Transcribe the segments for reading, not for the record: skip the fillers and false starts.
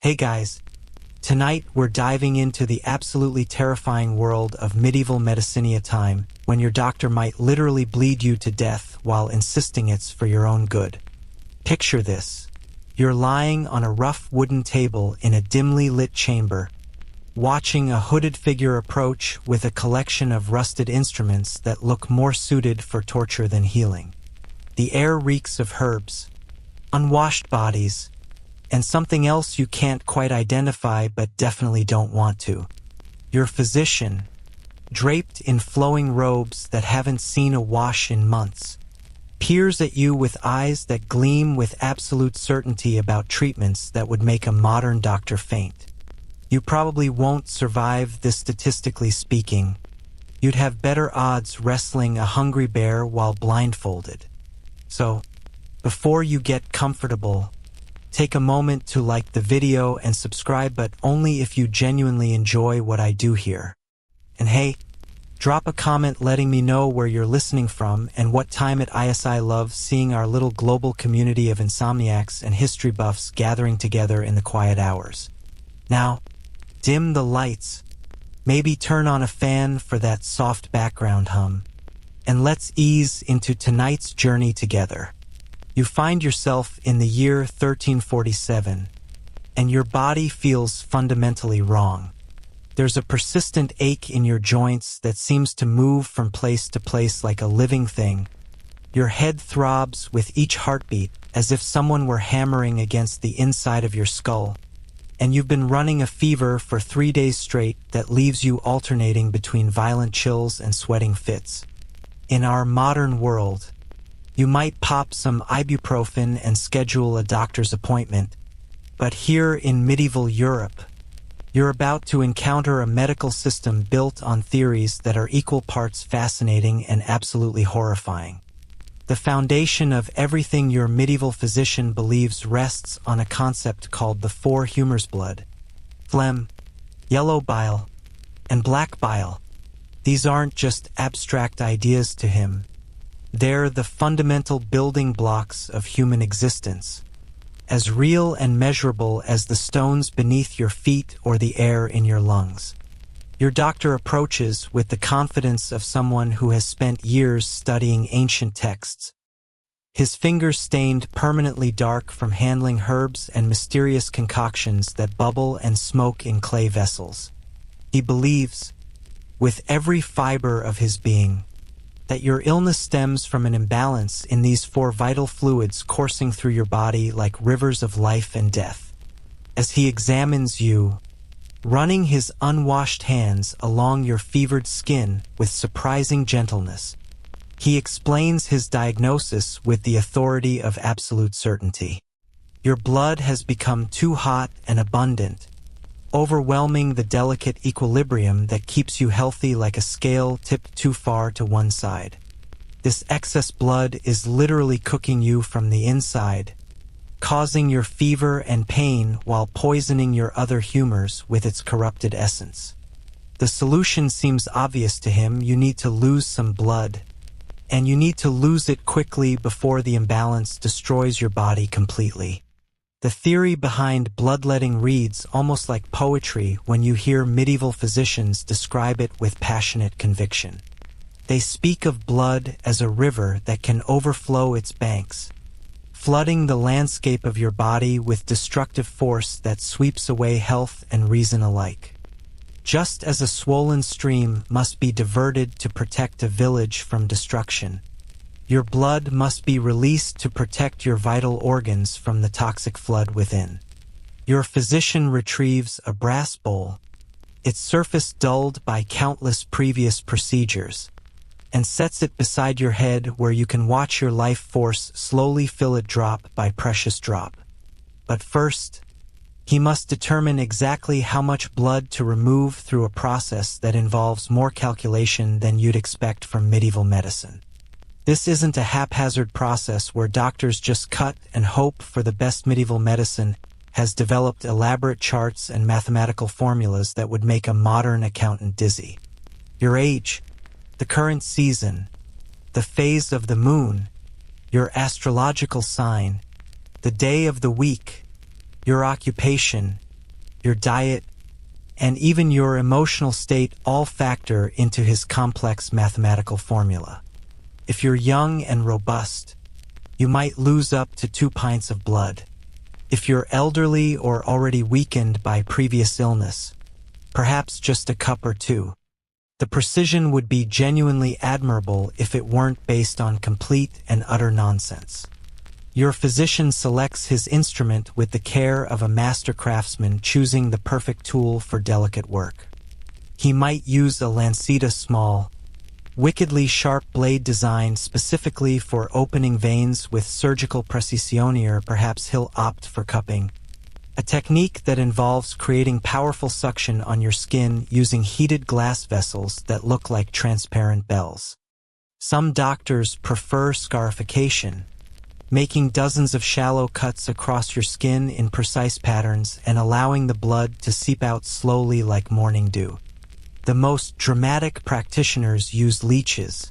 Hey guys, tonight we're diving into the absolutely terrifying world of medieval medicinia time, when your doctor might literally bleed you to death while insisting it's for your own good. Picture this. You're lying on a rough wooden table in a dimly lit chamber, watching a hooded figure approach with a collection of rusted instruments that look more suited for torture than healing. The air reeks of herbs, unwashed bodies, and something else you can't quite identify but definitely don't want to. Your physician, draped in flowing robes that haven't seen a wash in months, peers at you with eyes that gleam with absolute certainty about treatments that would make a modern doctor faint. You probably won't survive this, statistically speaking. You'd have better odds wrestling a hungry bear while blindfolded. So, before you get comfortable, take a moment to like the video and subscribe, but only if you genuinely enjoy what I do here. And hey, drop a comment letting me know where you're listening from and what time at ISI. Love seeing our little global community of insomniacs and history buffs gathering together in the quiet hours. Now, dim the lights, maybe turn on a fan for that soft background hum, and let's ease into tonight's journey together. You find yourself in the year 1347, and your body feels fundamentally wrong. There's a persistent ache in your joints that seems to move from place to place like a living thing. Your head throbs with each heartbeat as if someone were hammering against the inside of your skull. And you've been running a fever for 3 days straight that leaves you alternating between violent chills and sweating fits. In our modern world, you might pop some ibuprofen and schedule a doctor's appointment, but here in medieval Europe, you're about to encounter a medical system built on theories that are equal parts fascinating and absolutely horrifying. The foundation of everything your medieval physician believes rests on a concept called the four humors: blood, phlegm, yellow bile, and black bile. These aren't just abstract ideas to him. They're the fundamental building blocks of human existence, as real and measurable as the stones beneath your feet or the air in your lungs. Your doctor approaches with the confidence of someone who has spent years studying ancient texts, his fingers stained permanently dark from handling herbs and mysterious concoctions that bubble and smoke in clay vessels. He believes, with every fiber of his being, that your illness stems from an imbalance in these four vital fluids coursing through your body like rivers of life and death. As he examines you, running his unwashed hands along your fevered skin with surprising gentleness, he explains his diagnosis with the authority of absolute certainty. Your blood has become too hot and abundant, overwhelming the delicate equilibrium that keeps you healthy like a scale tipped too far to one side. This excess blood is literally cooking you from the inside, causing your fever and pain while poisoning your other humors with its corrupted essence. The solution seems obvious to him. You need to lose some blood, and you need to lose it quickly before the imbalance destroys your body completely. The theory behind bloodletting reads almost like poetry when you hear medieval physicians describe it with passionate conviction. They speak of blood as a river that can overflow its banks, flooding the landscape of your body with destructive force that sweeps away health and reason alike. Just as a swollen stream must be diverted to protect a village from destruction, your blood must be released to protect your vital organs from the toxic flood within. Your physician retrieves a brass bowl, its surface dulled by countless previous procedures, and sets it beside your head where you can watch your life force slowly fill it drop by precious drop. But first, he must determine exactly how much blood to remove through a process that involves more calculation than you'd expect from medieval medicine. This isn't a haphazard process where doctors just cut and hope for the best. Medieval medicine has developed elaborate charts and mathematical formulas that would make a modern accountant dizzy. Your age, the current season, the phase of the moon, your astrological sign, the day of the week, your occupation, your diet, and even your emotional state all factor into his complex mathematical formula. If you're young and robust, you might lose up to 2 pints of blood. If you're elderly or already weakened by previous illness, perhaps just a cup or 2. The precision would be genuinely admirable if it weren't based on complete and utter nonsense. Your physician selects his instrument with the care of a master craftsman choosing the perfect tool for delicate work. He might use a lanceta small, wickedly sharp blade designed specifically for opening veins with surgical precisione, or perhaps he'll opt for cupping, a technique that involves creating powerful suction on your skin using heated glass vessels that look like transparent bells. Some doctors prefer scarification, making dozens of shallow cuts across your skin in precise patterns and allowing the blood to seep out slowly like morning dew. The most dramatic practitioners use leeches,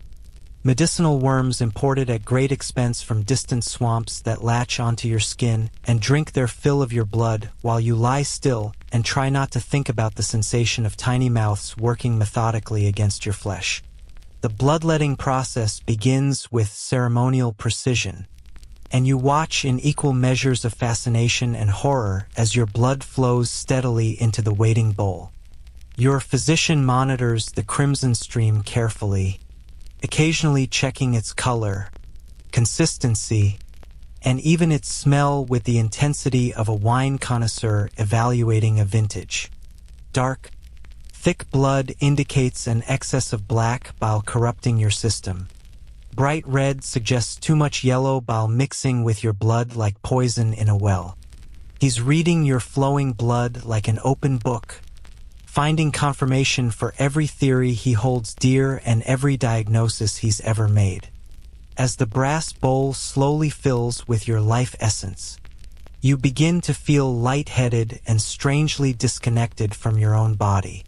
medicinal worms imported at great expense from distant swamps that latch onto your skin and drink their fill of your blood while you lie still and try not to think about the sensation of tiny mouths working methodically against your flesh. The bloodletting process begins with ceremonial precision, and you watch in equal measures of fascination and horror as your blood flows steadily into the waiting bowl. Your physician monitors the crimson stream carefully, occasionally checking its color, consistency, and even its smell with the intensity of a wine connoisseur evaluating a vintage. Dark, thick blood indicates an excess of black while corrupting your system. Bright red suggests too much yellow while mixing with your blood like poison in a well. He's reading your flowing blood like an open book, finding confirmation for every theory he holds dear and every diagnosis he's ever made. As the brass bowl slowly fills with your life essence, you begin to feel lightheaded and strangely disconnected from your own body.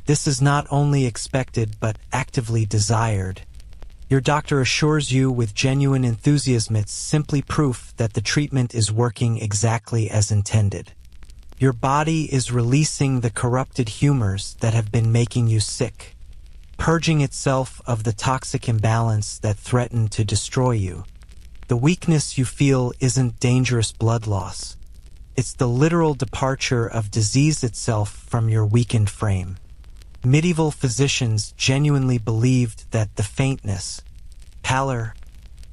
This is not only expected but actively desired. Your doctor assures you with genuine enthusiasm it's simply proof that the treatment is working exactly as intended. Your body is releasing the corrupted humors that have been making you sick, purging itself of the toxic imbalance that threatened to destroy you. The weakness you feel isn't dangerous blood loss. It's the literal departure of disease itself from your weakened frame. Medieval physicians genuinely believed that the faintness, pallor,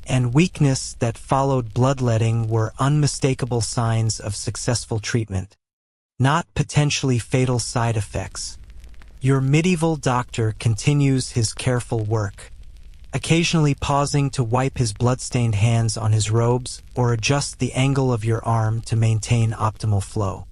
and weakness that followed bloodletting were unmistakable signs of successful treatment, not potentially fatal side effects. Your medieval doctor continues his careful work, occasionally pausing to wipe his blood-stained hands on his robes or adjust the angle of your arm to maintain optimal flow.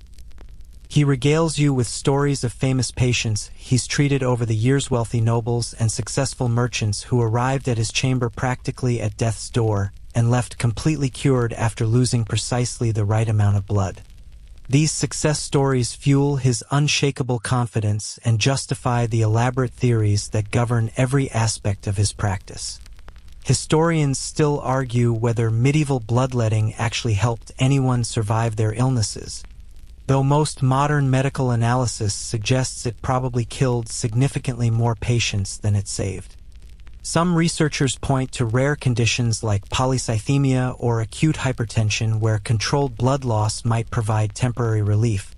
He regales you with stories of famous patients he's treated over the years, wealthy nobles and successful merchants who arrived at his chamber practically at death's door and left completely cured after losing precisely the right amount of blood. These success stories fuel his unshakable confidence and justify the elaborate theories that govern every aspect of his practice. Historians still argue whether medieval bloodletting actually helped anyone survive their illnesses, though most modern medical analysis suggests it probably killed significantly more patients than it saved. Some researchers point to rare conditions like polycythemia or acute hypertension where controlled blood loss might provide temporary relief,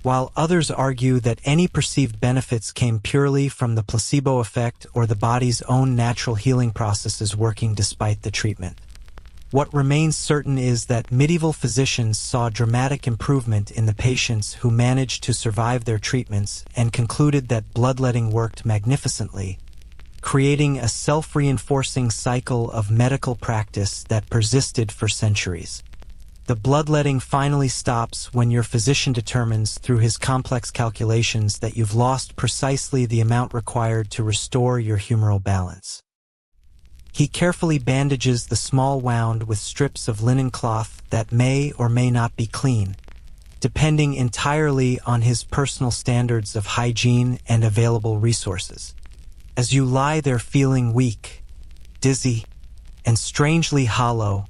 while others argue that any perceived benefits came purely from the placebo effect or the body's own natural healing processes working despite the treatment. What remains certain is that medieval physicians saw dramatic improvement in the patients who managed to survive their treatments and concluded that bloodletting worked magnificently, creating a self-reinforcing cycle of medical practice that persisted for centuries. The bloodletting finally stops when your physician determines through his complex calculations that you've lost precisely the amount required to restore your humoral balance. He carefully bandages the small wound with strips of linen cloth that may or may not be clean, depending entirely on his personal standards of hygiene and available resources. As you lie there feeling weak, dizzy, and strangely hollow,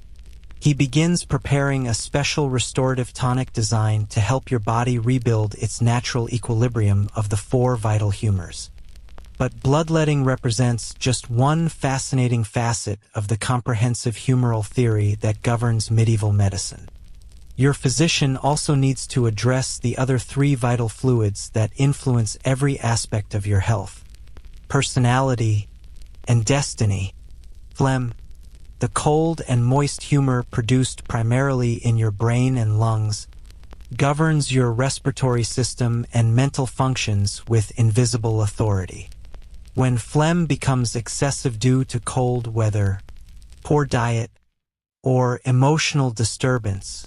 He begins preparing a special restorative tonic designed to help your body rebuild its natural equilibrium of the four vital humors. But bloodletting represents just one fascinating facet of the comprehensive humoral theory that governs medieval medicine. Your physician also needs to address the other three vital fluids that influence every aspect of your health: personality and destiny. Phlegm, the cold and moist humor produced primarily in your brain and lungs, governs your respiratory system and mental functions with invisible authority. When phlegm becomes excessive due to cold weather, poor diet, or emotional disturbance,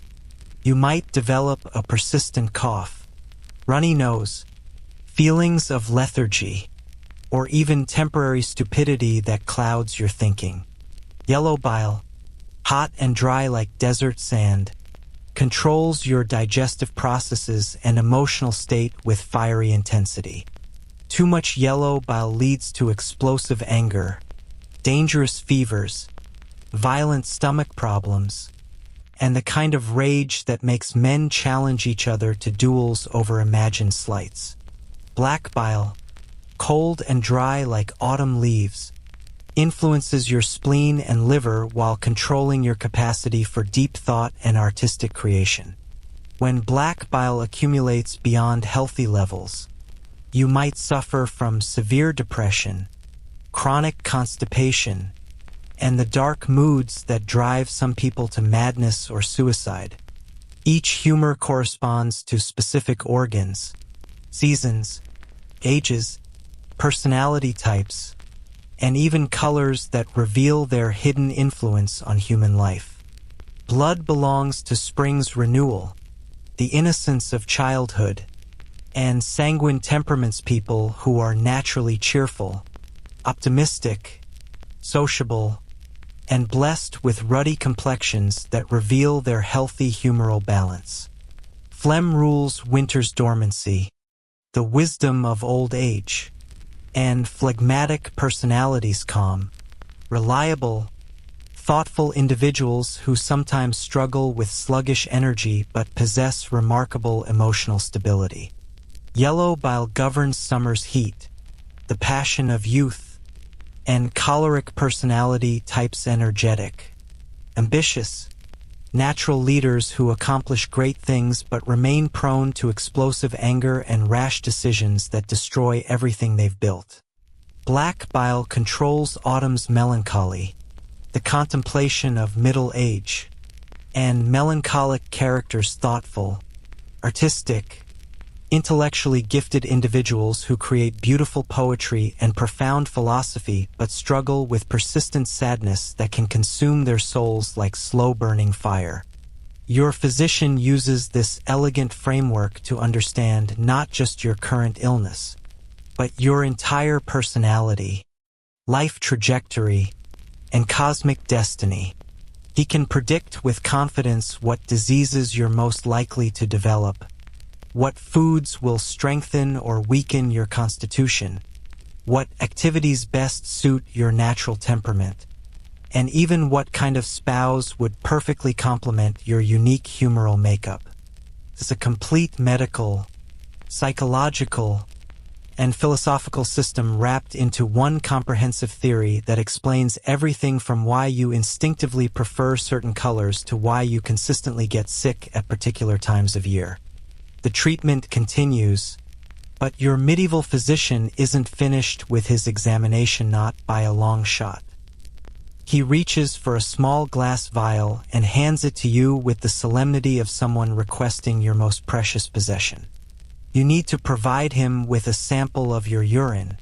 you might develop a persistent cough, runny nose, feelings of lethargy, or even temporary stupidity that clouds your thinking. Yellow bile, hot and dry like desert sand, controls your digestive processes and emotional state with fiery intensity. Too much yellow bile leads to explosive anger, dangerous fevers, violent stomach problems, and the kind of rage that makes men challenge each other to duels over imagined slights. Black bile, cold and dry like autumn leaves, influences your spleen and liver while controlling your capacity for deep thought and artistic creation. When black bile accumulates beyond healthy levels, you might suffer from severe depression, chronic constipation, and the dark moods that drive some people to madness or suicide. Each humor corresponds to specific organs, seasons, ages, personality types, and even colors that reveal their hidden influence on human life. Blood belongs to spring's renewal, the innocence of childhood, and sanguine temperaments, people who are naturally cheerful, optimistic, sociable, and blessed with ruddy complexions that reveal their healthy humoral balance. Phlegm rules winter's dormancy, the wisdom of old age, and phlegmatic personalities calm, reliable, thoughtful individuals who sometimes struggle with sluggish energy but possess remarkable emotional stability. Yellow bile governs summer's heat, the passion of youth, and choleric personality types energetic, ambitious, natural leaders who accomplish great things but remain prone to explosive anger and rash decisions that destroy everything they've built. Black bile controls autumn's melancholy, the contemplation of middle age, and melancholic characters, thoughtful, artistic, intellectually gifted individuals who create beautiful poetry and profound philosophy but struggle with persistent sadness that can consume their souls like slow-burning fire. Your physician uses this elegant framework to understand not just your current illness, but your entire personality, life trajectory, and cosmic destiny. He can predict with confidence what diseases you're most likely to develop, what foods will strengthen or weaken your constitution, what activities best suit your natural temperament, and even what kind of spouse would perfectly complement your unique humoral makeup. It's a complete medical, psychological, and philosophical system wrapped into one comprehensive theory that explains everything from why you instinctively prefer certain colors to why you consistently get sick at particular times of year. The treatment continues, but your medieval physician isn't finished with his examination, not by a long shot. He reaches for a small glass vial and hands it to you with the solemnity of someone requesting your most precious possession. You need to provide him with a sample of your urine,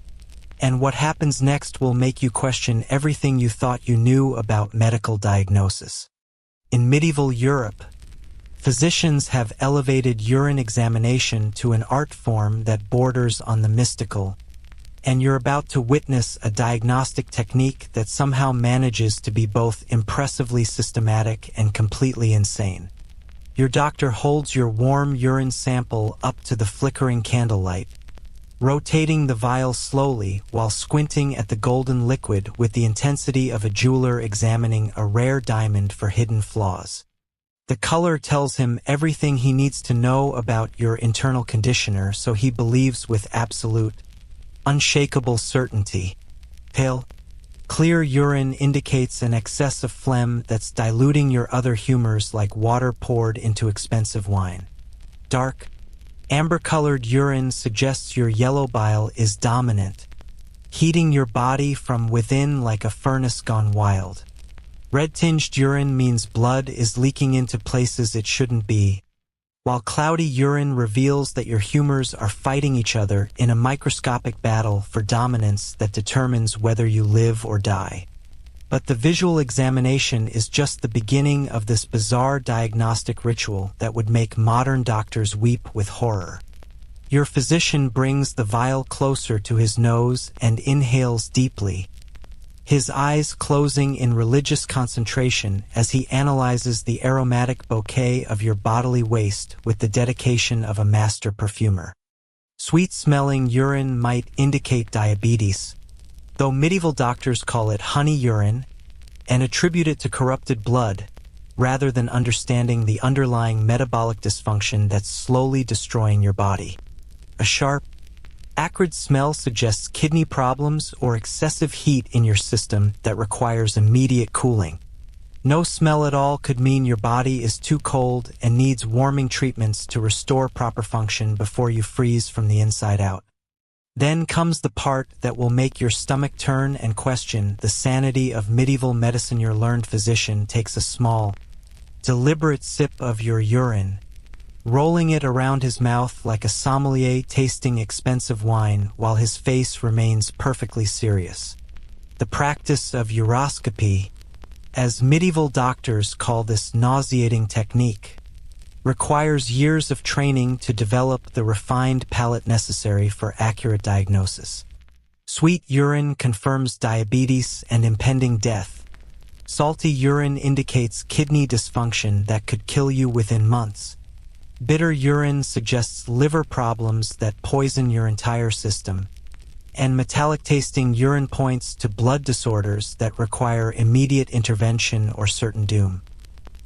and what happens next will make you question everything you thought you knew about medical diagnosis. In medieval Europe, physicians have elevated urine examination to an art form that borders on the mystical, and you're about to witness a diagnostic technique that somehow manages to be both impressively systematic and completely insane. Your doctor holds your warm urine sample up to the flickering candlelight, rotating the vial slowly while squinting at the golden liquid with the intensity of a jeweler examining a rare diamond for hidden flaws. The color tells him everything he needs to know about your internal conditioner, so he believes with absolute, unshakable certainty. Pale, clear urine indicates an excess of phlegm that's diluting your other humors like water poured into expensive wine. Dark, amber-colored urine suggests your yellow bile is dominant, heating your body from within like a furnace gone wild. Red-tinged urine means blood is leaking into places it shouldn't be, while cloudy urine reveals that your humors are fighting each other in a microscopic battle for dominance that determines whether you live or die. But the visual examination is just the beginning of this bizarre diagnostic ritual that would make modern doctors weep with horror. Your physician brings the vial closer to his nose and inhales deeply, his eyes closing in religious concentration as he analyzes the aromatic bouquet of your bodily waste with the dedication of a master perfumer. Sweet-smelling urine might indicate diabetes, though medieval doctors call it honey urine and attribute it to corrupted blood, rather than understanding the underlying metabolic dysfunction that's slowly destroying your body. A sharp, acrid smell suggests kidney problems or excessive heat in your system that requires immediate cooling. No smell at all could mean your body is too cold and needs warming treatments to restore proper function before you freeze from the inside out. Then comes the part that will make your stomach turn and question the sanity of medieval medicine. Your learned physician takes a small, deliberate sip of your urine, rolling it around his mouth like a sommelier tasting expensive wine while his face remains perfectly serious. The practice of uroscopy, as medieval doctors call this nauseating technique, requires years of training to develop the refined palate necessary for accurate diagnosis. Sweet urine confirms diabetes and impending death. Salty urine indicates kidney dysfunction that could kill you within months. Bitter urine suggests liver problems that poison your entire system, and metallic-tasting urine points to blood disorders that require immediate intervention or certain doom.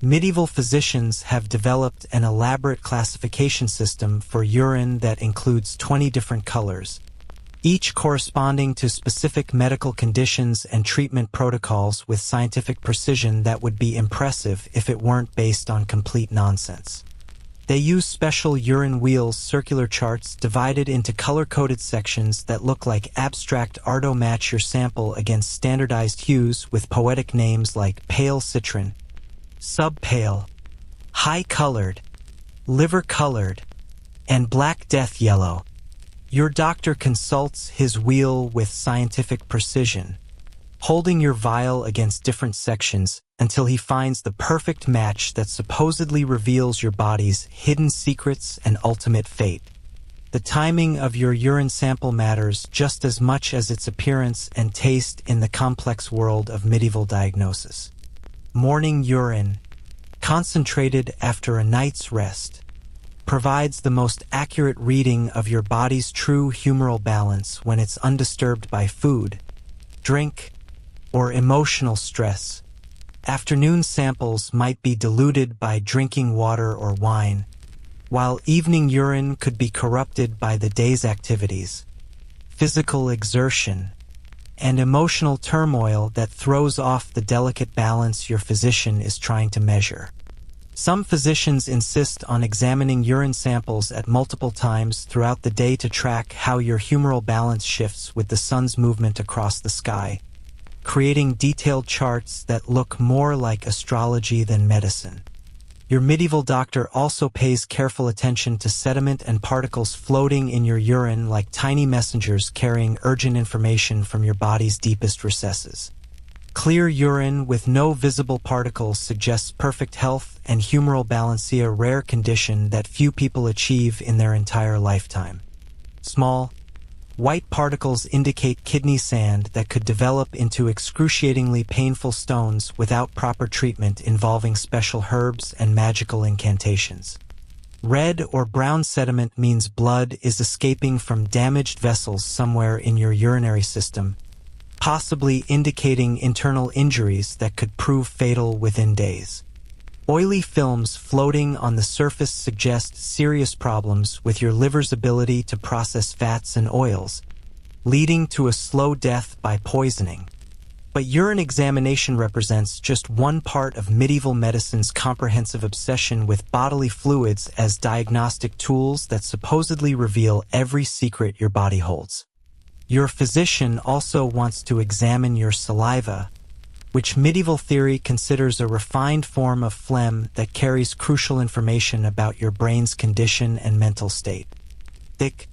Medieval physicians have developed an elaborate classification system for urine that includes 20 different colors, each corresponding to specific medical conditions and treatment protocols with scientific precision that would be impressive if it weren't based on complete nonsense. They use special urine wheels, circular charts divided into color-coded sections that look like abstract art. Match your sample against standardized hues with poetic names like pale citron, sub-pale, high-colored, liver-colored, and black death yellow. Your doctor consults his wheel with scientific precision, holding your vial against different sections until he finds the perfect match that supposedly reveals your body's hidden secrets and ultimate fate. The timing of your urine sample matters just as much as its appearance and taste in the complex world of medieval diagnosis. Morning urine, concentrated after a night's rest, provides the most accurate reading of your body's true humoral balance when it's undisturbed by food, drink, or emotional stress. Afternoon samples might be diluted by drinking water or wine, while evening urine could be corrupted by the day's activities, physical exertion, and emotional turmoil that throws off the delicate balance your physician is trying to measure. Some physicians insist on examining urine samples at multiple times throughout the day to track how your humoral balance shifts with the sun's movement across the sky, creating detailed charts that look more like astrology than medicine. Your medieval doctor also pays careful attention to sediment and particles floating in your urine like tiny messengers carrying urgent information from your body's deepest recesses. Clear urine with no visible particles suggests perfect health and humoral balance, a rare condition that few people achieve in their entire lifetime. Small, white particles indicate kidney sand that could develop into excruciatingly painful stones without proper treatment involving special herbs and magical incantations. Red or brown sediment means blood is escaping from damaged vessels somewhere in your urinary system, possibly indicating internal injuries that could prove fatal within days. Oily films floating on the surface suggest serious problems with your liver's ability to process fats and oils, leading to a slow death by poisoning. But urine examination represents just one part of medieval medicine's comprehensive obsession with bodily fluids as diagnostic tools that supposedly reveal every secret your body holds. Your physician also wants to examine your saliva, which medieval theory considers a refined form of phlegm that carries crucial information about your brain's condition and mental state. Thick,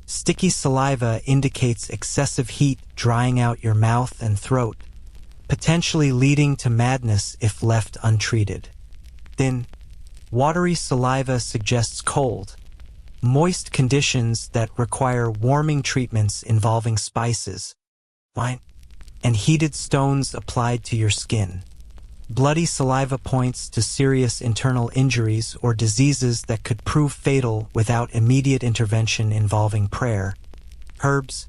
sticky saliva indicates excessive heat drying out your mouth and throat, potentially leading to madness if left untreated. Thin, watery saliva suggests cold, moist conditions that require warming treatments involving spices, wine, and heated stones applied to your skin. Bloody saliva points to serious internal injuries or diseases that could prove fatal without immediate intervention involving prayer, herbs,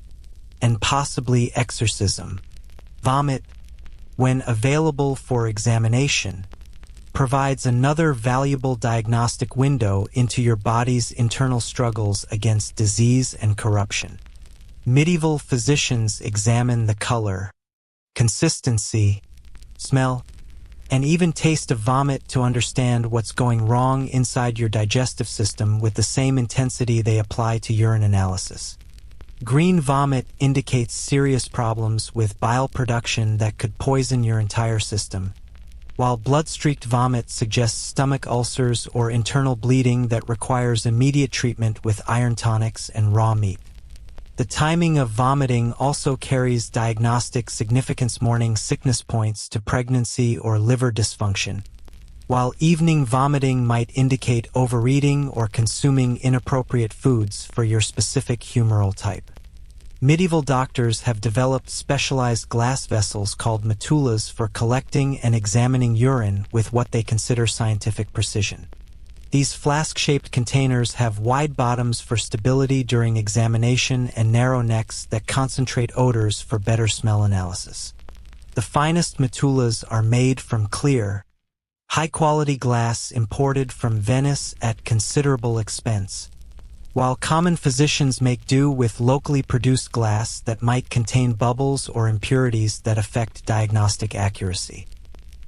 and possibly exorcism. Vomit, when available for examination, provides another valuable diagnostic window into your body's internal struggles against disease and corruption. Medieval physicians examine the color, consistency, smell, and even taste of vomit to understand what's going wrong inside your digestive system with the same intensity they apply to urine analysis. Green vomit indicates serious problems with bile production that could poison your entire system, while blood-streaked vomit suggests stomach ulcers or internal bleeding that requires immediate treatment with iron tonics and raw meat. The timing of vomiting also carries diagnostic significance. Morning sickness points to pregnancy or liver dysfunction, while evening vomiting might indicate overeating or consuming inappropriate foods for your specific humoral type. Medieval doctors have developed specialized glass vessels called metullas for collecting and examining urine with what they consider scientific precision. These flask-shaped containers have wide bottoms for stability during examination and narrow necks that concentrate odors for better smell analysis. The finest metullas are made from clear, high-quality glass imported from Venice at considerable expense, while common physicians make do with locally produced glass that might contain bubbles or impurities that affect diagnostic accuracy.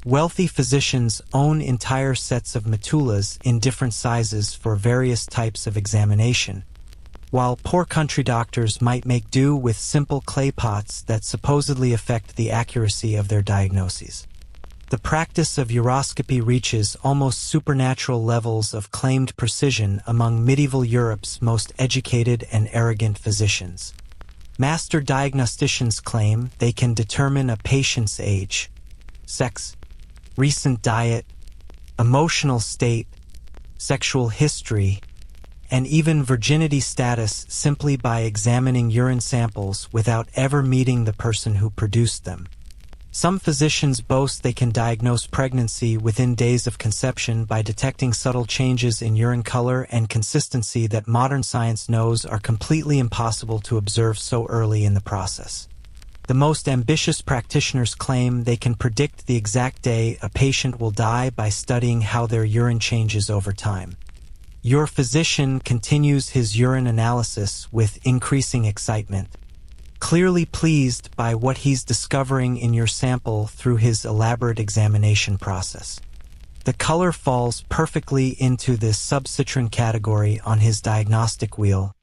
Wealthy physicians own entire sets of metullas in different sizes for various types of examination, while poor country doctors might make do with simple clay pots that supposedly affect the accuracy of their diagnoses. The practice of uroscopy reaches almost supernatural levels of claimed precision among medieval Europe's most educated and arrogant physicians. Master diagnosticians claim they can determine a patient's age, sex, recent diet, emotional state, sexual history, and even virginity status simply by examining urine samples without ever meeting the person who produced them. Some physicians boast they can diagnose pregnancy within days of conception by detecting subtle changes in urine color and consistency that modern science knows are completely impossible to observe so early in the process. The most ambitious practitioners claim they can predict the exact day a patient will die by studying how their urine changes over time. Your physician continues his urine analysis with increasing excitement, clearly pleased by what he's discovering in your sample through his elaborate examination process. The color falls perfectly into the subcitrin category on his diagnostic wheel,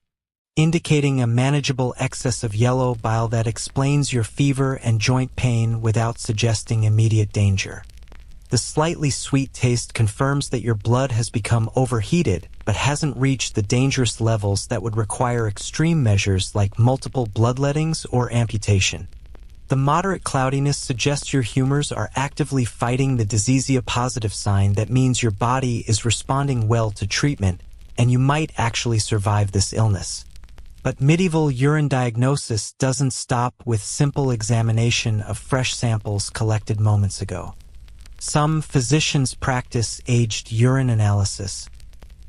indicating a manageable excess of yellow bile that explains your fever and joint pain without suggesting immediate danger. The slightly sweet taste confirms that your blood has become overheated but hasn't reached the dangerous levels that would require extreme measures like multiple bloodlettings or amputation. The moderate cloudiness suggests your humors are actively fighting the diseasia-positive sign that means your body is responding well to treatment and you might actually survive this illness. But medieval urine diagnosis doesn't stop with simple examination of fresh samples collected moments ago. Some physicians practice aged urine analysis,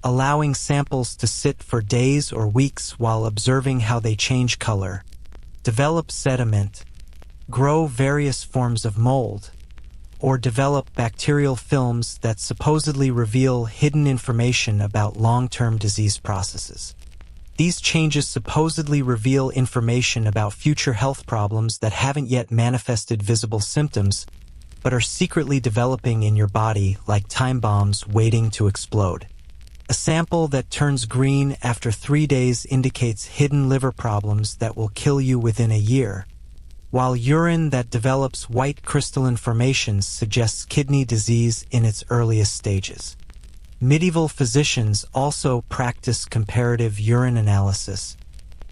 allowing samples to sit for days or weeks while observing how they change color, develop sediment, grow various forms of mold, or develop bacterial films that supposedly reveal hidden information about long-term disease processes. These changes supposedly reveal information about future health problems that haven't yet manifested visible symptoms, but are secretly developing in your body like time bombs waiting to explode. A sample that turns green after 3 days indicates hidden liver problems that will kill you within a year, while urine that develops white crystalline formations suggests kidney disease in its earliest stages. Medieval physicians also practiced comparative urine analysis,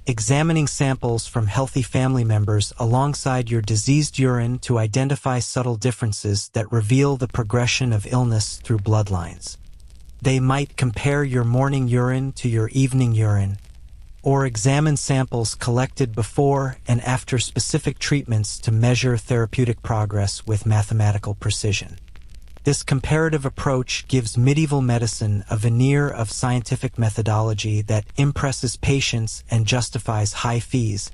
examining samples from healthy family members alongside your diseased urine to identify subtle differences that reveal the progression of illness through bloodlines. They might compare your morning urine to your evening urine, or examine samples collected before and after specific treatments to measure therapeutic progress with mathematical precision. This comparative approach gives medieval medicine a veneer of scientific methodology that impresses patients and justifies high fees,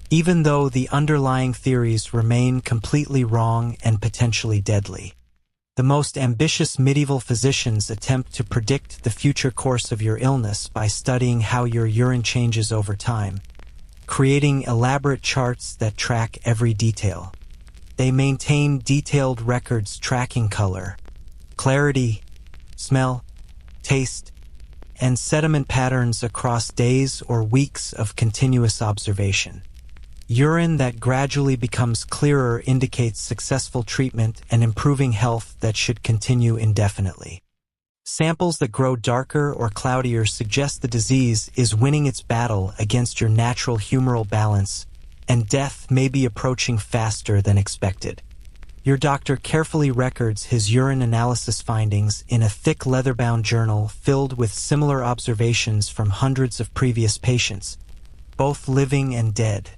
even though the underlying theories remain completely wrong and potentially deadly. The most ambitious medieval physicians attempt to predict the future course of your illness by studying how your urine changes over time, creating elaborate charts that track every detail. They maintain detailed records tracking color, clarity, smell, taste, and sediment patterns across days or weeks of continuous observation. Urine that gradually becomes clearer indicates successful treatment and improving health that should continue indefinitely. Samples that grow darker or cloudier suggest the disease is winning its battle against your natural humoral balance, and death may be approaching faster than expected. Your doctor carefully records his urine analysis findings in a thick leather-bound journal filled with similar observations from hundreds of previous patients, both living and dead.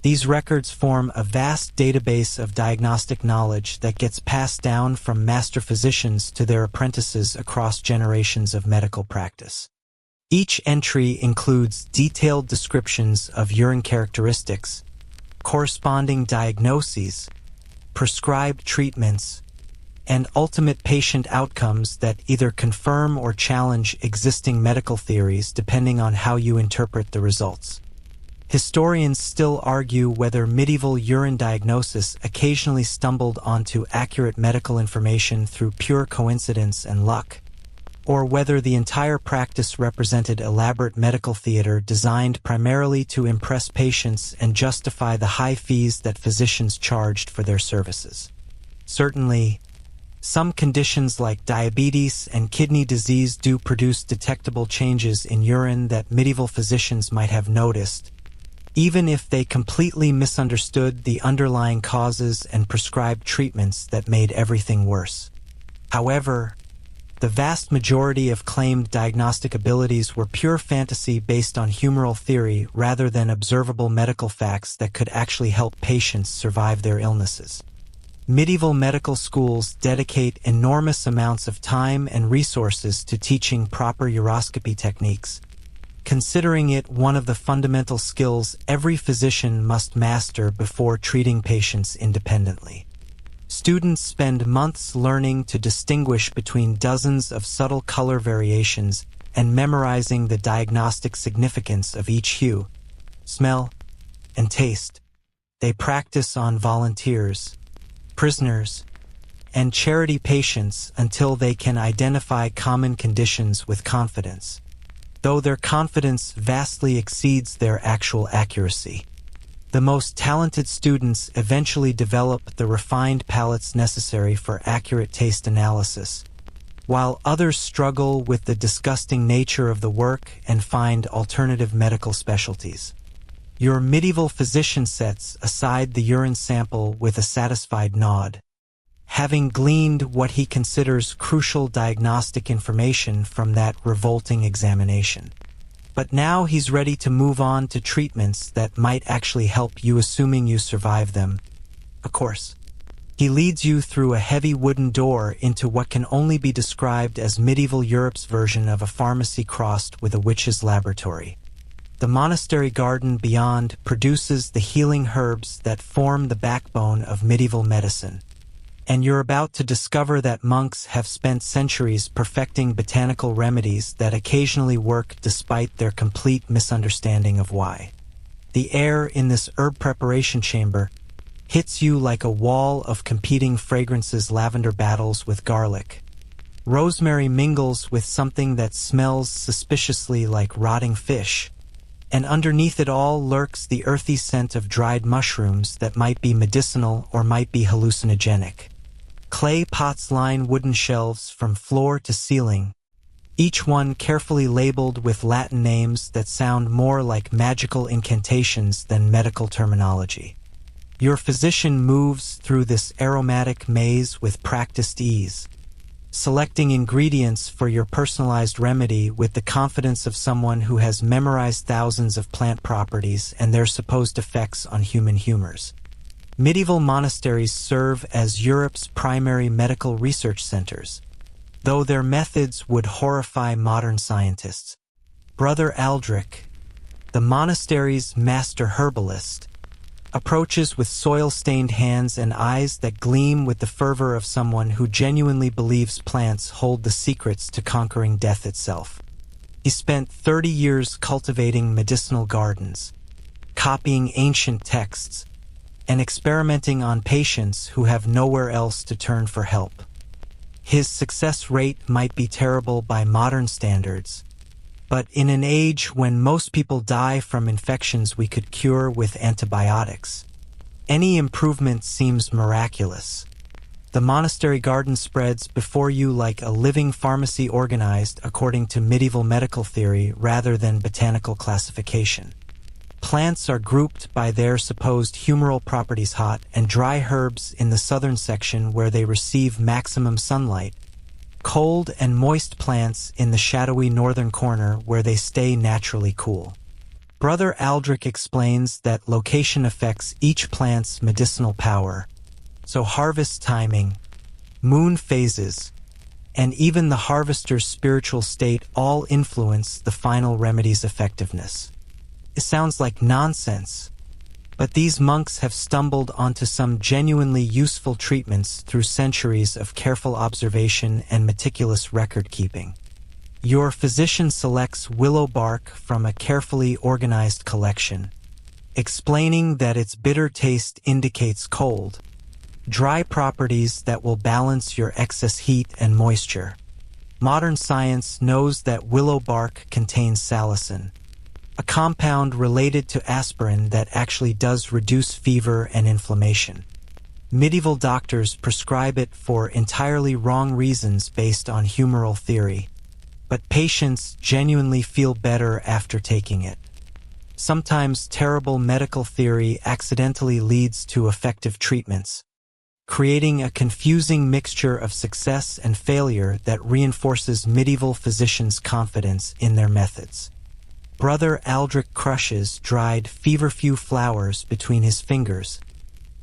These records form a vast database of diagnostic knowledge that gets passed down from master physicians to their apprentices across generations of medical practice. Each entry includes detailed descriptions of urine characteristics, corresponding diagnoses, prescribed treatments, and ultimate patient outcomes that either confirm or challenge existing medical theories depending on how you interpret the results. Historians still argue whether medieval urine diagnosis occasionally stumbled onto accurate medical information through pure coincidence and luck, or whether the entire practice represented elaborate medical theater designed primarily to impress patients and justify the high fees that physicians charged for their services. Certainly, some conditions like diabetes and kidney disease do produce detectable changes in urine that medieval physicians might have noticed, even if they completely misunderstood the underlying causes and prescribed treatments that made everything worse. However, the vast majority of claimed diagnostic abilities were pure fantasy based on humoral theory rather than observable medical facts that could actually help patients survive their illnesses. Medieval medical schools dedicate enormous amounts of time and resources to teaching proper uroscopy techniques, considering it one of the fundamental skills every physician must master before treating patients independently. Students spend months learning to distinguish between dozens of subtle color variations and memorizing the diagnostic significance of each hue, smell, and taste. They practice on volunteers, prisoners, and charity patients until they can identify common conditions with confidence, though their confidence vastly exceeds their actual accuracy. The most talented students eventually develop the refined palates necessary for accurate taste analysis, while others struggle with the disgusting nature of the work and find alternative medical specialties. Your medieval physician sets aside the urine sample with a satisfied nod, having gleaned what he considers crucial diagnostic information from that revolting examination. But now he's ready to move on to treatments that might actually help you, assuming you survive them, of course. He leads you through a heavy wooden door into what can only be described as medieval Europe's version of a pharmacy crossed with a witch's laboratory. The monastery garden beyond produces the healing herbs that form the backbone of medieval medicine. And you're about to discover that monks have spent centuries perfecting botanical remedies that occasionally work despite their complete misunderstanding of why. The air in this herb preparation chamber hits you like a wall of competing fragrances. Lavender battles with garlic. Rosemary mingles with something that smells suspiciously like rotting fish. And underneath it all lurks the earthy scent of dried mushrooms that might be medicinal or might be hallucinogenic. Clay pots line wooden shelves from floor to ceiling, each one carefully labeled with Latin names that sound more like magical incantations than medical terminology. Your physician moves through this aromatic maze with practiced ease, selecting ingredients for your personalized remedy with the confidence of someone who has memorized thousands of plant properties and their supposed effects on human humors. Medieval monasteries serve as Europe's primary medical research centers, though their methods would horrify modern scientists. Brother Aldrich, the monastery's master herbalist, approaches with soil-stained hands and eyes that gleam with the fervor of someone who genuinely believes plants hold the secrets to conquering death itself. He spent 30 years cultivating medicinal gardens, copying ancient texts, and experimenting on patients who have nowhere else to turn for help. His success rate might be terrible by modern standards, but in an age when most people die from infections we could cure with antibiotics, any improvement seems miraculous. The monastery garden spreads before you like a living pharmacy organized according to medieval medical theory rather than botanical classification. Plants are grouped by their supposed humoral properties: hot and dry herbs in the southern section where they receive maximum sunlight, cold and moist plants in the shadowy northern corner where they stay naturally cool. Brother Aldrich explains that location affects each plant's medicinal power, so harvest timing, moon phases, and even the harvester's spiritual state all influence the final remedy's effectiveness. It sounds like nonsense, but these monks have stumbled onto some genuinely useful treatments through centuries of careful observation and meticulous record-keeping. Your physician selects willow bark from a carefully organized collection, explaining that its bitter taste indicates cold, dry properties that will balance your excess heat and moisture. Modern science knows that willow bark contains salicin, a compound related to aspirin that actually does reduce fever and inflammation. Medieval doctors prescribe it for entirely wrong reasons based on humoral theory, but patients genuinely feel better after taking it. Sometimes terrible medical theory accidentally leads to effective treatments, creating a confusing mixture of success and failure that reinforces medieval physicians' confidence in their methods. Brother Aldrich crushes dried feverfew flowers between his fingers,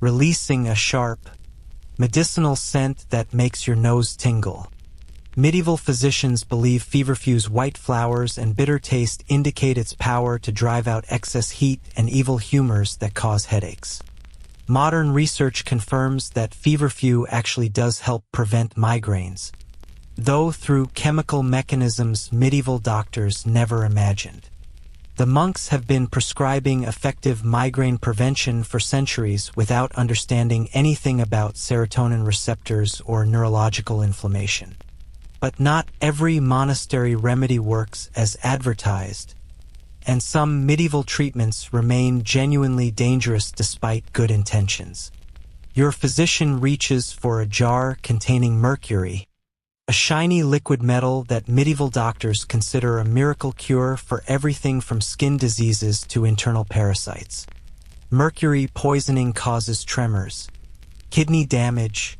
releasing a sharp, medicinal scent that makes your nose tingle. Medieval physicians believe feverfew's white flowers and bitter taste indicate its power to drive out excess heat and evil humors that cause headaches. Modern research confirms that feverfew actually does help prevent migraines, though through chemical mechanisms medieval doctors never imagined. The monks have been prescribing effective migraine prevention for centuries without understanding anything about serotonin receptors or neurological inflammation. But not every monastery remedy works as advertised, and some medieval treatments remain genuinely dangerous despite good intentions. Your physician reaches for a jar containing mercury, a shiny liquid metal that medieval doctors consider a miracle cure for everything from skin diseases to internal parasites. Mercury poisoning causes tremors, kidney damage,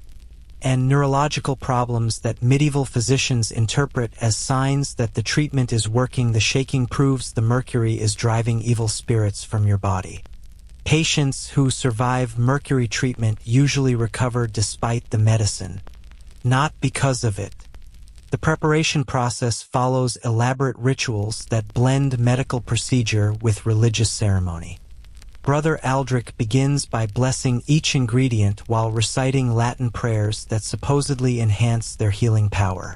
and neurological problems that medieval physicians interpret as signs that the treatment is working. The shaking proves the mercury is driving evil spirits from your body. Patients who survive mercury treatment usually recover despite the medicine, not because of it. The preparation process follows elaborate rituals that blend medical procedure with religious ceremony. Brother Aldrich begins by blessing each ingredient while reciting Latin prayers that supposedly enhance their healing power.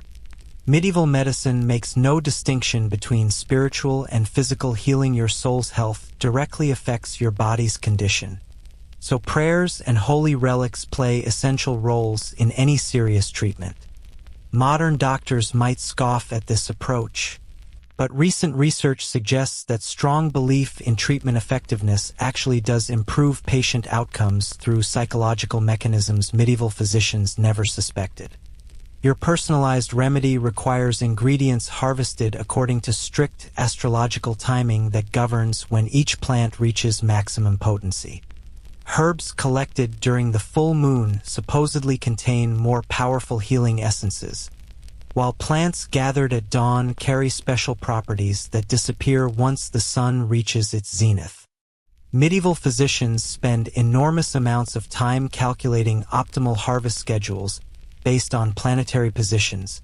Medieval medicine makes no distinction between spiritual and physical healing. Your soul's health directly affects your body's condition. So prayers and holy relics play essential roles in any serious treatment. Modern doctors might scoff at this approach, but recent research suggests that strong belief in treatment effectiveness actually does improve patient outcomes through psychological mechanisms medieval physicians never suspected. Your personalized remedy requires ingredients harvested according to strict astrological timing that governs when each plant reaches maximum potency. Herbs collected during the full moon supposedly contain more powerful healing essences, while plants gathered at dawn carry special properties that disappear once the sun reaches its zenith. Medieval physicians spend enormous amounts of time calculating optimal harvest schedules based on planetary positions,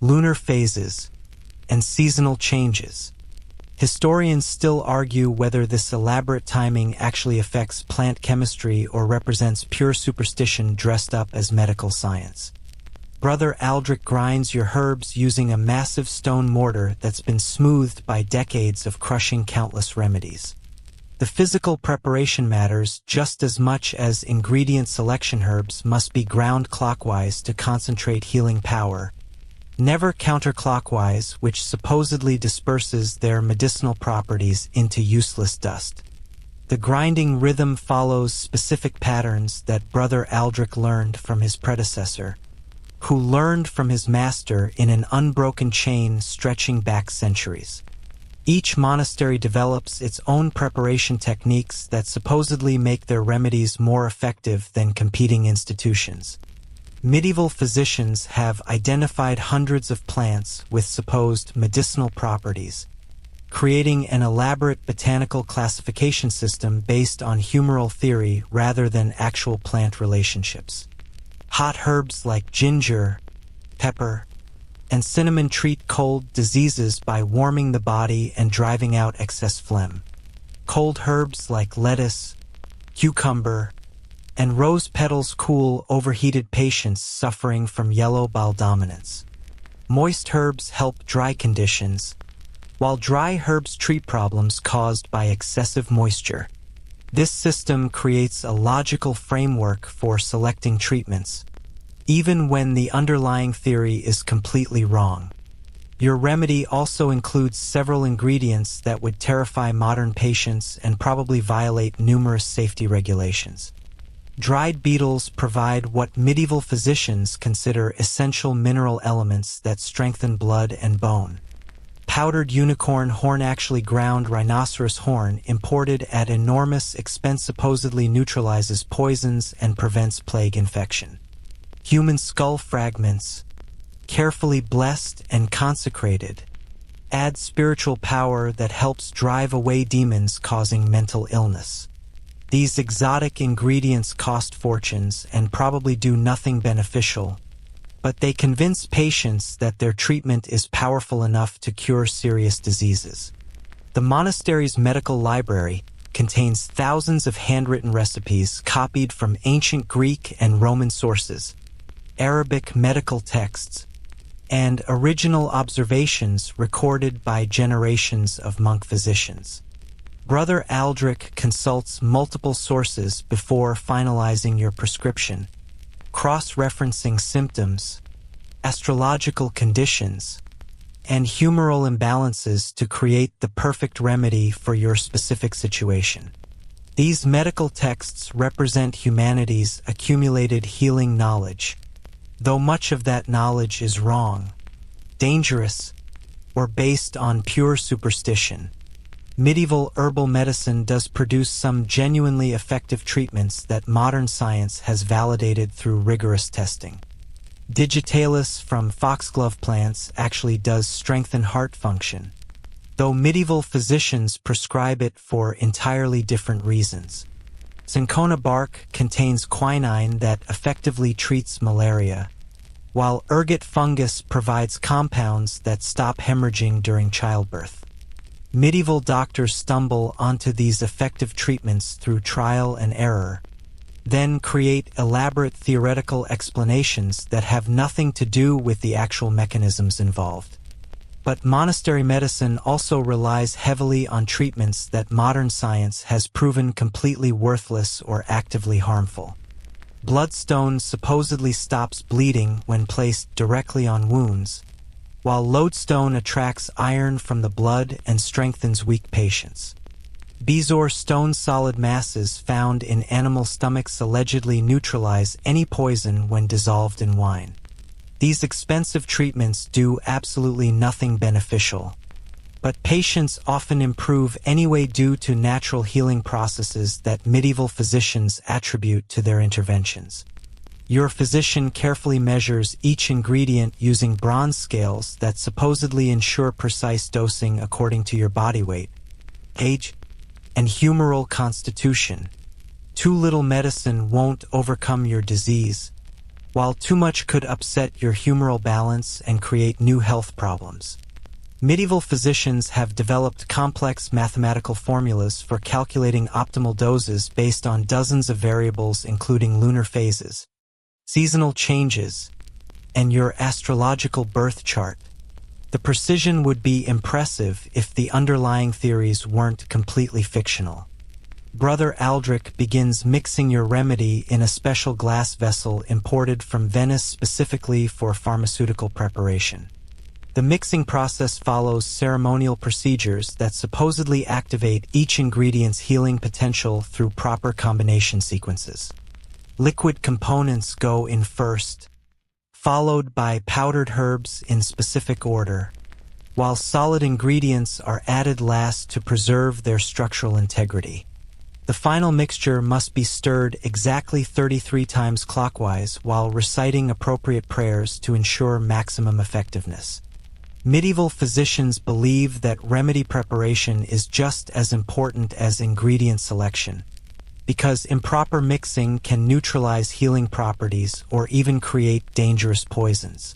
lunar phases, and seasonal changes. Historians still argue whether this elaborate timing actually affects plant chemistry or represents pure superstition dressed up as medical science. Brother Aldrich grinds your herbs using a massive stone mortar that's been smoothed by decades of crushing countless remedies. The physical preparation matters just as much as ingredient selection. Herbs must be ground clockwise to concentrate healing power, never counterclockwise, which supposedly disperses their medicinal properties into useless dust. The grinding rhythm follows specific patterns that Brother Aldrich learned from his predecessor, who learned from his master in an unbroken chain stretching back centuries. Each monastery develops its own preparation techniques that supposedly make their remedies more effective than competing institutions. Medieval physicians have identified hundreds of plants with supposed medicinal properties, creating an elaborate botanical classification system based on humoral theory rather than actual plant relationships. Hot herbs like ginger, pepper, and cinnamon treat cold diseases by warming the body and driving out excess phlegm. Cold herbs like lettuce, cucumber, and rose petals cool overheated patients suffering from yellow bowel dominance. Moist herbs help dry conditions, while dry herbs treat problems caused by excessive moisture. This system creates a logical framework for selecting treatments, even when the underlying theory is completely wrong. Your remedy also includes several ingredients that would terrify modern patients and probably violate numerous safety regulations. Dried beetles provide what medieval physicians consider essential mineral elements that strengthen blood and bone. Powdered unicorn horn, actually ground rhinoceros horn, imported at enormous expense, supposedly neutralizes poisons and prevents plague infection. Human skull fragments, carefully blessed and consecrated, add spiritual power that helps drive away demons causing mental illness. These exotic ingredients cost fortunes and probably do nothing beneficial, but they convince patients that their treatment is powerful enough to cure serious diseases. The monastery's medical library contains thousands of handwritten recipes copied from ancient Greek and Roman sources, Arabic medical texts, and original observations recorded by generations of monk physicians. Brother Aldrich consults multiple sources before finalizing your prescription, cross-referencing symptoms, astrological conditions, and humoral imbalances to create the perfect remedy for your specific situation. These medical texts represent humanity's accumulated healing knowledge, though much of that knowledge is wrong, dangerous, or based on pure superstition. Medieval herbal medicine does produce some genuinely effective treatments that modern science has validated through rigorous testing. Digitalis from foxglove plants actually does strengthen heart function, though medieval physicians prescribe it for entirely different reasons. Cinchona bark contains quinine that effectively treats malaria, while ergot fungus provides compounds that stop hemorrhaging during childbirth. Medieval doctors stumble onto these effective treatments through trial and error, then create elaborate theoretical explanations that have nothing to do with the actual mechanisms involved. But monastery medicine also relies heavily on treatments that modern science has proven completely worthless or actively harmful. Bloodstone supposedly stops bleeding when placed directly on wounds, while lodestone attracts iron from the blood and strengthens weak patients. Bezoar stone solid masses found in animal stomachs allegedly neutralize any poison when dissolved in wine. These expensive treatments do absolutely nothing beneficial, but patients often improve anyway due to natural healing processes that medieval physicians attribute to their interventions. Your physician carefully measures each ingredient using bronze scales that supposedly ensure precise dosing according to your body weight, age, and humoral constitution. Too little medicine won't overcome your disease, while too much could upset your humoral balance and create new health problems. Medieval physicians have developed complex mathematical formulas for calculating optimal doses based on dozens of variables including lunar phases, seasonal changes, and your astrological birth chart. The precision would be impressive if the underlying theories weren't completely fictional. Brother Aldrich begins mixing your remedy in a special glass vessel imported from Venice specifically for pharmaceutical preparation. The mixing process follows ceremonial procedures that supposedly activate each ingredient's healing potential through proper combination sequences. Liquid components go in first, followed by powdered herbs in specific order, while solid ingredients are added last to preserve their structural integrity. The final mixture must be stirred exactly 33 times clockwise while reciting appropriate prayers to ensure maximum effectiveness. Medieval physicians believe that remedy preparation is just as important as ingredient selection, because improper mixing can neutralize healing properties or even create dangerous poisons.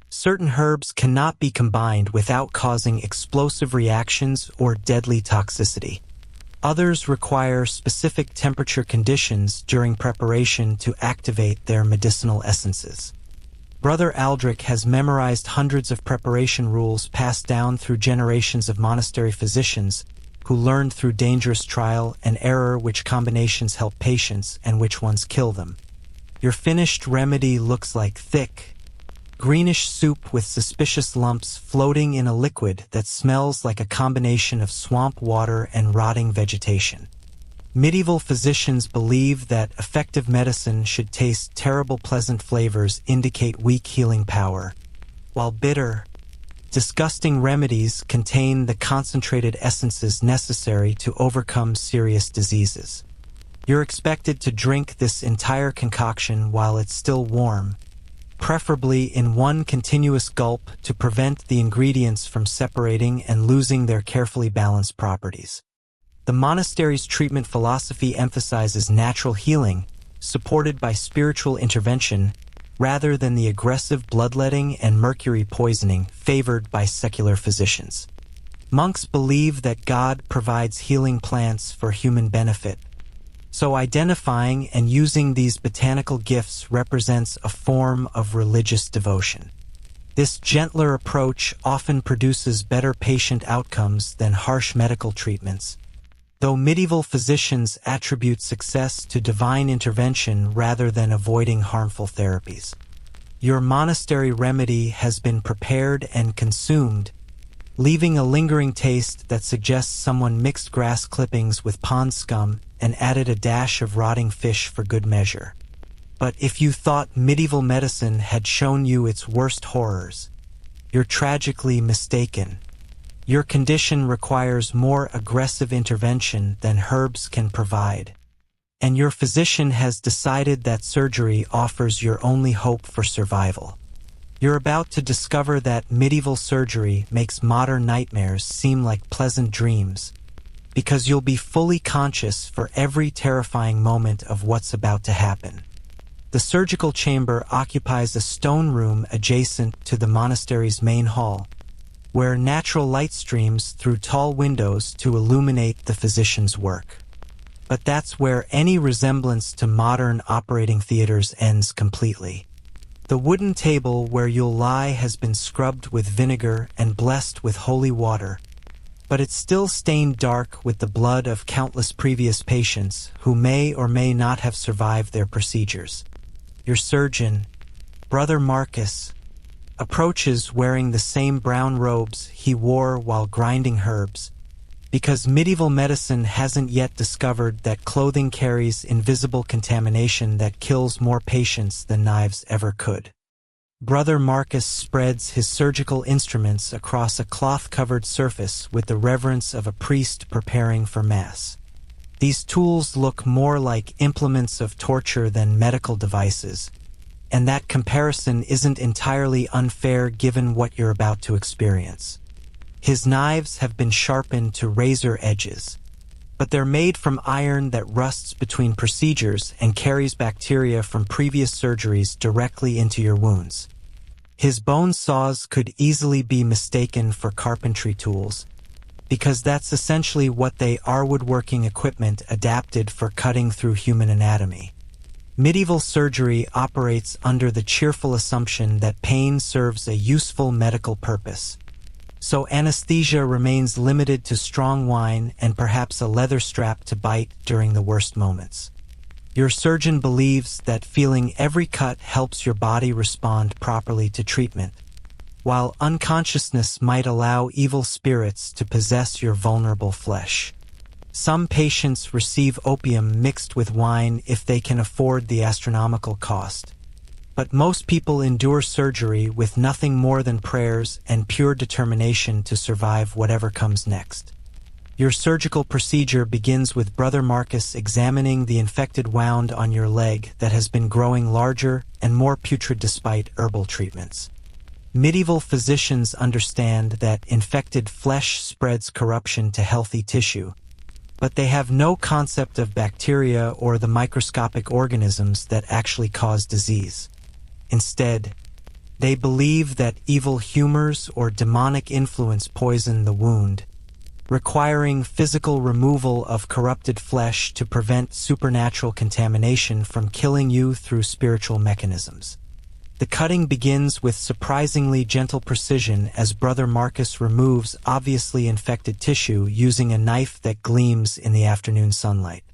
Certain herbs cannot be combined without causing explosive reactions or deadly toxicity. Others require specific temperature conditions during preparation to activate their medicinal essences. Brother Aldrich has memorized hundreds of preparation rules passed down through generations of monastery physicians who learned through dangerous trial and error which combinations help patients and which ones kill them. Your finished remedy looks like thick, greenish soup with suspicious lumps floating in a liquid that smells like a combination of swamp water and rotting vegetation. Medieval physicians believe that effective medicine should taste terrible. Pleasant flavors indicate weak healing power, while bitter, disgusting remedies contain the concentrated essences necessary to overcome serious diseases. You're expected to drink this entire concoction while it's still warm, preferably in one continuous gulp to prevent the ingredients from separating and losing their carefully balanced properties. The monastery's treatment philosophy emphasizes natural healing, supported by spiritual intervention, rather than the aggressive bloodletting and mercury poisoning favored by secular physicians. Monks believe that God provides healing plants for human benefit, so identifying and using these botanical gifts represents a form of religious devotion. This gentler approach often produces better patient outcomes than harsh medical treatments, though medieval physicians attribute success to divine intervention rather than avoiding harmful therapies. Your monastery remedy has been prepared and consumed, leaving a lingering taste that suggests someone mixed grass clippings with pond scum and added a dash of rotting fish for good measure. But if you thought medieval medicine had shown you its worst horrors, you're tragically mistaken. Your condition requires more aggressive intervention than herbs can provide, and your physician has decided that surgery offers your only hope for survival. You're about to discover that medieval surgery makes modern nightmares seem like pleasant dreams, because you'll be fully conscious for every terrifying moment of what's about to happen. The surgical chamber occupies a stone room adjacent to the monastery's main hall, where natural light streams through tall windows to illuminate the physician's work. But that's where any resemblance to modern operating theaters ends completely. The wooden table where you'll lie has been scrubbed with vinegar and blessed with holy water, but it's still stained dark with the blood of countless previous patients who may or may not have survived their procedures. Your surgeon, Brother Marcus, approaches wearing the same brown robes he wore while grinding herbs, because medieval medicine hasn't yet discovered that clothing carries invisible contamination that kills more patients than knives ever could. Brother Marcus spreads his surgical instruments across a cloth-covered surface with the reverence of a priest preparing for Mass. These tools look more like implements of torture than medical devices, and that comparison isn't entirely unfair given what you're about to experience. His knives have been sharpened to razor edges, but they're made from iron that rusts between procedures and carries bacteria from previous surgeries directly into your wounds. His bone saws could easily be mistaken for carpentry tools, because that's essentially what they are: woodworking equipment adapted for cutting through human anatomy. Medieval surgery operates under the cheerful assumption that pain serves a useful medical purpose. So anesthesia remains limited to strong wine and perhaps a leather strap to bite during the worst moments. Your surgeon believes that feeling every cut helps your body respond properly to treatment, while unconsciousness might allow evil spirits to possess your vulnerable flesh. Some patients receive opium mixed with wine if they can afford the astronomical cost. But most people endure surgery with nothing more than prayers and pure determination to survive whatever comes next. Your surgical procedure begins with Brother Marcus examining the infected wound on your leg that has been growing larger and more putrid despite herbal treatments. Medieval physicians understand that infected flesh spreads corruption to healthy tissue, but they have no concept of bacteria or the microscopic organisms that actually cause disease. Instead, they believe that evil humors or demonic influence poison the wound, requiring physical removal of corrupted flesh to prevent supernatural contamination from killing you through spiritual mechanisms. The cutting begins with surprisingly gentle precision as Brother Marcus removes obviously infected tissue using a knife that gleams in the afternoon sunlight.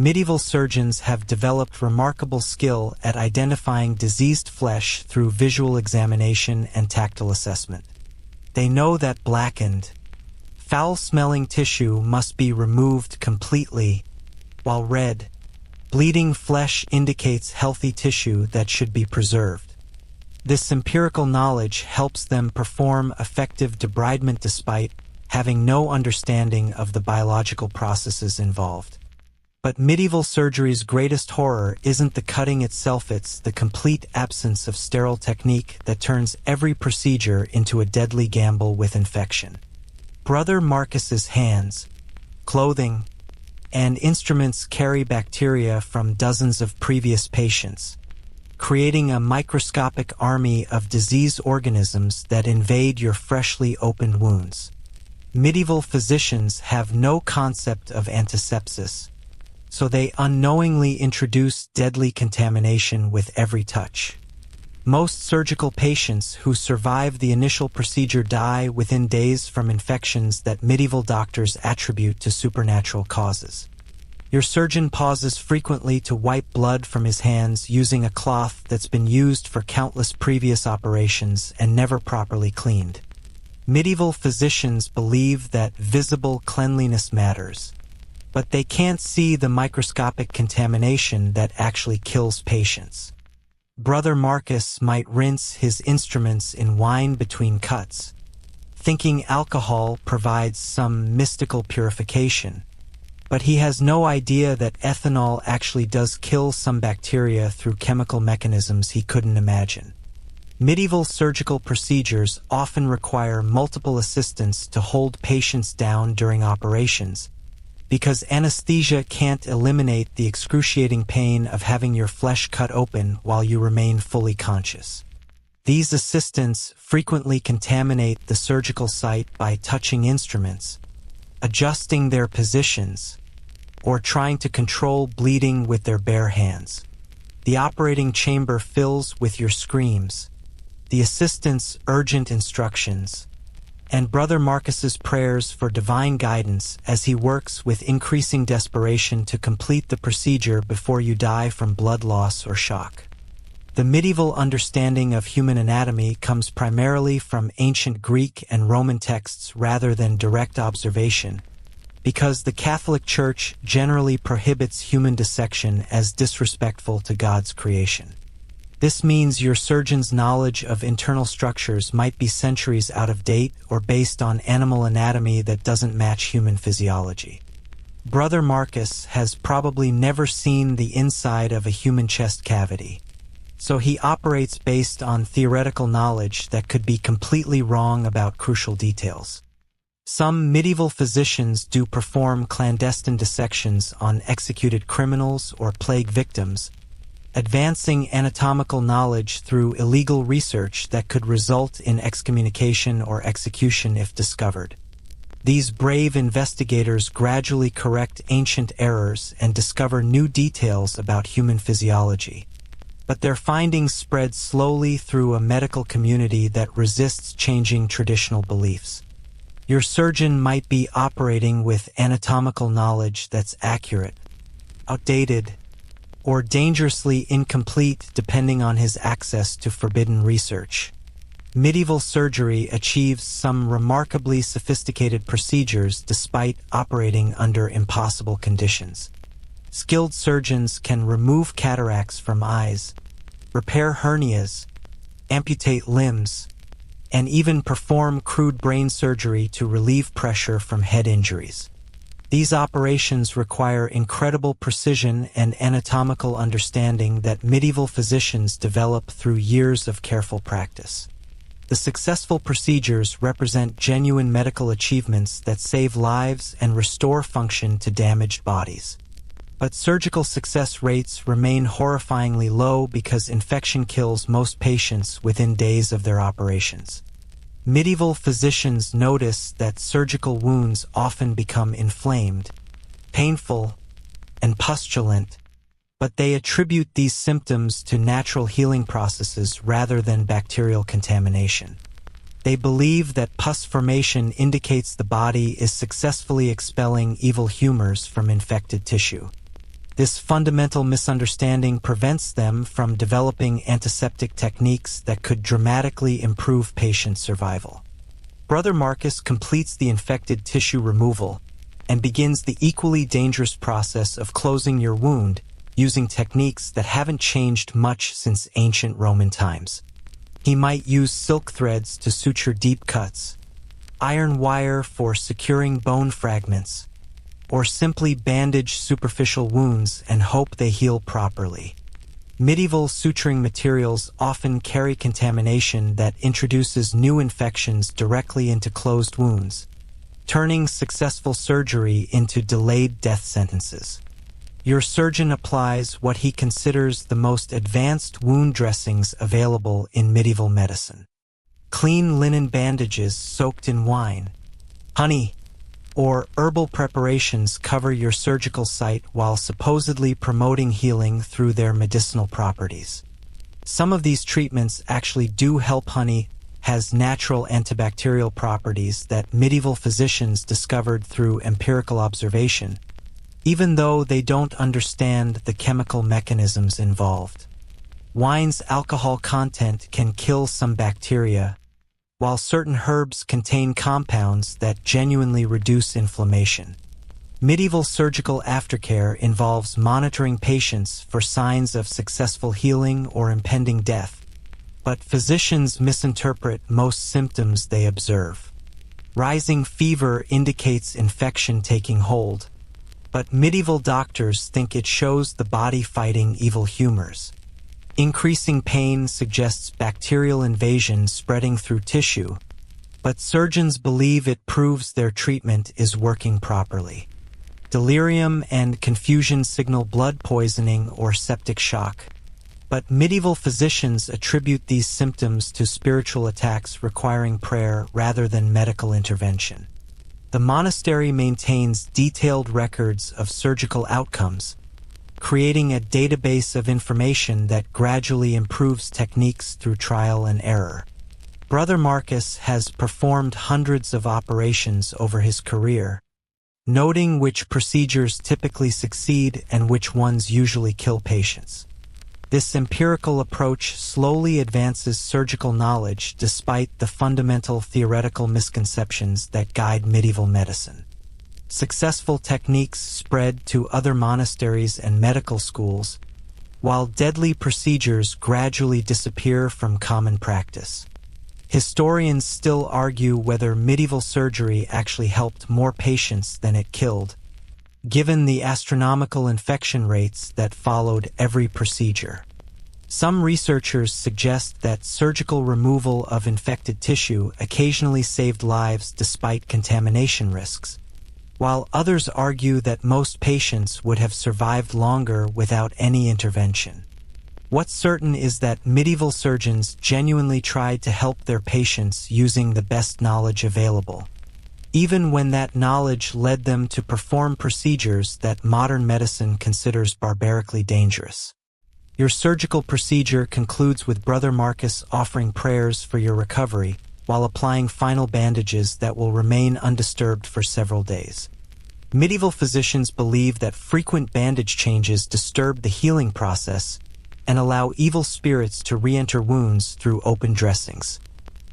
Medieval surgeons have developed remarkable skill at identifying diseased flesh through visual examination and tactile assessment. They know that blackened, foul-smelling tissue must be removed completely, while red, bleeding flesh indicates healthy tissue that should be preserved. This empirical knowledge helps them perform effective debridement despite having no understanding of the biological processes involved. But medieval surgery's greatest horror isn't the cutting itself, it's the complete absence of sterile technique that turns every procedure into a deadly gamble with infection. Brother Marcus's hands, clothing, and instruments carry bacteria from dozens of previous patients, creating a microscopic army of disease organisms that invade your freshly opened wounds. Medieval physicians have no concept of antisepsis, so they unknowingly introduce deadly contamination with every touch. Most surgical patients who survive the initial procedure die within days from infections that medieval doctors attribute to supernatural causes. Your surgeon pauses frequently to wipe blood from his hands using a cloth that's been used for countless previous operations and never properly cleaned. Medieval physicians believe that visible cleanliness matters, but they can't see the microscopic contamination that actually kills patients. Brother Marcus might rinse his instruments in wine between cuts, thinking alcohol provides some mystical purification, but he has no idea that ethanol actually does kill some bacteria through chemical mechanisms he couldn't imagine. Medieval surgical procedures often require multiple assistants to hold patients down during operations, because anesthesia can't eliminate the excruciating pain of having your flesh cut open while you remain fully conscious. These assistants frequently contaminate the surgical site by touching instruments, adjusting their positions, or trying to control bleeding with their bare hands. The operating chamber fills with your screams, the assistant's urgent instructions, and Brother Marcus's prayers for divine guidance as he works with increasing desperation to complete the procedure before you die from blood loss or shock. The medieval understanding of human anatomy comes primarily from ancient Greek and Roman texts rather than direct observation, because the Catholic Church generally prohibits human dissection as disrespectful to God's creation. This means your surgeon's knowledge of internal structures might be centuries out of date or based on animal anatomy that doesn't match human physiology. Brother Marcus has probably never seen the inside of a human chest cavity, so he operates based on theoretical knowledge that could be completely wrong about crucial details. Some medieval physicians do perform clandestine dissections on executed criminals or plague victims, advancing anatomical knowledge through illegal research that could result in excommunication or execution if discovered. These brave investigators gradually correct ancient errors and discover new details about human physiology. But their findings spread slowly through a medical community that resists changing traditional beliefs. Your surgeon might be operating with anatomical knowledge that's accurate, outdated, or dangerously incomplete depending on his access to forbidden research. Medieval surgery achieves some remarkably sophisticated procedures despite operating under impossible conditions. Skilled surgeons can remove cataracts from eyes, repair hernias, amputate limbs, and even perform crude brain surgery to relieve pressure from head injuries. These operations require incredible precision and anatomical understanding that medieval physicians develop through years of careful practice. The successful procedures represent genuine medical achievements that save lives and restore function to damaged bodies. But surgical success rates remain horrifyingly low because infection kills most patients within days of their operations. Medieval physicians notice that surgical wounds often become inflamed, painful, and pustulent, but they attribute these symptoms to natural healing processes rather than bacterial contamination. They believe that pus formation indicates the body is successfully expelling evil humors from infected tissue. This fundamental misunderstanding prevents them from developing antiseptic techniques that could dramatically improve patient survival. Brother Marcus completes the infected tissue removal and begins the equally dangerous process of closing your wound using techniques that haven't changed much since ancient Roman times. He might use silk threads to suture deep cuts, iron wire for securing bone fragments, or simply bandage superficial wounds and hope they heal properly. Medieval suturing materials often carry contamination that introduces new infections directly into closed wounds, turning successful surgery into delayed death sentences. Your surgeon applies what he considers the most advanced wound dressings available in medieval medicine. Clean linen bandages soaked in wine, honey, or herbal preparations cover your surgical site while supposedly promoting healing through their medicinal properties. Some of these treatments actually do help. Honey has natural antibacterial properties that medieval physicians discovered through empirical observation, even though they don't understand the chemical mechanisms involved. Wine's alcohol content can kill some bacteria, while certain herbs contain compounds that genuinely reduce inflammation. Medieval surgical aftercare involves monitoring patients for signs of successful healing or impending death, but physicians misinterpret most symptoms they observe. Rising fever indicates infection taking hold, but medieval doctors think it shows the body fighting evil humors. Increasing pain suggests bacterial invasion spreading through tissue, but surgeons believe it proves their treatment is working properly. Delirium and confusion signal blood poisoning or septic shock. But medieval physicians attribute these symptoms to spiritual attacks requiring prayer rather than medical intervention. The monastery maintains detailed records of surgical outcomes, creating a database of information that gradually improves techniques through trial and error. Brother Marcus has performed hundreds of operations over his career, noting which procedures typically succeed and which ones usually kill patients. This empirical approach slowly advances surgical knowledge despite the fundamental theoretical misconceptions that guide medieval medicine. Successful techniques spread to other monasteries and medical schools, while deadly procedures gradually disappear from common practice. Historians still argue whether medieval surgery actually helped more patients than it killed, given the astronomical infection rates that followed every procedure. Some researchers suggest that surgical removal of infected tissue occasionally saved lives despite contamination risks, while others argue that most patients would have survived longer without any intervention. What's certain is that medieval surgeons genuinely tried to help their patients using the best knowledge available, even when that knowledge led them to perform procedures that modern medicine considers barbarically dangerous. Your surgical procedure concludes with Brother Marcus offering prayers for your recovery while applying final bandages that will remain undisturbed for several days. Medieval physicians believe that frequent bandage changes disturb the healing process and allow evil spirits to re-enter wounds through open dressings.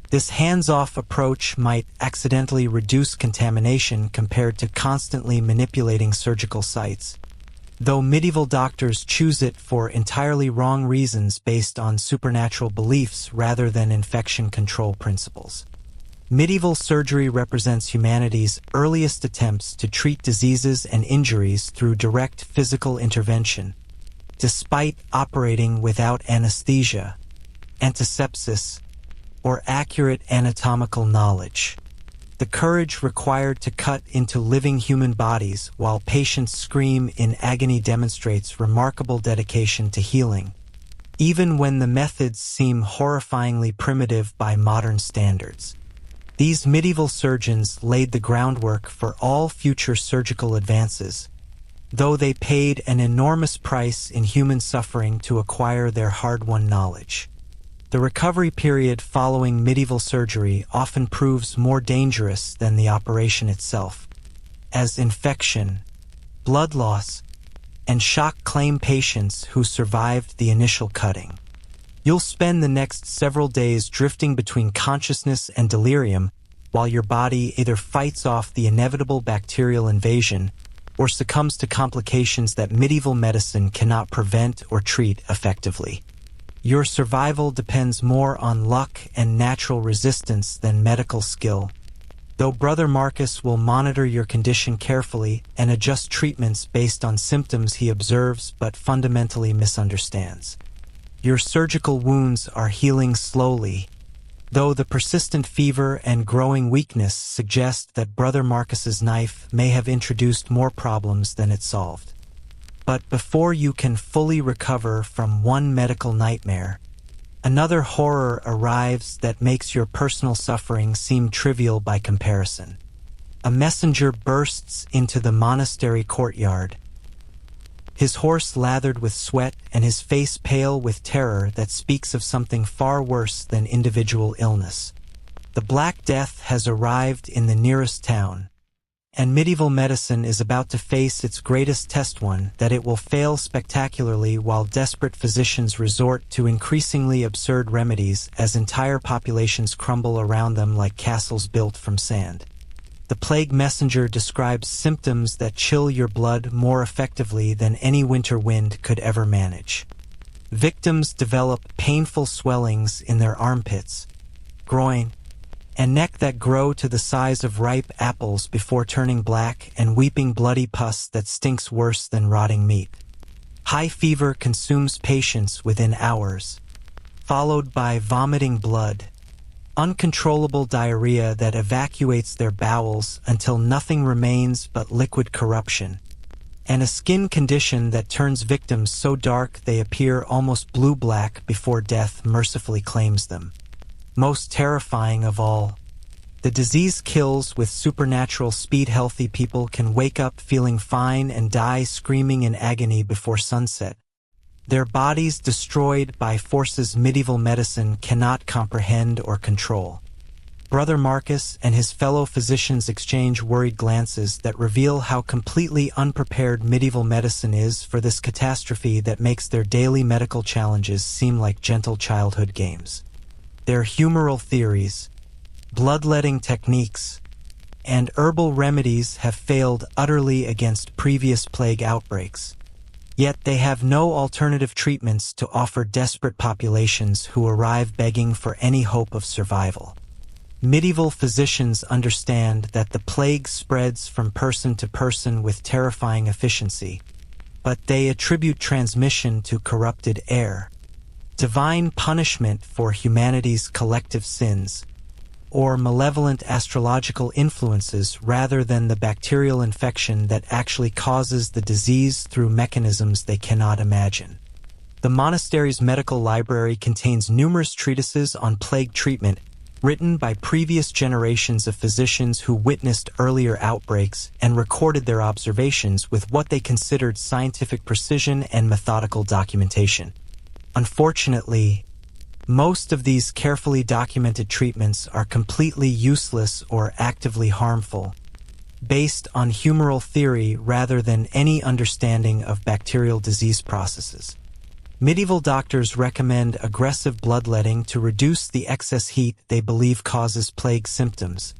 This hands-off approach might accidentally reduce contamination compared to constantly manipulating surgical sites, though medieval doctors choose it for entirely wrong reasons based on supernatural beliefs rather than infection control principles. Medieval surgery represents humanity's earliest attempts to treat diseases and injuries through direct physical intervention, despite operating without anesthesia, antisepsis, or accurate anatomical knowledge. The courage required to cut into living human bodies while patients scream in agony demonstrates remarkable dedication to healing, even when the methods seem horrifyingly primitive by modern standards. These medieval surgeons laid the groundwork for all future surgical advances, though they paid an enormous price in human suffering to acquire their hard-won knowledge. The recovery period following medieval surgery often proves more dangerous than the operation itself, as infection, blood loss, and shock claim patients who survived the initial cutting. You'll spend the next several days drifting between consciousness and delirium while your body either fights off the inevitable bacterial invasion or succumbs to complications that medieval medicine cannot prevent or treat effectively. Your survival depends more on luck and natural resistance than medical skill, though Brother Marcus will monitor your condition carefully and adjust treatments based on symptoms he observes but fundamentally misunderstands. Your surgical wounds are healing slowly, though the persistent fever and growing weakness suggest that Brother Marcus's knife may have introduced more problems than it solved. But before you can fully recover from one medical nightmare, another horror arrives that makes your personal suffering seem trivial by comparison. A messenger bursts into the monastery courtyard, his horse lathered with sweat and his face pale with terror that speaks of something far worse than individual illness. The Black Death has arrived in the nearest town, and medieval medicine is about to face its greatest test, one that it will fail spectacularly while desperate physicians resort to increasingly absurd remedies as entire populations crumble around them like castles built from sand. The plague messenger describes symptoms that chill your blood more effectively than any winter wind could ever manage. Victims develop painful swellings in their armpits, groin, and neck that grow to the size of ripe apples before turning black and weeping bloody pus that stinks worse than rotting meat. High fever consumes patients within hours, followed by vomiting blood, uncontrollable diarrhea that evacuates their bowels until nothing remains but liquid corruption, and a skin condition that turns victims so dark they appear almost blue-black before death mercifully claims them. Most terrifying of all, the disease kills with supernatural speed. Healthy people can wake up feeling fine and die screaming in agony before sunset. Their bodies destroyed by forces medieval medicine cannot comprehend or control. Brother Marcus and his fellow physicians exchange worried glances that reveal how completely unprepared medieval medicine is for this catastrophe that makes their daily medical challenges seem like gentle childhood games. Their humoral theories, bloodletting techniques, and herbal remedies have failed utterly against previous plague outbreaks. Yet they have no alternative treatments to offer desperate populations who arrive begging for any hope of survival. Medieval physicians understand that the plague spreads from person to person with terrifying efficiency, but they attribute transmission to corrupted air, divine punishment for humanity's collective sins, or malevolent astrological influences rather than the bacterial infection that actually causes the disease through mechanisms they cannot imagine. The monastery's medical library contains numerous treatises on plague treatment written by previous generations of physicians who witnessed earlier outbreaks and recorded their observations with what they considered scientific precision and methodical documentation. Unfortunately, most of these carefully documented treatments are completely useless or actively harmful, based on humoral theory rather than any understanding of bacterial disease processes. Medieval doctors recommend aggressive bloodletting to reduce the excess heat they believe causes plague symptoms,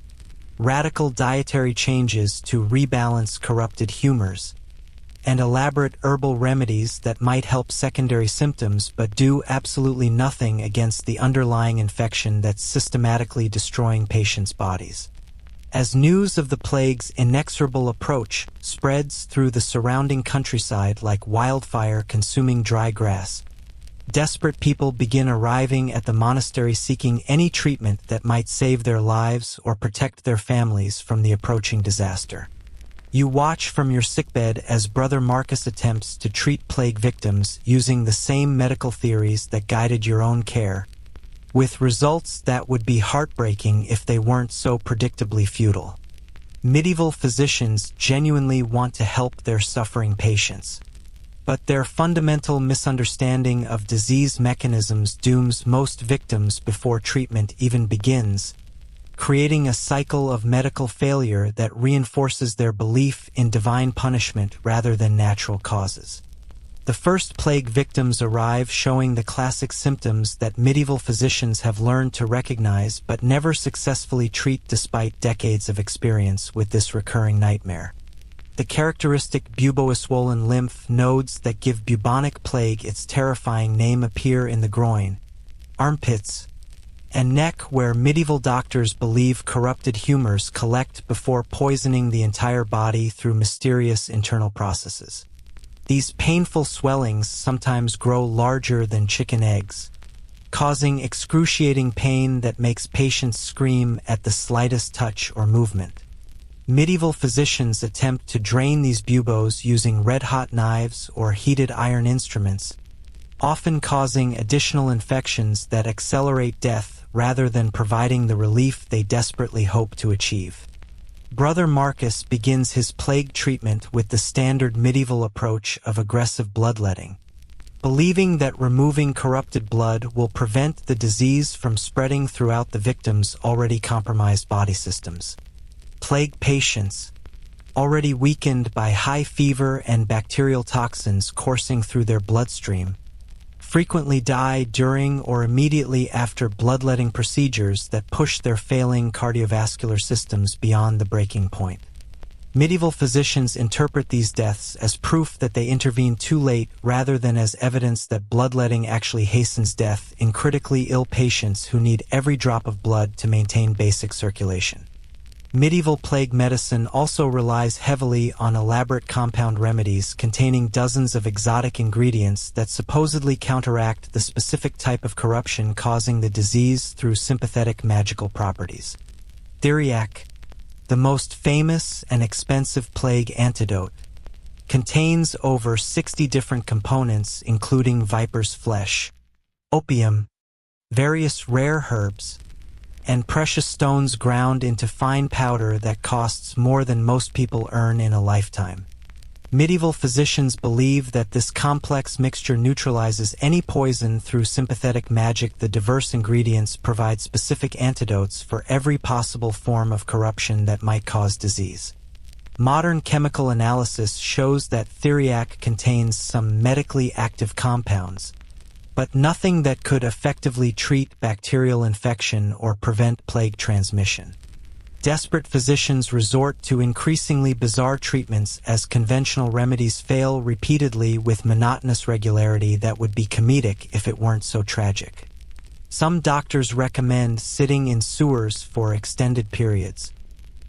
radical dietary changes to rebalance corrupted humors, and elaborate herbal remedies that might help secondary symptoms but do absolutely nothing against the underlying infection that's systematically destroying patients' bodies. As news of the plague's inexorable approach spreads through the surrounding countryside like wildfire consuming dry grass, desperate people begin arriving at the monastery seeking any treatment that might save their lives or protect their families from the approaching disaster. You watch from your sickbed as Brother Marcus attempts to treat plague victims using the same medical theories that guided your own care, with results that would be heartbreaking if they weren't so predictably futile. Medieval physicians genuinely want to help their suffering patients, but their fundamental misunderstanding of disease mechanisms dooms most victims before treatment even begins, creating a cycle of medical failure that reinforces their belief in divine punishment rather than natural causes. The first plague victims arrive showing the classic symptoms that medieval physicians have learned to recognize but never successfully treat despite decades of experience with this recurring nightmare. The characteristic bubo-swollen lymph nodes that give bubonic plague its terrifying name appear in the groin, armpits, and neck, where medieval doctors believe corrupted humors collect before poisoning the entire body through mysterious internal processes. These painful swellings sometimes grow larger than chicken eggs, causing excruciating pain that makes patients scream at the slightest touch or movement. Medieval physicians attempt to drain these buboes using red-hot knives or heated iron instruments, often causing additional infections that accelerate death rather than providing the relief they desperately hope to achieve. Brother Marcus begins his plague treatment with the standard medieval approach of aggressive bloodletting, believing that removing corrupted blood will prevent the disease from spreading throughout the victim's already compromised body systems. Plague patients, already weakened by high fever and bacterial toxins coursing through their bloodstream, frequently die during or immediately after bloodletting procedures that push their failing cardiovascular systems beyond the breaking point. Medieval physicians interpret these deaths as proof that they intervened too late rather than as evidence that bloodletting actually hastens death in critically ill patients who need every drop of blood to maintain basic circulation. Medieval plague medicine also relies heavily on elaborate compound remedies containing dozens of exotic ingredients that supposedly counteract the specific type of corruption causing the disease through sympathetic magical properties. Theriac, the most famous and expensive plague antidote, contains over 60 different components including viper's flesh, opium, various rare herbs, and precious stones ground into fine powder that costs more than most people earn in a lifetime. Medieval physicians believe that this complex mixture neutralizes any poison through sympathetic magic. The diverse ingredients provide specific antidotes for every possible form of corruption that might cause disease. Modern chemical analysis shows that theriac contains some medically active compounds, but nothing that could effectively treat bacterial infection or prevent plague transmission. Desperate physicians resort to increasingly bizarre treatments as conventional remedies fail repeatedly with monotonous regularity that would be comedic if it weren't so tragic. Some doctors recommend sitting in sewers for extended periods,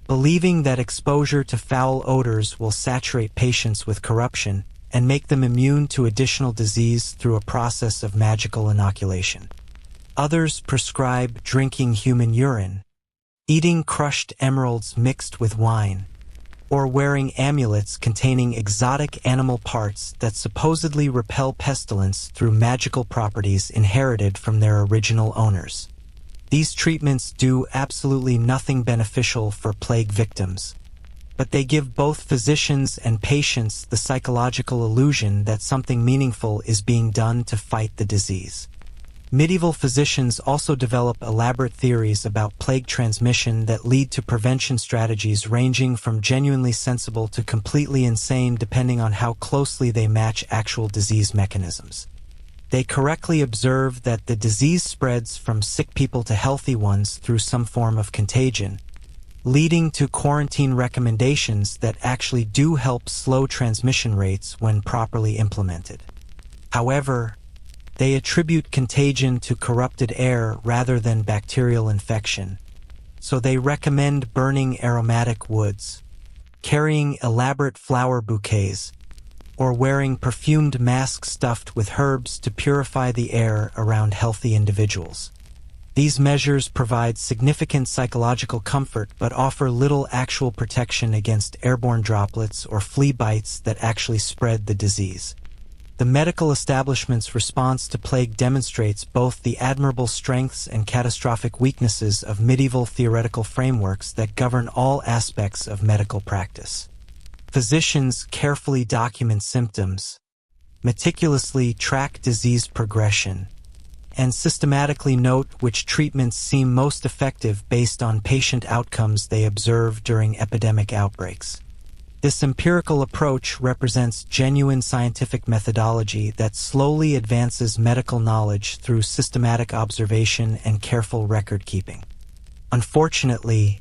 believing that exposure to foul odors will saturate patients with corruption and make them immune to additional disease through a process of magical inoculation. Others prescribe drinking human urine, eating crushed emeralds mixed with wine, or wearing amulets containing exotic animal parts that supposedly repel pestilence through magical properties inherited from their original owners. These treatments do absolutely nothing beneficial for plague victims, but they give both physicians and patients the psychological illusion that something meaningful is being done to fight the disease. Medieval physicians also develop elaborate theories about plague transmission that lead to prevention strategies ranging from genuinely sensible to completely insane depending on how closely they match actual disease mechanisms. They correctly observe that the disease spreads from sick people to healthy ones through some form of contagion, leading to quarantine recommendations that actually do help slow transmission rates when properly implemented. However, they attribute contagion to corrupted air rather than bacterial infection, so they recommend burning aromatic woods, carrying elaborate flower bouquets, or wearing perfumed masks stuffed with herbs to purify the air around healthy individuals. These measures provide significant psychological comfort but offer little actual protection against airborne droplets or flea bites that actually spread the disease. The medical establishment's response to plague demonstrates both the admirable strengths and catastrophic weaknesses of medieval theoretical frameworks that govern all aspects of medical practice. Physicians carefully document symptoms, meticulously track disease progression, and systematically note which treatments seem most effective based on patient outcomes they observe during epidemic outbreaks. This empirical approach represents genuine scientific methodology that slowly advances medical knowledge through systematic observation and careful record-keeping. Unfortunately,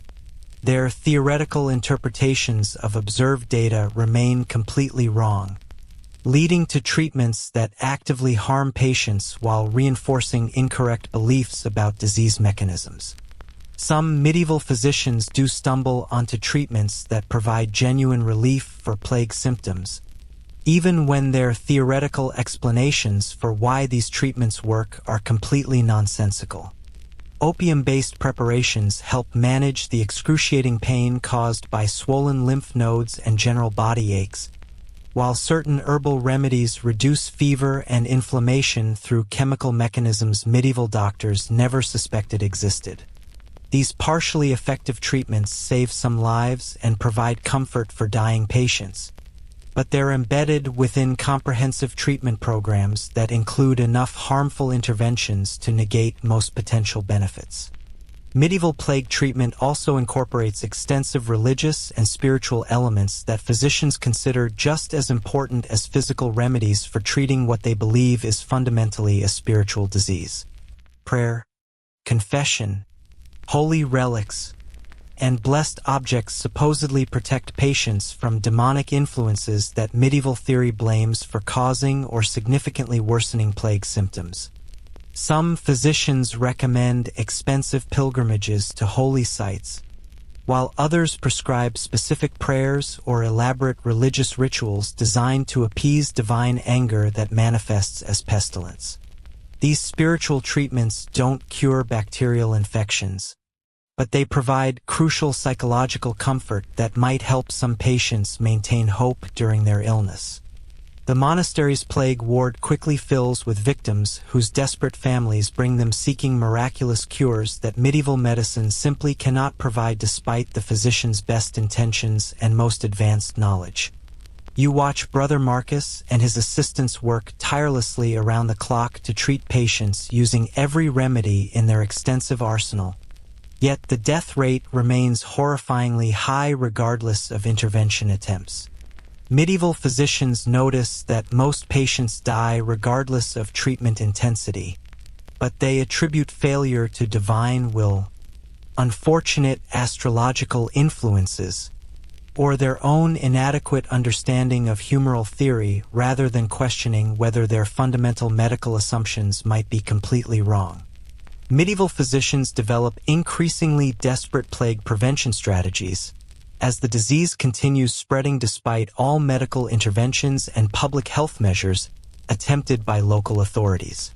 their theoretical interpretations of observed data remain completely wrong, leading to treatments that actively harm patients while reinforcing incorrect beliefs about disease mechanisms. Some medieval physicians do stumble onto treatments that provide genuine relief for plague symptoms, even when their theoretical explanations for why these treatments work are completely nonsensical. Opium-based preparations help manage the excruciating pain caused by swollen lymph nodes and general body aches, while certain herbal remedies reduce fever and inflammation through chemical mechanisms medieval doctors never suspected existed. These partially effective treatments save some lives and provide comfort for dying patients, but they're embedded within comprehensive treatment programs that include enough harmful interventions to negate most potential benefits. Medieval plague treatment also incorporates extensive religious and spiritual elements that physicians consider just as important as physical remedies for treating what they believe is fundamentally a spiritual disease. Prayer, confession, holy relics, and blessed objects supposedly protect patients from demonic influences that medieval theory blames for causing or significantly worsening plague symptoms. Some physicians recommend expensive pilgrimages to holy sites, while others prescribe specific prayers or elaborate religious rituals designed to appease divine anger that manifests as pestilence. These spiritual treatments don't cure bacterial infections, but they provide crucial psychological comfort that might help some patients maintain hope during their illness. The monastery's plague ward quickly fills with victims whose desperate families bring them seeking miraculous cures that medieval medicine simply cannot provide despite the physician's best intentions and most advanced knowledge. You watch Brother Marcus and his assistants work tirelessly around the clock to treat patients using every remedy in their extensive arsenal. Yet the death rate remains horrifyingly high regardless of intervention attempts. Medieval physicians notice that most patients die regardless of treatment intensity, but they attribute failure to divine will, unfortunate astrological influences, or their own inadequate understanding of humoral theory rather than questioning whether their fundamental medical assumptions might be completely wrong. Medieval physicians develop increasingly desperate plague prevention strategies as the disease continues spreading despite all medical interventions and public health measures attempted by local authorities.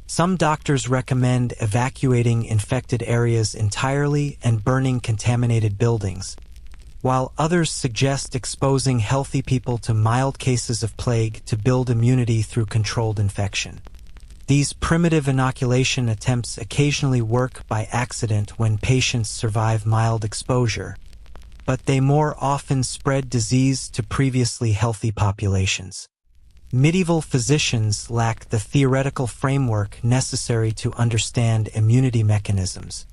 Some doctors recommend evacuating infected areas entirely and burning contaminated buildings, while others suggest exposing healthy people to mild cases of plague to build immunity through controlled infection. These primitive inoculation attempts occasionally work by accident when patients survive mild exposure, but they more often spread disease to previously healthy populations. Medieval physicians lack the theoretical framework necessary to understand immunity mechanisms,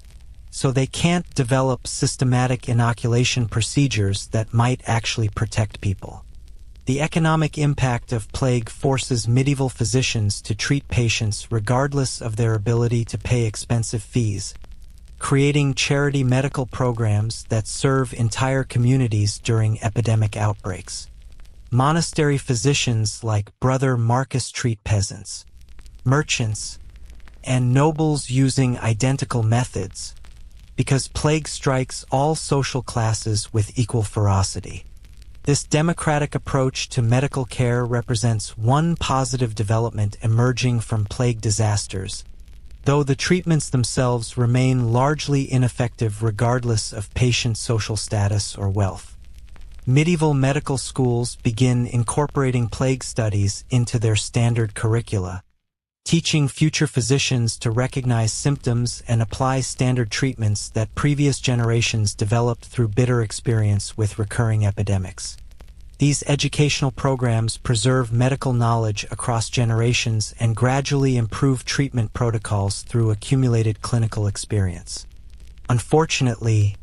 so they can't develop systematic inoculation procedures that might actually protect people. The economic impact of plague forces medieval physicians to treat patients regardless of their ability to pay expensive fees, creating charity medical programs that serve entire communities during epidemic outbreaks. Monastery physicians like Brother Marcus treat peasants, merchants, and nobles using identical methods, because plague strikes all social classes with equal ferocity. This democratic approach to medical care represents one positive development emerging from plague disasters, though the treatments themselves remain largely ineffective regardless of patient social status or wealth. Medieval medical schools begin incorporating plague studies into their standard curricula, teaching future physicians to recognize symptoms and apply standard treatments that previous generations developed through bitter experience with recurring epidemics. These educational programs preserve medical knowledge across generations and gradually improve treatment protocols through accumulated clinical experience. Unfortunately,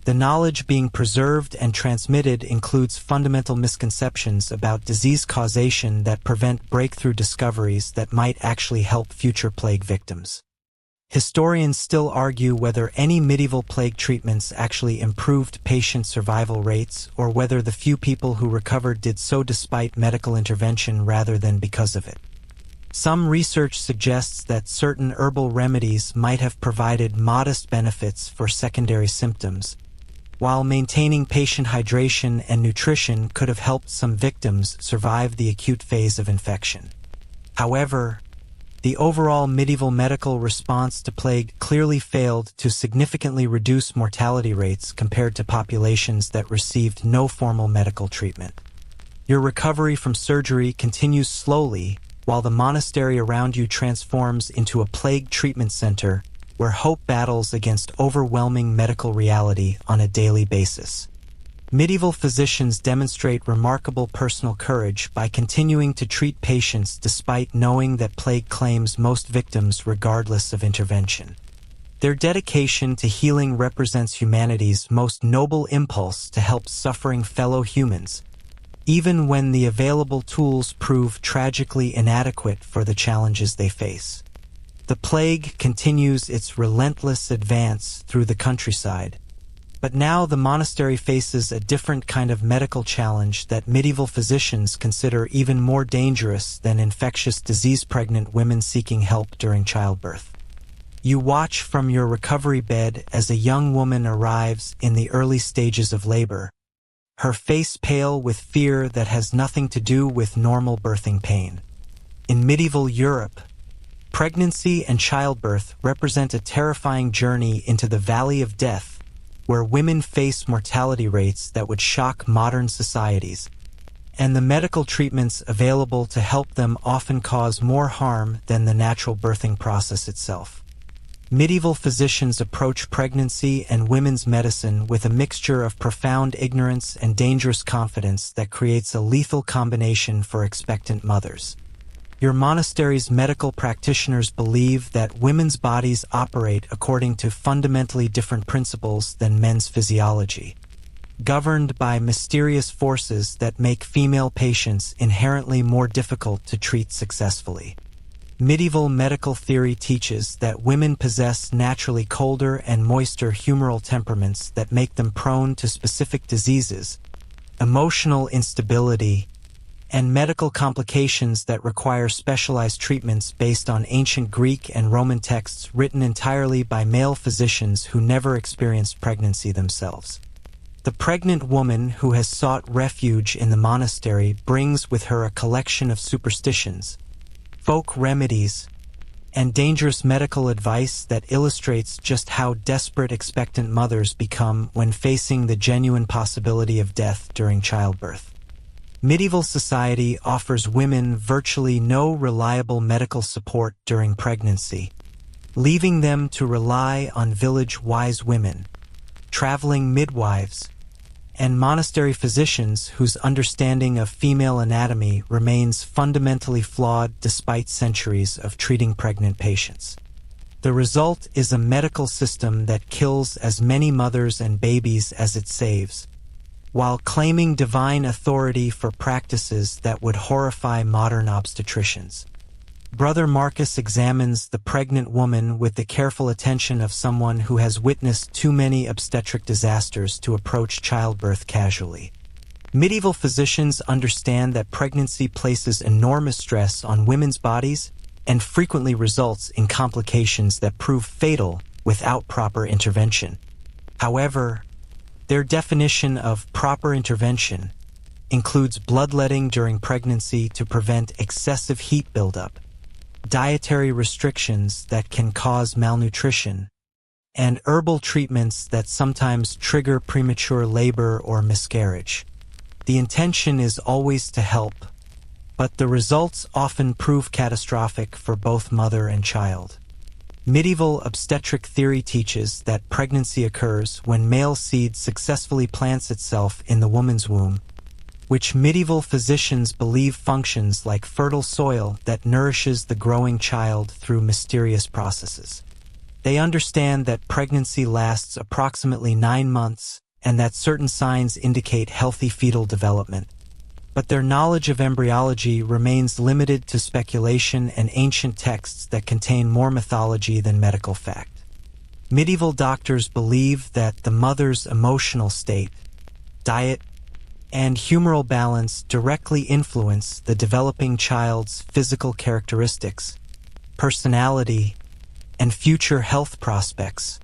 the knowledge being preserved and transmitted includes fundamental misconceptions about disease causation that prevent breakthrough discoveries that might actually help future plague victims. Historians still argue whether any medieval plague treatments actually improved patient survival rates or whether the few people who recovered did so despite medical intervention rather than because of it. Some research suggests that certain herbal remedies might have provided modest benefits for secondary symptoms, while maintaining patient hydration and nutrition could have helped some victims survive the acute phase of infection. However, the overall medieval medical response to plague clearly failed to significantly reduce mortality rates compared to populations that received no formal medical treatment. Your recovery from surgery continues slowly, while the monastery around you transforms into a plague treatment center where hope battles against overwhelming medical reality on a daily basis. Medieval physicians demonstrate remarkable personal courage by continuing to treat patients despite knowing that plague claims most victims regardless of intervention. Their dedication to healing represents humanity's most noble impulse to help suffering fellow humans, even when the available tools prove tragically inadequate for the challenges they face. The plague continues its relentless advance through the countryside, but now the monastery faces a different kind of medical challenge that medieval physicians consider even more dangerous than infectious disease-pregnant women seeking help during childbirth. You watch from your recovery bed as a young woman arrives in the early stages of labor, her face pale with fear that has nothing to do with normal birthing pain. In medieval Europe, Pregnancy and childbirth represent a terrifying journey into the valley of death, where women face mortality rates that would shock modern societies, and the medical treatments available to help them often cause more harm than the natural birthing process itself. Medieval physicians approach pregnancy and women's medicine with a mixture of profound ignorance and dangerous confidence that creates a lethal combination for expectant mothers. Your monastery's medical practitioners believe that women's bodies operate according to fundamentally different principles than men's physiology, governed by mysterious forces that make female patients inherently more difficult to treat successfully. Medieval medical theory teaches that women possess naturally colder and moister humoral temperaments that make them prone to specific diseases, emotional instability, and medical complications that require specialized treatments based on ancient Greek and Roman texts written entirely by male physicians who never experienced pregnancy themselves. The pregnant woman who has sought refuge in the monastery brings with her a collection of superstitions, folk remedies, and dangerous medical advice that illustrates just how desperate expectant mothers become when facing the genuine possibility of death during childbirth. Medieval society offers women virtually no reliable medical support during pregnancy, leaving them to rely on village wise women, traveling midwives, and monastery physicians whose understanding of female anatomy remains fundamentally flawed despite centuries of treating pregnant patients. The result is a medical system that kills as many mothers and babies as it saves, while claiming divine authority for practices that would horrify modern obstetricians. Brother Marcus examines the pregnant woman with the careful attention of someone who has witnessed too many obstetric disasters to approach childbirth casually. Medieval physicians understand that pregnancy places enormous stress on women's bodies and frequently results in complications that prove fatal without proper intervention. However, their definition of proper intervention includes bloodletting during pregnancy to prevent excessive heat buildup, dietary restrictions that can cause malnutrition, and herbal treatments that sometimes trigger premature labor or miscarriage. The intention is always to help, but the results often prove catastrophic for both mother and child. Medieval obstetric theory teaches that pregnancy occurs when male seed successfully plants itself in the woman's womb, which medieval physicians believe functions like fertile soil that nourishes the growing child through mysterious processes. They understand that pregnancy lasts approximately 9 months and that certain signs indicate healthy fetal development, but their knowledge of embryology remains limited to speculation and ancient texts that contain more mythology than medical fact. Medieval doctors believe that the mother's emotional state, diet, and humoral balance directly influence the developing child's physical characteristics, personality, and future health prospects.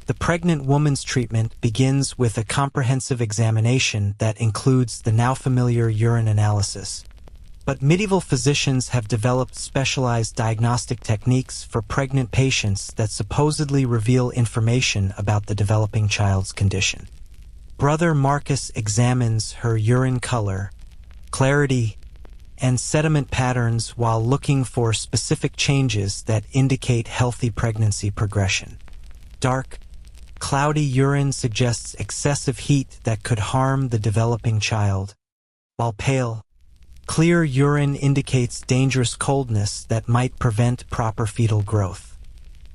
The pregnant woman's treatment begins with a comprehensive examination that includes the now familiar urine analysis. But medieval physicians have developed specialized diagnostic techniques for pregnant patients that supposedly reveal information about the developing child's condition. Brother Marcus examines her urine color, clarity, and sediment patterns while looking for specific changes that indicate healthy pregnancy progression. Dark, cloudy urine suggests excessive heat that could harm the developing child, while pale, clear urine indicates dangerous coldness that might prevent proper fetal growth.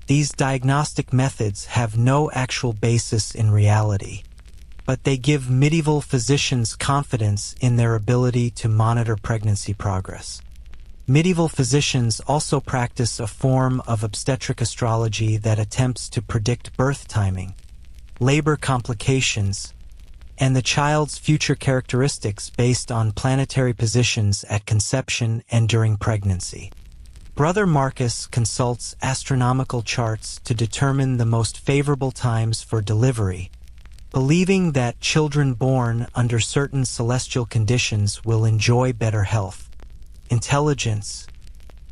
These diagnostic methods have no actual basis in reality, but they give medieval physicians confidence in their ability to monitor pregnancy progress. Medieval physicians also practice a form of obstetric astrology that attempts to predict birth timing, labor complications, and the child's future characteristics based on planetary positions at conception and during pregnancy. Brother Marcus consults astronomical charts to determine the most favorable times for delivery, believing that children born under certain celestial conditions will enjoy better health, intelligence,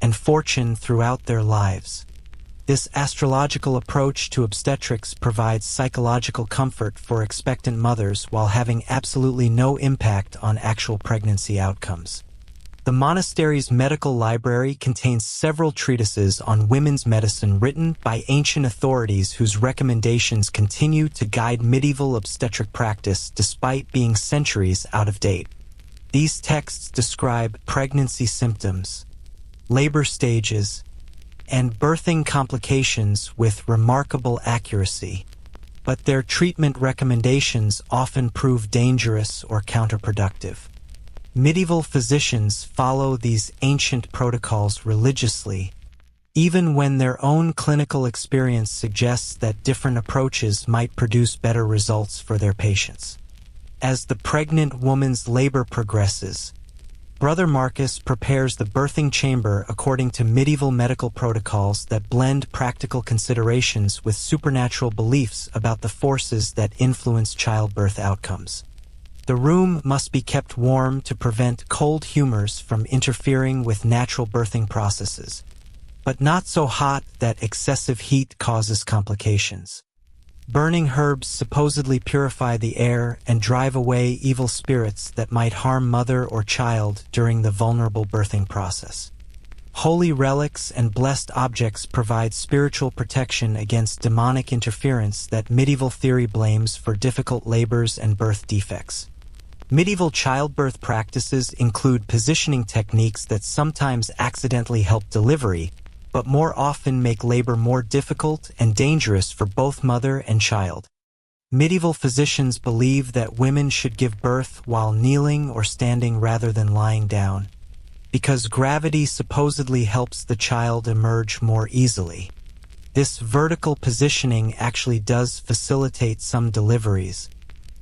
and fortune throughout their lives. This astrological approach to obstetrics provides psychological comfort for expectant mothers while having absolutely no impact on actual pregnancy outcomes. The monastery's medical library contains several treatises on women's medicine written by ancient authorities whose recommendations continue to guide medieval obstetric practice despite being centuries out of date. These texts describe pregnancy symptoms, labor stages, and birthing complications with remarkable accuracy, but their treatment recommendations often prove dangerous or counterproductive. Medieval physicians follow these ancient protocols religiously, even when their own clinical experience suggests that different approaches might produce better results for their patients. As the pregnant woman's labor progresses, Brother Marcus prepares the birthing chamber according to medieval medical protocols that blend practical considerations with supernatural beliefs about the forces that influence childbirth outcomes. The room must be kept warm to prevent cold humors from interfering with natural birthing processes, but not so hot that excessive heat causes complications. Burning herbs supposedly purify the air and drive away evil spirits that might harm mother or child during the vulnerable birthing process. Holy relics and blessed objects provide spiritual protection against demonic interference that medieval theory blames for difficult labors and birth defects. Medieval childbirth practices include positioning techniques that sometimes accidentally help delivery, but more often make labor more difficult and dangerous for both mother and child. Medieval physicians believe that women should give birth while kneeling or standing rather than lying down, because gravity supposedly helps the child emerge more easily. This vertical positioning actually does facilitate some deliveries,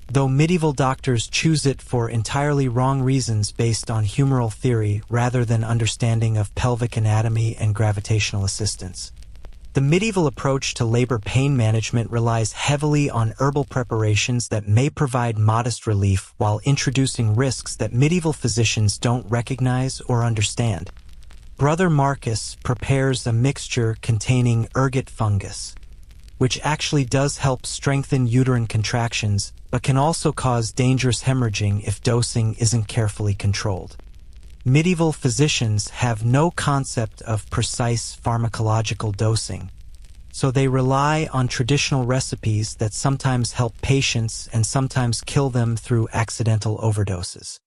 though medieval doctors choose it for entirely wrong reasons based on humoral theory rather than understanding of pelvic anatomy and gravitational assistance. The medieval approach to labor pain management relies heavily on herbal preparations that may provide modest relief while introducing risks that medieval physicians don't recognize or understand. Brother Marcus prepares a mixture containing ergot fungus, which actually does help strengthen uterine contractions, but can also cause dangerous hemorrhaging if dosing isn't carefully controlled. Medieval physicians have no concept of precise pharmacological dosing, so they rely on traditional recipes that sometimes help patients and sometimes kill them through accidental overdoses.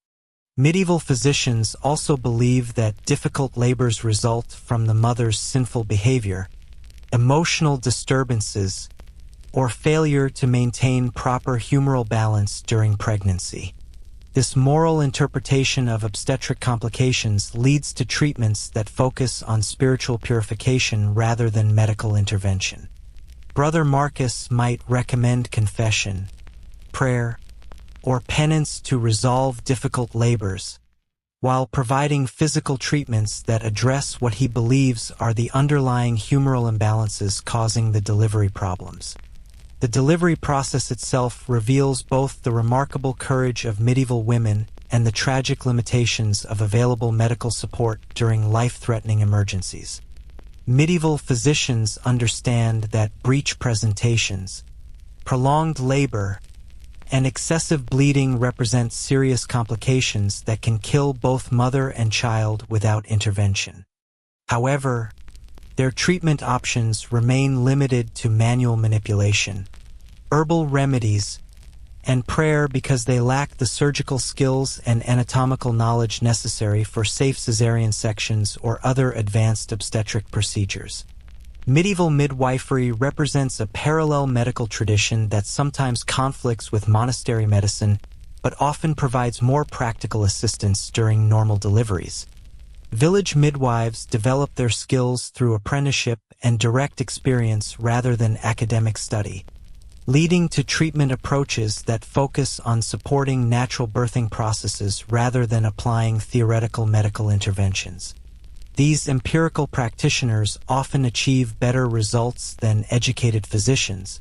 Medieval physicians also believe that difficult labors result from the mother's sinful behavior, emotional disturbances, or failure to maintain proper humoral balance during pregnancy. This moral interpretation of obstetric complications leads to treatments that focus on spiritual purification rather than medical intervention. Brother Marcus might recommend confession, prayer, or penance to resolve difficult labors, while providing physical treatments that address what he believes are the underlying humoral imbalances causing the delivery problems. The delivery process itself reveals both the remarkable courage of medieval women and the tragic limitations of available medical support during life-threatening emergencies. Medieval physicians understand that breech presentations, prolonged labor, and excessive bleeding represent serious complications that can kill both mother and child without intervention. However, their treatment options remain limited to manual manipulation, herbal remedies, and prayer because they lack the surgical skills and anatomical knowledge necessary for safe cesarean sections or other advanced obstetric procedures. Medieval midwifery represents a parallel medical tradition that sometimes conflicts with monastery medicine, but often provides more practical assistance during normal deliveries. Village midwives develop their skills through apprenticeship and direct experience rather than academic study, leading to treatment approaches that focus on supporting natural birthing processes rather than applying theoretical medical interventions. These empirical practitioners often achieve better results than educated physicians,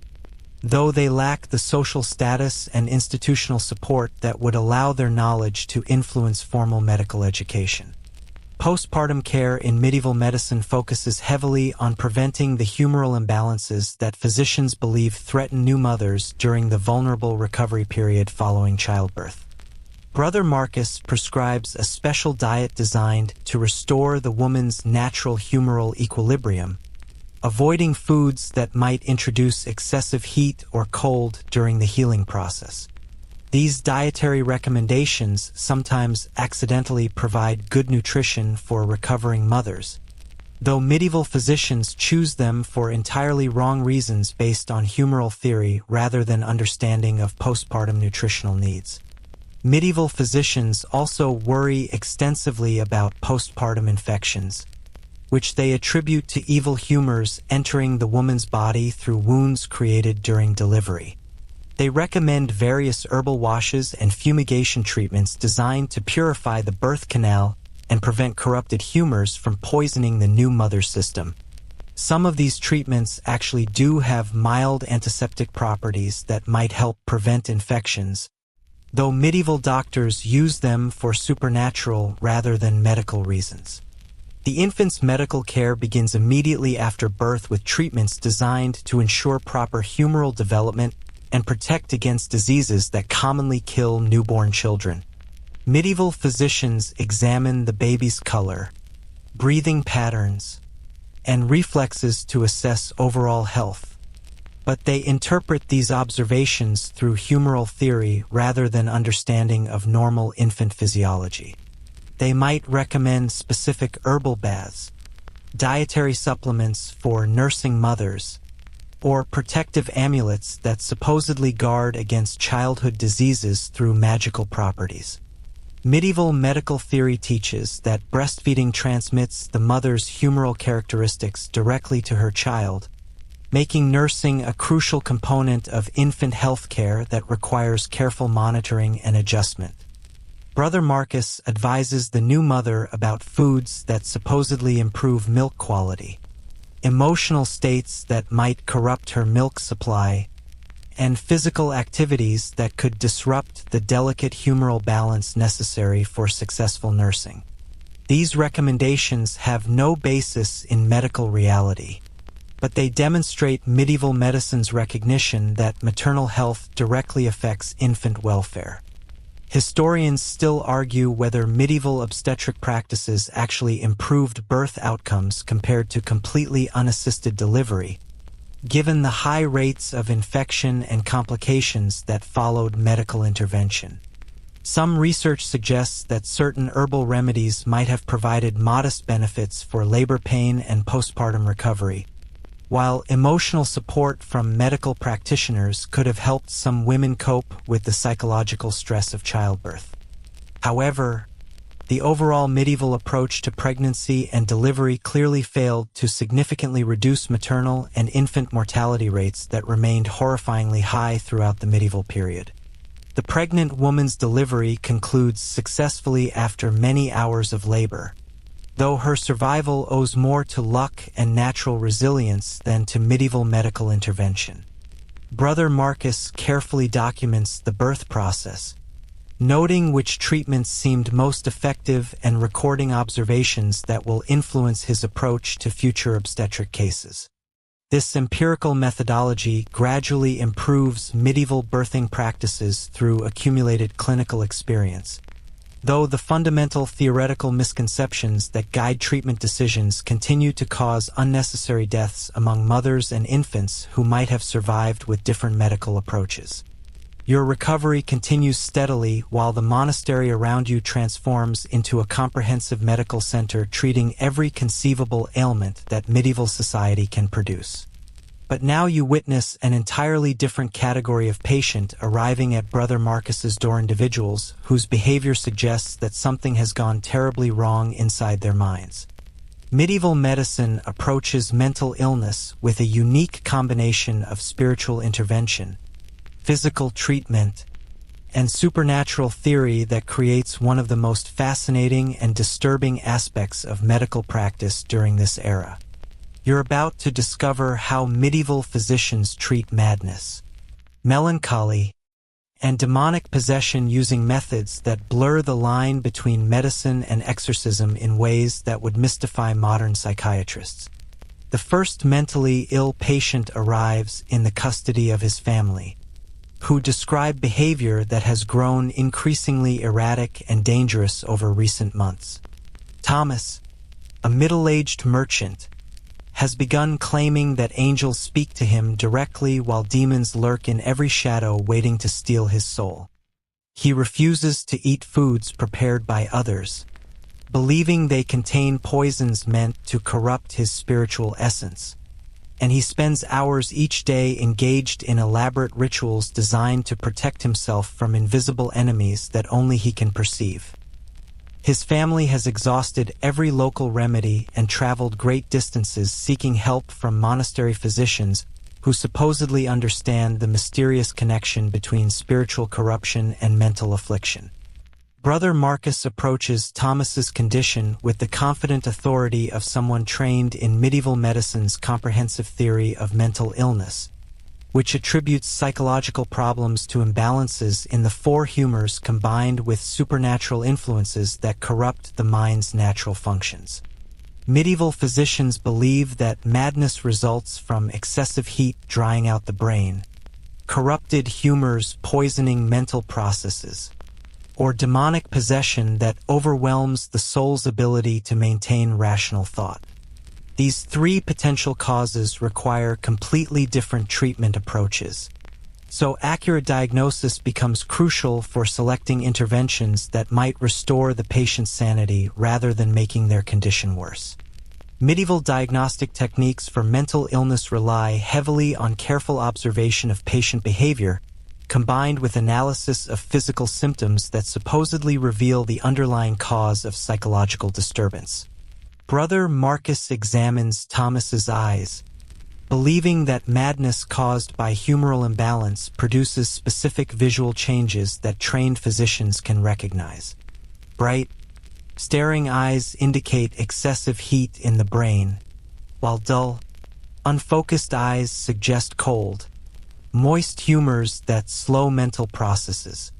though they lack the social status and institutional support that would allow their knowledge to influence formal medical education. Postpartum care in medieval medicine focuses heavily on preventing the humoral imbalances that physicians believe threaten new mothers during the vulnerable recovery period following childbirth. Brother Marcus prescribes a special diet designed to restore the woman's natural humoral equilibrium, avoiding foods that might introduce excessive heat or cold during the healing process. These dietary recommendations sometimes accidentally provide good nutrition for recovering mothers, though medieval physicians choose them for entirely wrong reasons based on humoral theory rather than understanding of postpartum nutritional needs. Medieval physicians also worry extensively about postpartum infections, which they attribute to evil humors entering the woman's body through wounds created during delivery. They recommend various herbal washes and fumigation treatments designed to purify the birth canal and prevent corrupted humors from poisoning the new mother's system. Some of these treatments actually do have mild antiseptic properties that might help prevent infections, though medieval doctors use them for supernatural rather than medical reasons. The infant's medical care begins immediately after birth with treatments designed to ensure proper humoral development and protect against diseases that commonly kill newborn children. Medieval physicians examine the baby's color, breathing patterns, and reflexes to assess overall health, but they interpret these observations through humoral theory rather than understanding of normal infant physiology. They might recommend specific herbal baths, dietary supplements for nursing mothers, or protective amulets that supposedly guard against childhood diseases through magical properties. Medieval medical theory teaches that breastfeeding transmits the mother's humoral characteristics directly to her child, making nursing a crucial component of infant health care that requires careful monitoring and adjustment. Brother Marcus advises the new mother about foods that supposedly improve milk quality, emotional states that might corrupt her milk supply, and physical activities that could disrupt the delicate humoral balance necessary for successful nursing. These recommendations have no basis in medical reality, but they demonstrate medieval medicine's recognition that maternal health directly affects infant welfare. Historians still argue whether medieval obstetric practices actually improved birth outcomes compared to completely unassisted delivery, given the high rates of infection and complications that followed medical intervention. Some research suggests that certain herbal remedies might have provided modest benefits for labor pain and postpartum recovery, while emotional support from medical practitioners could have helped some women cope with the psychological stress of childbirth. However, the overall medieval approach to pregnancy and delivery clearly failed to significantly reduce maternal and infant mortality rates that remained horrifyingly high throughout the medieval period. The pregnant woman's delivery concludes successfully after many hours of labor, though her survival owes more to luck and natural resilience than to medieval medical intervention. Brother Marcus carefully documents the birth process, noting which treatments seemed most effective and recording observations that will influence his approach to future obstetric cases. This empirical methodology gradually improves medieval birthing practices through accumulated clinical experience, though the fundamental theoretical misconceptions that guide treatment decisions continue to cause unnecessary deaths among mothers and infants who might have survived with different medical approaches. Your recovery continues steadily while the monastery around you transforms into a comprehensive medical center treating every conceivable ailment that medieval society can produce. But now you witness an entirely different category of patient arriving at Brother Marcus's door, individuals whose behavior suggests that something has gone terribly wrong inside their minds. Medieval medicine approaches mental illness with a unique combination of spiritual intervention, physical treatment, and supernatural theory that creates one of the most fascinating and disturbing aspects of medical practice during this era. You're about to discover how medieval physicians treat madness, melancholy, and demonic possession using methods that blur the line between medicine and exorcism in ways that would mystify modern psychiatrists. The first mentally ill patient arrives in the custody of his family, who describe behavior that has grown increasingly erratic and dangerous over recent months. Thomas, a middle-aged merchant, has begun claiming that angels speak to him directly while demons lurk in every shadow waiting to steal his soul. He refuses to eat foods prepared by others, believing they contain poisons meant to corrupt his spiritual essence, and he spends hours each day engaged in elaborate rituals designed to protect himself from invisible enemies that only he can perceive. His family has exhausted every local remedy and traveled great distances seeking help from monastery physicians who supposedly understand the mysterious connection between spiritual corruption and mental affliction. Brother Marcus approaches Thomas's condition with the confident authority of someone trained in medieval medicine's comprehensive theory of mental illness, which attributes psychological problems to imbalances in the four humors combined with supernatural influences that corrupt the mind's natural functions. Medieval physicians believe that madness results from excessive heat drying out the brain, corrupted humors poisoning mental processes, or demonic possession that overwhelms the soul's ability to maintain rational thought. These three potential causes require completely different treatment approaches, so accurate diagnosis becomes crucial for selecting interventions that might restore the patient's sanity rather than making their condition worse. Medieval diagnostic techniques for mental illness rely heavily on careful observation of patient behavior, combined with analysis of physical symptoms that supposedly reveal the underlying cause of psychological disturbance. Brother Marcus examines Thomas's eyes, believing that madness caused by humoral imbalance produces specific visual changes that trained physicians can recognize. Bright, staring eyes indicate excessive heat in the brain, while dull, unfocused eyes suggest cold. Moist humors that slow mental processes.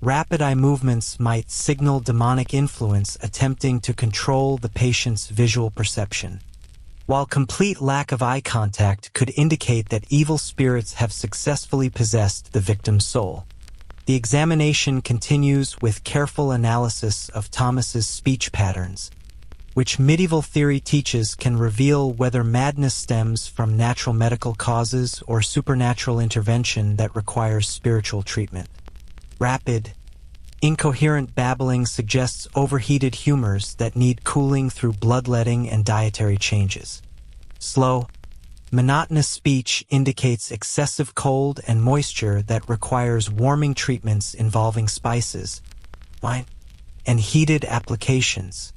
Rapid eye movements might signal demonic influence attempting to control the patient's visual perception, while complete lack of eye contact could indicate that evil spirits have successfully possessed the victim's soul. The examination continues with careful analysis of Thomas's speech patterns, which medieval theory teaches can reveal whether madness stems from natural medical causes or supernatural intervention that requires spiritual treatment. Rapid, incoherent babbling suggests overheated humors that need cooling through bloodletting and dietary changes. Slow, monotonous speech indicates excessive cold and moisture that requires warming treatments involving spices, wine, and heated applications.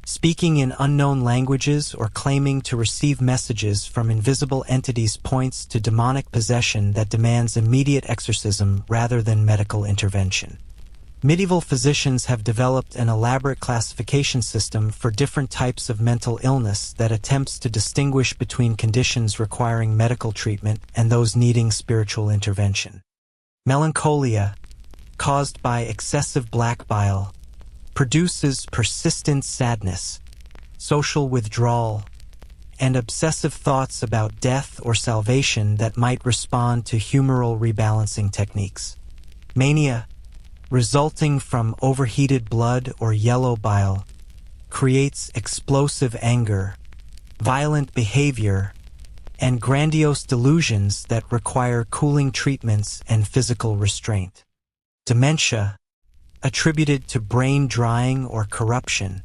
Speaking in unknown languages or claiming to receive messages from invisible entities points to demonic possession that demands immediate exorcism rather than medical intervention. Medieval physicians have developed an elaborate classification system for different types of mental illness that attempts to distinguish between conditions requiring medical treatment and those needing spiritual intervention. Melancholia, caused by excessive black bile, produces persistent sadness, social withdrawal, and obsessive thoughts about death or salvation that might respond to humoral rebalancing techniques. Mania, resulting from overheated blood or yellow bile, creates explosive anger, violent behavior, and grandiose delusions that require cooling treatments and physical restraint. Dementia, attributed to brain drying or corruption,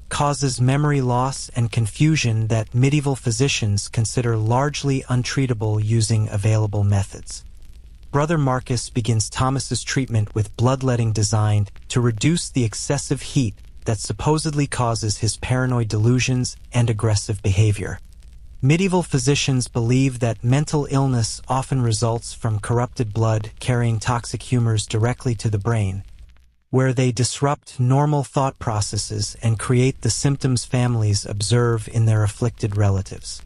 causes memory loss and confusion that medieval physicians consider largely untreatable using available methods. Brother Marcus begins Thomas's treatment with bloodletting designed to reduce the excessive heat that supposedly causes his paranoid delusions and aggressive behavior. Medieval physicians believe that mental illness often results from corrupted blood carrying toxic humors directly to the brain, where they disrupt normal thought processes and create the symptoms families observe in their afflicted relatives.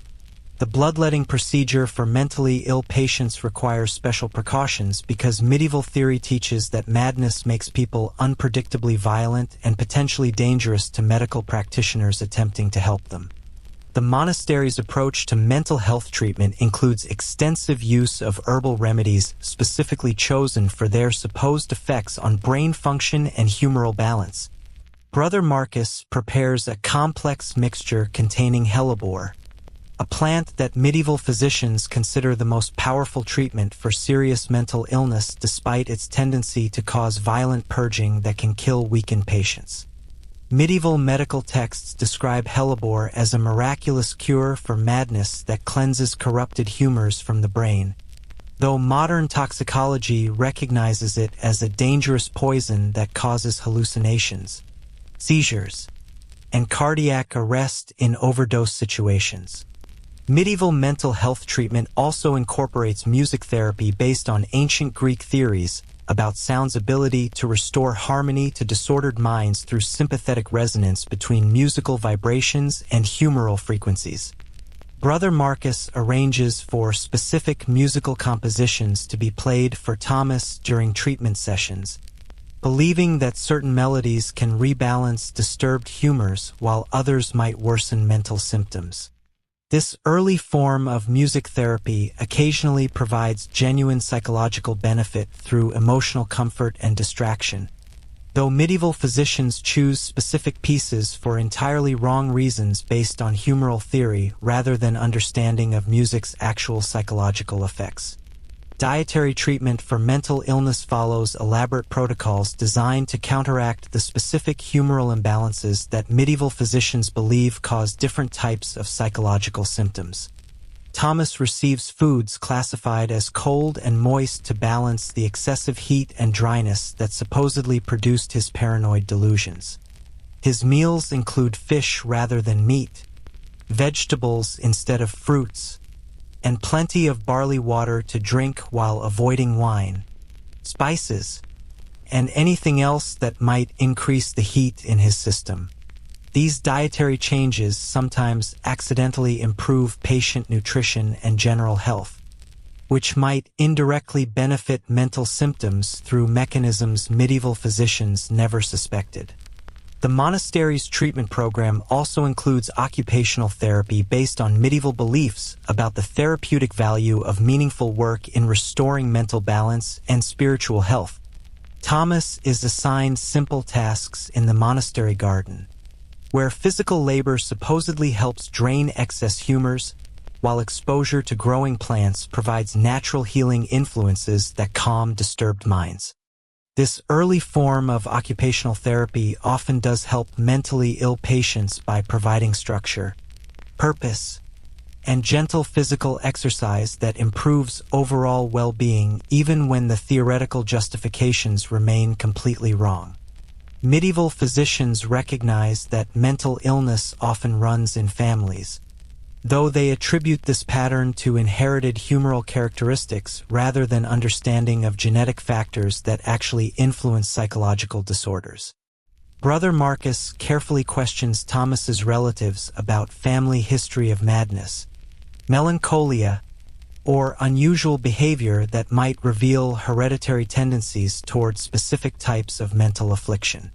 The bloodletting procedure for mentally ill patients requires special precautions because medieval theory teaches that madness makes people unpredictably violent and potentially dangerous to medical practitioners attempting to help them. The monastery's approach to mental health treatment includes extensive use of herbal remedies specifically chosen for their supposed effects on brain function and humoral balance. Brother Marcus prepares a complex mixture containing hellebore, a plant that medieval physicians consider the most powerful treatment for serious mental illness despite its tendency to cause violent purging that can kill weakened patients. Medieval medical texts describe hellebore as a miraculous cure for madness that cleanses corrupted humors from the brain, though modern toxicology recognizes it as a dangerous poison that causes hallucinations, seizures, and cardiac arrest in overdose situations. Medieval mental health treatment also incorporates music therapy based on ancient Greek theories about sound's ability to restore harmony to disordered minds through sympathetic resonance between musical vibrations and humoral frequencies. Brother Marcus arranges for specific musical compositions to be played for Thomas during treatment sessions, believing that certain melodies can rebalance disturbed humors while others might worsen mental symptoms. This early form of music therapy occasionally provides genuine psychological benefit through emotional comfort and distraction, though medieval physicians choose specific pieces for entirely wrong reasons based on humoral theory rather than understanding of music's actual psychological effects. Dietary treatment for mental illness follows elaborate protocols designed to counteract the specific humoral imbalances that medieval physicians believe cause different types of psychological symptoms. Thomas receives foods classified as cold and moist to balance the excessive heat and dryness that supposedly produced his paranoid delusions. His meals include fish rather than meat, vegetables instead of fruits, and plenty of barley water to drink while avoiding wine, spices, and anything else that might increase the heat in his system. These dietary changes sometimes accidentally improve patient nutrition and general health, which might indirectly benefit mental symptoms through mechanisms medieval physicians never suspected. The monastery's treatment program also includes occupational therapy based on medieval beliefs about the therapeutic value of meaningful work in restoring mental balance and spiritual health. Thomas is assigned simple tasks in the monastery garden, where physical labor supposedly helps drain excess humors, while exposure to growing plants provides natural healing influences that calm disturbed minds. This early form of occupational therapy often does help mentally ill patients by providing structure, purpose, and gentle physical exercise that improves overall well-being even when the theoretical justifications remain completely wrong. Medieval physicians recognize that mental illness often runs in families, though they attribute this pattern to inherited humoral characteristics rather than understanding of genetic factors that actually influence psychological disorders. Brother Marcus carefully questions Thomas's relatives about family history of madness, melancholia, or unusual behavior that might reveal hereditary tendencies toward specific types of mental affliction.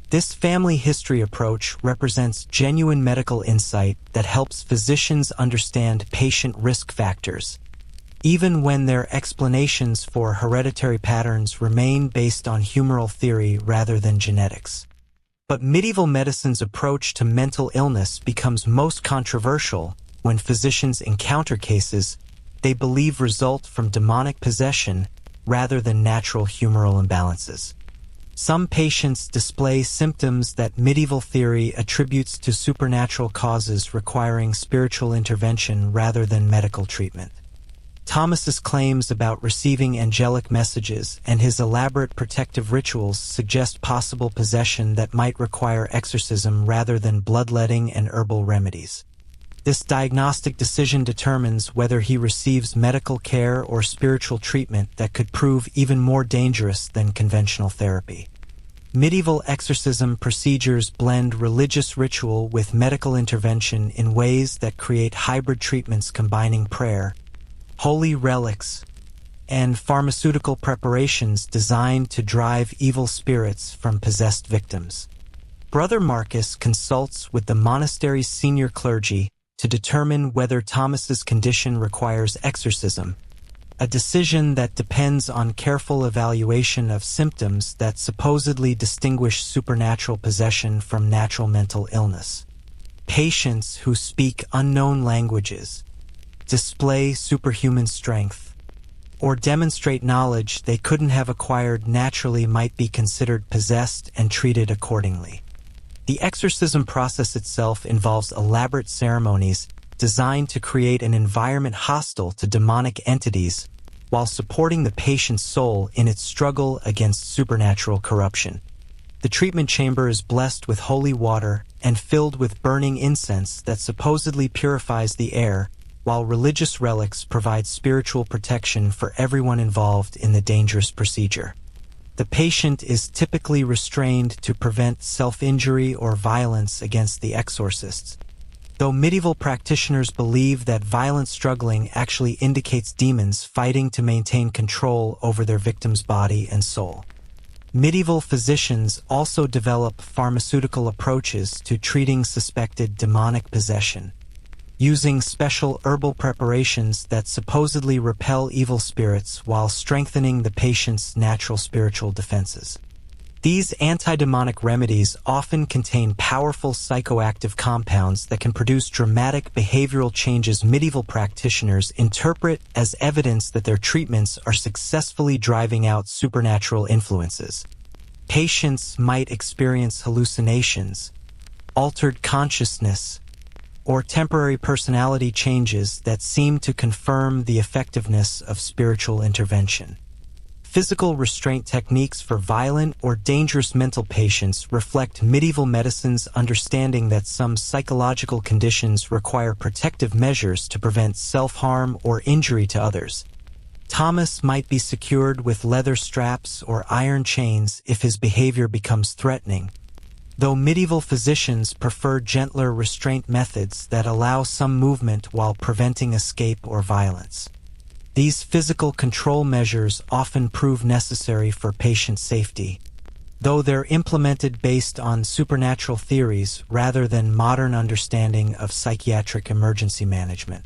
This family history approach represents genuine medical insight that helps physicians understand patient risk factors, even when their explanations for hereditary patterns remain based on humoral theory rather than genetics. But medieval medicine's approach to mental illness becomes most controversial when physicians encounter cases they believe result from demonic possession rather than natural humoral imbalances. Some patients display symptoms that medieval theory attributes to supernatural causes requiring spiritual intervention rather than medical treatment. Thomas's claims about receiving angelic messages and his elaborate protective rituals suggest possible possession that might require exorcism rather than bloodletting and herbal remedies. This diagnostic decision determines whether he receives medical care or spiritual treatment that could prove even more dangerous than conventional therapy. Medieval exorcism procedures blend religious ritual with medical intervention in ways that create hybrid treatments combining prayer, holy relics, and pharmaceutical preparations designed to drive evil spirits from possessed victims. Brother Marcus consults with the monastery's senior clergy to determine whether Thomas's condition requires exorcism, a decision that depends on careful evaluation of symptoms that supposedly distinguish supernatural possession from natural mental illness. Patients who speak unknown languages, display superhuman strength, or demonstrate knowledge they couldn't have acquired naturally might be considered possessed and treated accordingly. The exorcism process itself involves elaborate ceremonies designed to create an environment hostile to demonic entities while supporting the patient's soul in its struggle against supernatural corruption. The treatment chamber is blessed with holy water and filled with burning incense that supposedly purifies the air, while religious relics provide spiritual protection for everyone involved in the dangerous procedure. The patient is typically restrained to prevent self-injury or violence against the exorcists, though medieval practitioners believe that violent struggling actually indicates demons fighting to maintain control over their victim's body and soul. Medieval physicians also develop pharmaceutical approaches to treating suspected demonic possession, using special herbal preparations that supposedly repel evil spirits while strengthening the patient's natural spiritual defenses. These anti-demonic remedies often contain powerful psychoactive compounds that can produce dramatic behavioral changes medieval practitioners interpret as evidence that their treatments are successfully driving out supernatural influences. Patients might experience hallucinations, altered consciousness, or temporary personality changes that seem to confirm the effectiveness of spiritual intervention. Physical restraint techniques for violent or dangerous mental patients reflect medieval medicine's understanding that some psychological conditions require protective measures to prevent self-harm or injury to others. Thomas might be secured with leather straps or iron chains if his behavior becomes threatening, though medieval physicians prefer gentler restraint methods that allow some movement while preventing escape or violence. These physical control measures often prove necessary for patient safety, though they're implemented based on supernatural theories rather than modern understanding of psychiatric emergency management.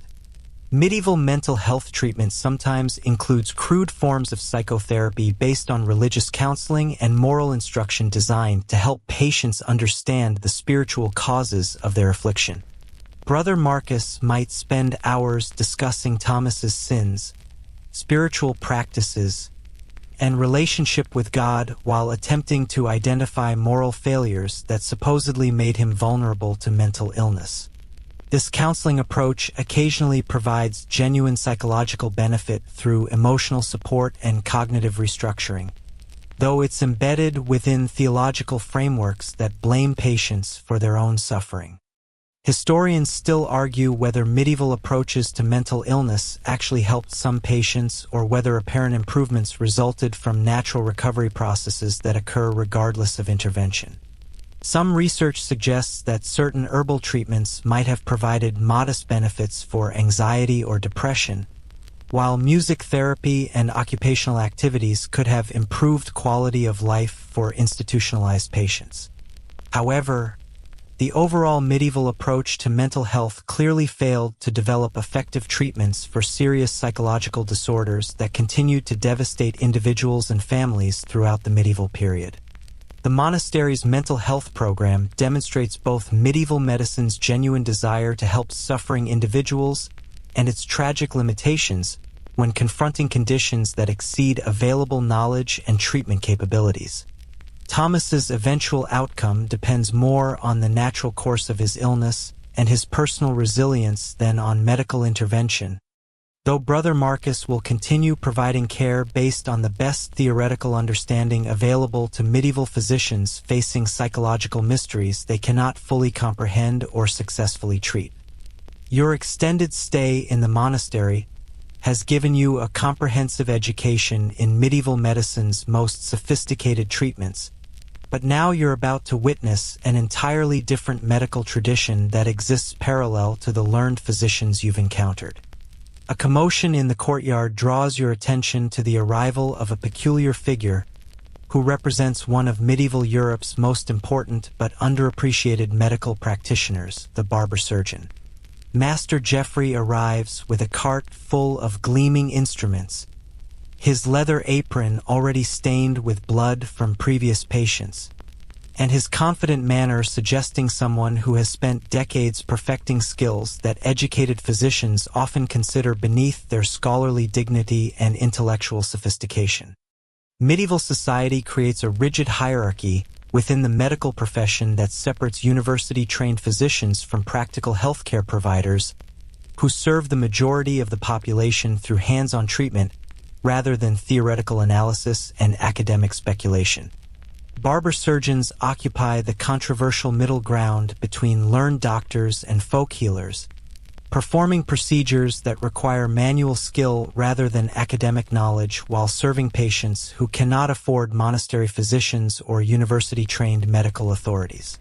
Medieval mental health treatment sometimes includes crude forms of psychotherapy based on religious counseling and moral instruction designed to help patients understand the spiritual causes of their affliction. Brother Marcus might spend hours discussing Thomas's sins, spiritual practices, and relationship with God while attempting to identify moral failures that supposedly made him vulnerable to mental illness. This counseling approach occasionally provides genuine psychological benefit through emotional support and cognitive restructuring, though it's embedded within theological frameworks that blame patients for their own suffering. Historians still argue whether medieval approaches to mental illness actually helped some patients or whether apparent improvements resulted from natural recovery processes that occur regardless of intervention. Some research suggests that certain herbal treatments might have provided modest benefits for anxiety or depression, while music therapy and occupational activities could have improved quality of life for institutionalized patients. However, the overall medieval approach to mental health clearly failed to develop effective treatments for serious psychological disorders that continued to devastate individuals and families throughout the medieval period. The monastery's mental health program demonstrates both medieval medicine's genuine desire to help suffering individuals and its tragic limitations when confronting conditions that exceed available knowledge and treatment capabilities. Thomas's eventual outcome depends more on the natural course of his illness and his personal resilience than on medical intervention, though Brother Marcus will continue providing care based on the best theoretical understanding available to medieval physicians facing psychological mysteries they cannot fully comprehend or successfully treat. Your extended stay in the monastery has given you a comprehensive education in medieval medicine's most sophisticated treatments, But now you're about to witness an entirely different medical tradition that exists parallel to the learned physicians you've encountered. A commotion in the courtyard draws your attention to the arrival of a peculiar figure who represents one of medieval Europe's most important but underappreciated medical practitioners, the barber surgeon. Master Geoffrey arrives with a cart full of gleaming instruments, his leather apron already stained with blood from previous patients, and his confident manner suggesting someone who has spent decades perfecting skills that educated physicians often consider beneath their scholarly dignity and intellectual sophistication. Medieval society creates a rigid hierarchy within the medical profession that separates university-trained physicians from practical healthcare providers who serve the majority of the population through hands-on treatment rather than theoretical analysis and academic speculation. Barber surgeons occupy the controversial middle ground between learned doctors and folk healers, performing procedures that require manual skill rather than academic knowledge while serving patients who cannot afford monastery physicians or university-trained medical authorities.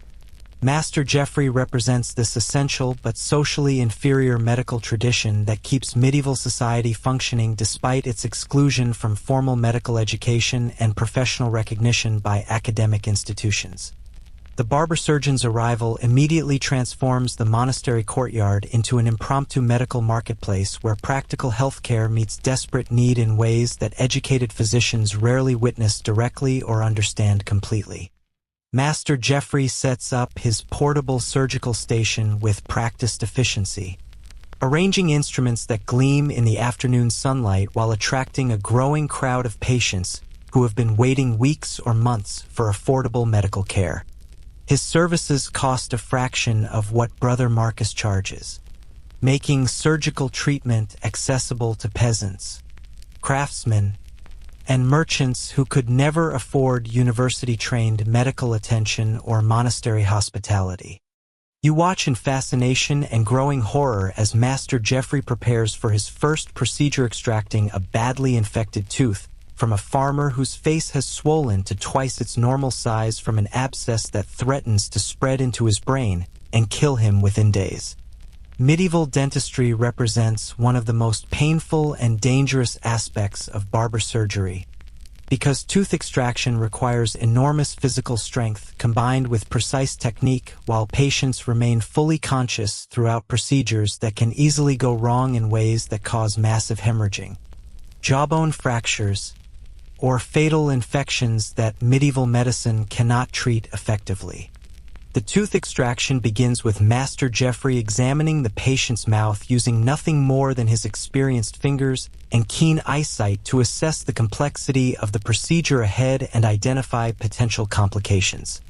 Master Geoffrey represents this essential but socially inferior medical tradition that keeps medieval society functioning despite its exclusion from formal medical education and professional recognition by academic institutions. The barber surgeon's arrival immediately transforms the monastery courtyard into an impromptu medical marketplace where practical healthcare meets desperate need in ways that educated physicians rarely witness directly or understand completely. Master Geoffrey sets up his portable surgical station with practiced efficiency, arranging instruments that gleam in the afternoon sunlight while attracting a growing crowd of patients who have been waiting weeks or months for affordable medical care. His services cost a fraction of what Brother Marcus charges, making surgical treatment accessible to peasants, craftsmen, and merchants who could never afford university-trained medical attention or monastery hospitality. You watch in fascination and growing horror as Master Geoffrey prepares for his first procedure, extracting a badly infected tooth from a farmer whose face has swollen to twice its normal size from an abscess that threatens to spread into his brain and kill him within days. Medieval dentistry represents one of the most painful and dangerous aspects of barber surgery, because tooth extraction requires enormous physical strength combined with precise technique while patients remain fully conscious throughout procedures that can easily go wrong in ways that cause massive hemorrhaging, jawbone fractures, or fatal infections that medieval medicine cannot treat effectively. The tooth extraction begins with Master Geoffrey examining the patient's mouth using nothing more than his experienced fingers and keen eyesight to assess the complexity of the procedure ahead and identify potential complications.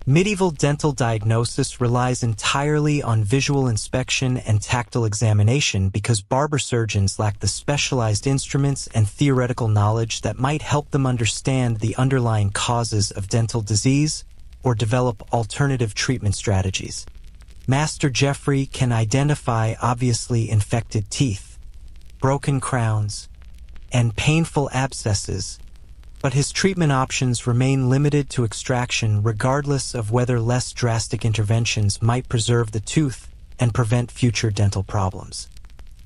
Medieval dental diagnosis relies entirely on visual inspection and tactile examination because barber surgeons lack the specialized instruments and theoretical knowledge that might help them understand the underlying causes of dental disease or develop alternative treatment strategies. Master Geoffrey can identify obviously infected teeth, broken crowns, and painful abscesses, but his treatment options remain limited to extraction regardless of whether less drastic interventions might preserve the tooth and prevent future dental problems.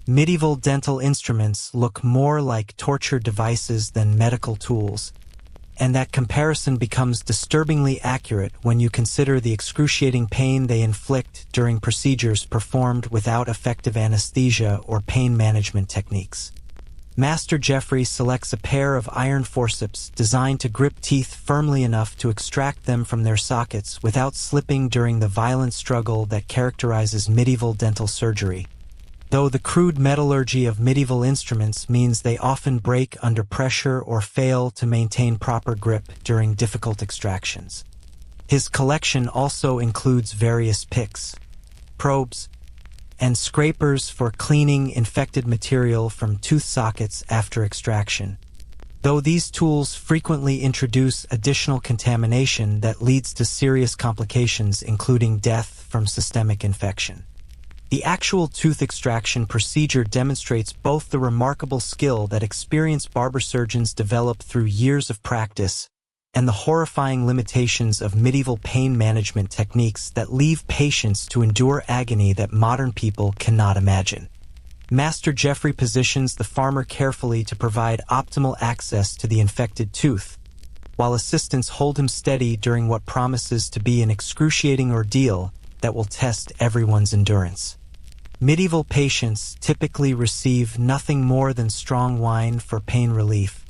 Medieval dental instruments look more like torture devices than medical tools, and that comparison becomes disturbingly accurate when you consider the excruciating pain they inflict during procedures performed without effective anesthesia or pain management techniques. Master Geoffrey selects a pair of iron forceps designed to grip teeth firmly enough to extract them from their sockets without slipping during the violent struggle that characterizes medieval dental surgery, though the crude metallurgy of medieval instruments means they often break under pressure or fail to maintain proper grip during difficult extractions. His collection also includes various picks, probes, and scrapers for cleaning infected material from tooth sockets after extraction, though these tools frequently introduce additional contamination that leads to serious complications including death from systemic infection. The actual tooth extraction procedure demonstrates both the remarkable skill that experienced barber surgeons develop through years of practice and the horrifying limitations of medieval pain management techniques that leave patients to endure agony that modern people cannot imagine. Master Geoffrey positions the farmer carefully to provide optimal access to the infected tooth, while assistants hold him steady during what promises to be an excruciating ordeal that will test everyone's endurance. Medieval patients typically receive nothing more than strong wine for pain relief,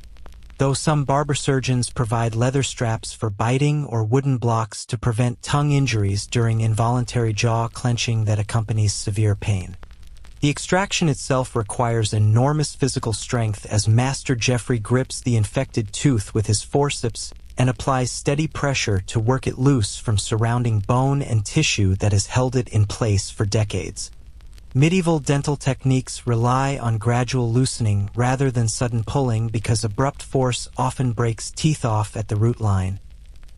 though some barber surgeons provide leather straps for biting or wooden blocks to prevent tongue injuries during involuntary jaw clenching that accompanies severe pain. The extraction itself requires enormous physical strength as Master Geoffrey grips the infected tooth with his forceps and applies steady pressure to work it loose from surrounding bone and tissue that has held it in place for decades. Medieval dental techniques rely on gradual loosening rather than sudden pulling because abrupt force often breaks teeth off at the root line,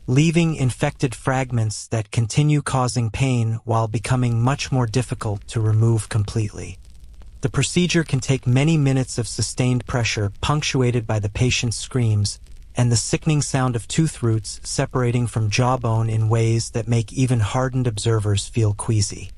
leaving infected fragments that continue causing pain while becoming much more difficult to remove completely. The procedure can take many minutes of sustained pressure punctuated by the patient's screams and the sickening sound of tooth roots separating from jawbone in ways that make even hardened observers feel queasy.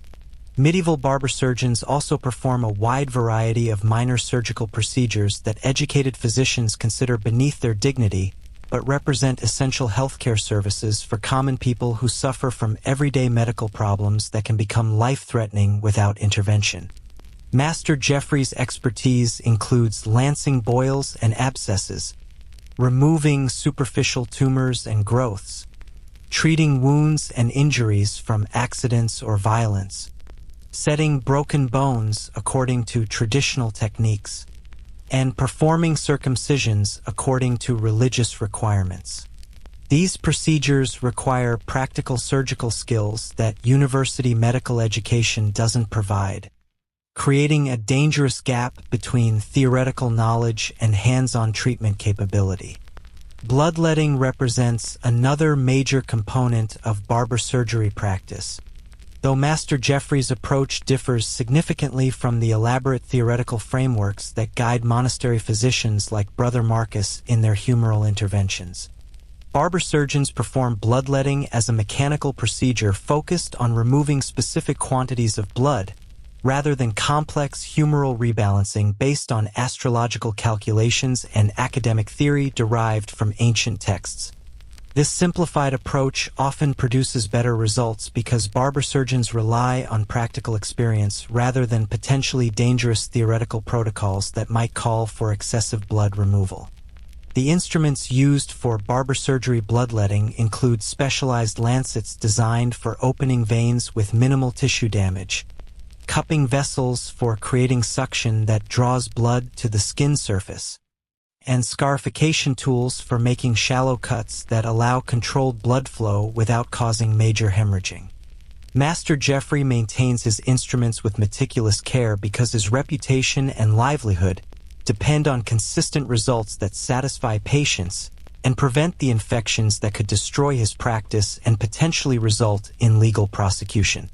Medieval barber surgeons also perform a wide variety of minor surgical procedures that educated physicians consider beneath their dignity, but represent essential healthcare services for common people who suffer from everyday medical problems that can become life-threatening without intervention. Master Geoffrey's expertise includes lancing boils and abscesses, removing superficial tumors and growths, treating wounds and injuries from accidents or violence, setting broken bones according to traditional techniques, and performing circumcisions according to religious requirements. These procedures require practical surgical skills that university medical education doesn't provide, creating a dangerous gap between theoretical knowledge and hands-on treatment capability. Bloodletting represents another major component of barber surgery practice, though Master Geoffrey's approach differs significantly from the elaborate theoretical frameworks that guide monastery physicians like Brother Marcus in their humoral interventions. Barber surgeons perform bloodletting as a mechanical procedure focused on removing specific quantities of blood, rather than complex humoral rebalancing based on astrological calculations and academic theory derived from ancient texts. This simplified approach often produces better results because barber surgeons rely on practical experience rather than potentially dangerous theoretical protocols that might call for excessive blood removal. The instruments used for barber surgery bloodletting include specialized lancets designed for opening veins with minimal tissue damage, cupping vessels for creating suction that draws blood to the skin surface, and scarification tools for making shallow cuts that allow controlled blood flow without causing major hemorrhaging. Master Geoffrey maintains his instruments with meticulous care because his reputation and livelihood depend on consistent results that satisfy patients and prevent the infections that could destroy his practice and potentially result in legal prosecution.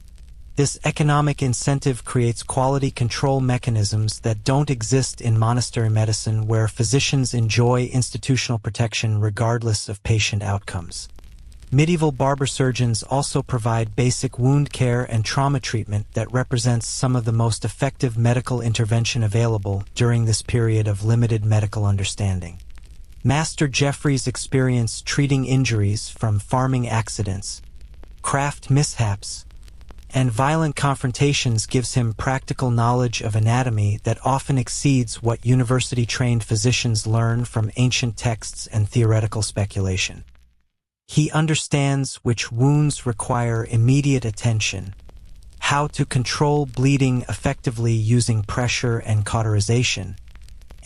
This economic incentive creates quality control mechanisms that don't exist in monastery medicine, where physicians enjoy institutional protection regardless of patient outcomes. Medieval barber surgeons also provide basic wound care and trauma treatment that represents some of the most effective medical intervention available during this period of limited medical understanding. Master Geoffrey's experience treating injuries from farming accidents, craft mishaps, and violent confrontations gives him practical knowledge of anatomy that often exceeds what university-trained physicians learn from ancient texts and theoretical speculation. He understands which wounds require immediate attention, how to control bleeding effectively using pressure and cauterization,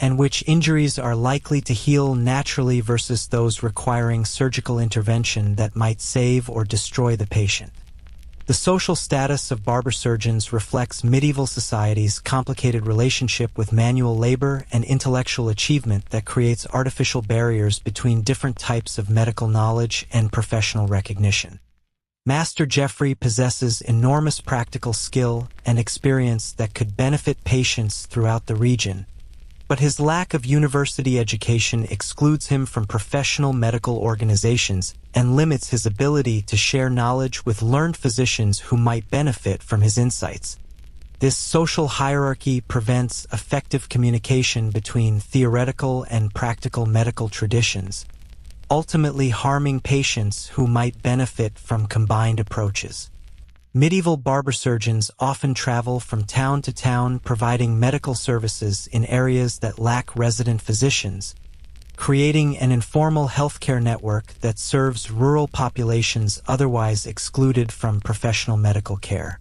and which injuries are likely to heal naturally versus those requiring surgical intervention that might save or destroy the patient. The social status of barber surgeons reflects medieval society's complicated relationship with manual labor and intellectual achievement that creates artificial barriers between different types of medical knowledge and professional recognition. Master Geoffrey possesses enormous practical skill and experience that could benefit patients throughout the region, But his lack of university education excludes him from professional medical organizations and limits his ability to share knowledge with learned physicians who might benefit from his insights. This social hierarchy prevents effective communication between theoretical and practical medical traditions, ultimately harming patients who might benefit from combined approaches. Medieval barber surgeons often travel from town to town providing medical services in areas that lack resident physicians, creating an informal healthcare network that serves rural populations otherwise excluded from professional medical care.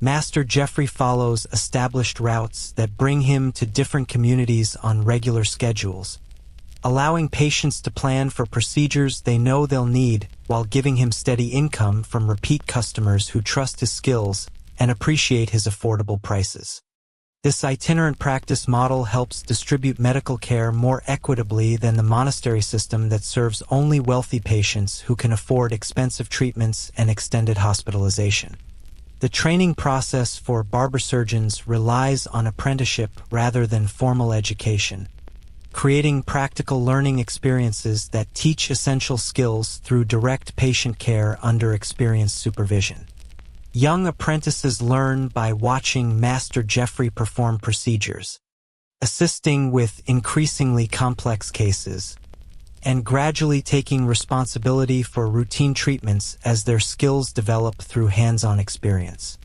Master Jeffrey follows established routes that bring him to different communities on regular schedules, allowing patients to plan for procedures they know they'll need while giving him steady income from repeat customers who trust his skills and appreciate his affordable prices. This itinerant practice model helps distribute medical care more equitably than the monastery system that serves only wealthy patients who can afford expensive treatments and extended hospitalization. The training process for barber surgeons relies on apprenticeship rather than formal education, creating practical learning experiences that teach essential skills through direct patient care under experienced supervision. Young apprentices learn by watching Master Jeffrey perform procedures, assisting with increasingly complex cases, and gradually taking responsibility for routine treatments as their skills develop through hands-on experience.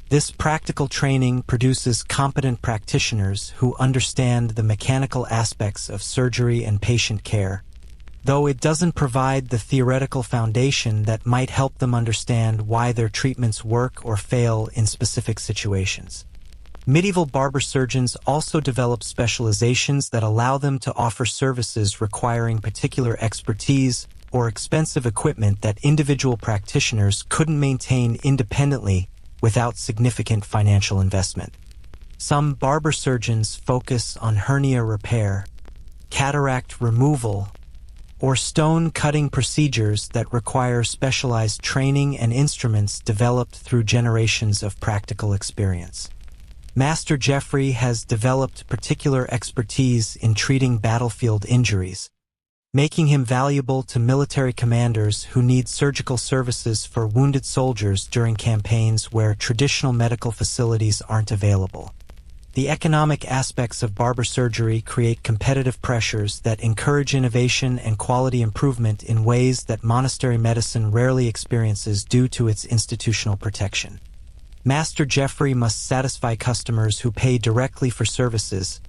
This practical training produces competent practitioners who understand the mechanical aspects of surgery and patient care, though it doesn't provide the theoretical foundation that might help them understand why their treatments work or fail in specific situations. Medieval barber surgeons also develop specializations that allow them to offer services requiring particular expertise or expensive equipment that individual practitioners couldn't maintain independently without significant financial investment. Some barber surgeons focus on hernia repair, cataract removal, or stone-cutting procedures that require specialized training and instruments developed through generations of practical experience. Master Jeffrey has developed particular expertise in treating battlefield injuries, making him valuable to military commanders who need surgical services for wounded soldiers during campaigns where traditional medical facilities aren't available. The economic aspects of barber surgery create competitive pressures that encourage innovation and quality improvement in ways that monastery medicine rarely experiences due to its institutional protection. Master Jeffrey must satisfy customers who pay directly for services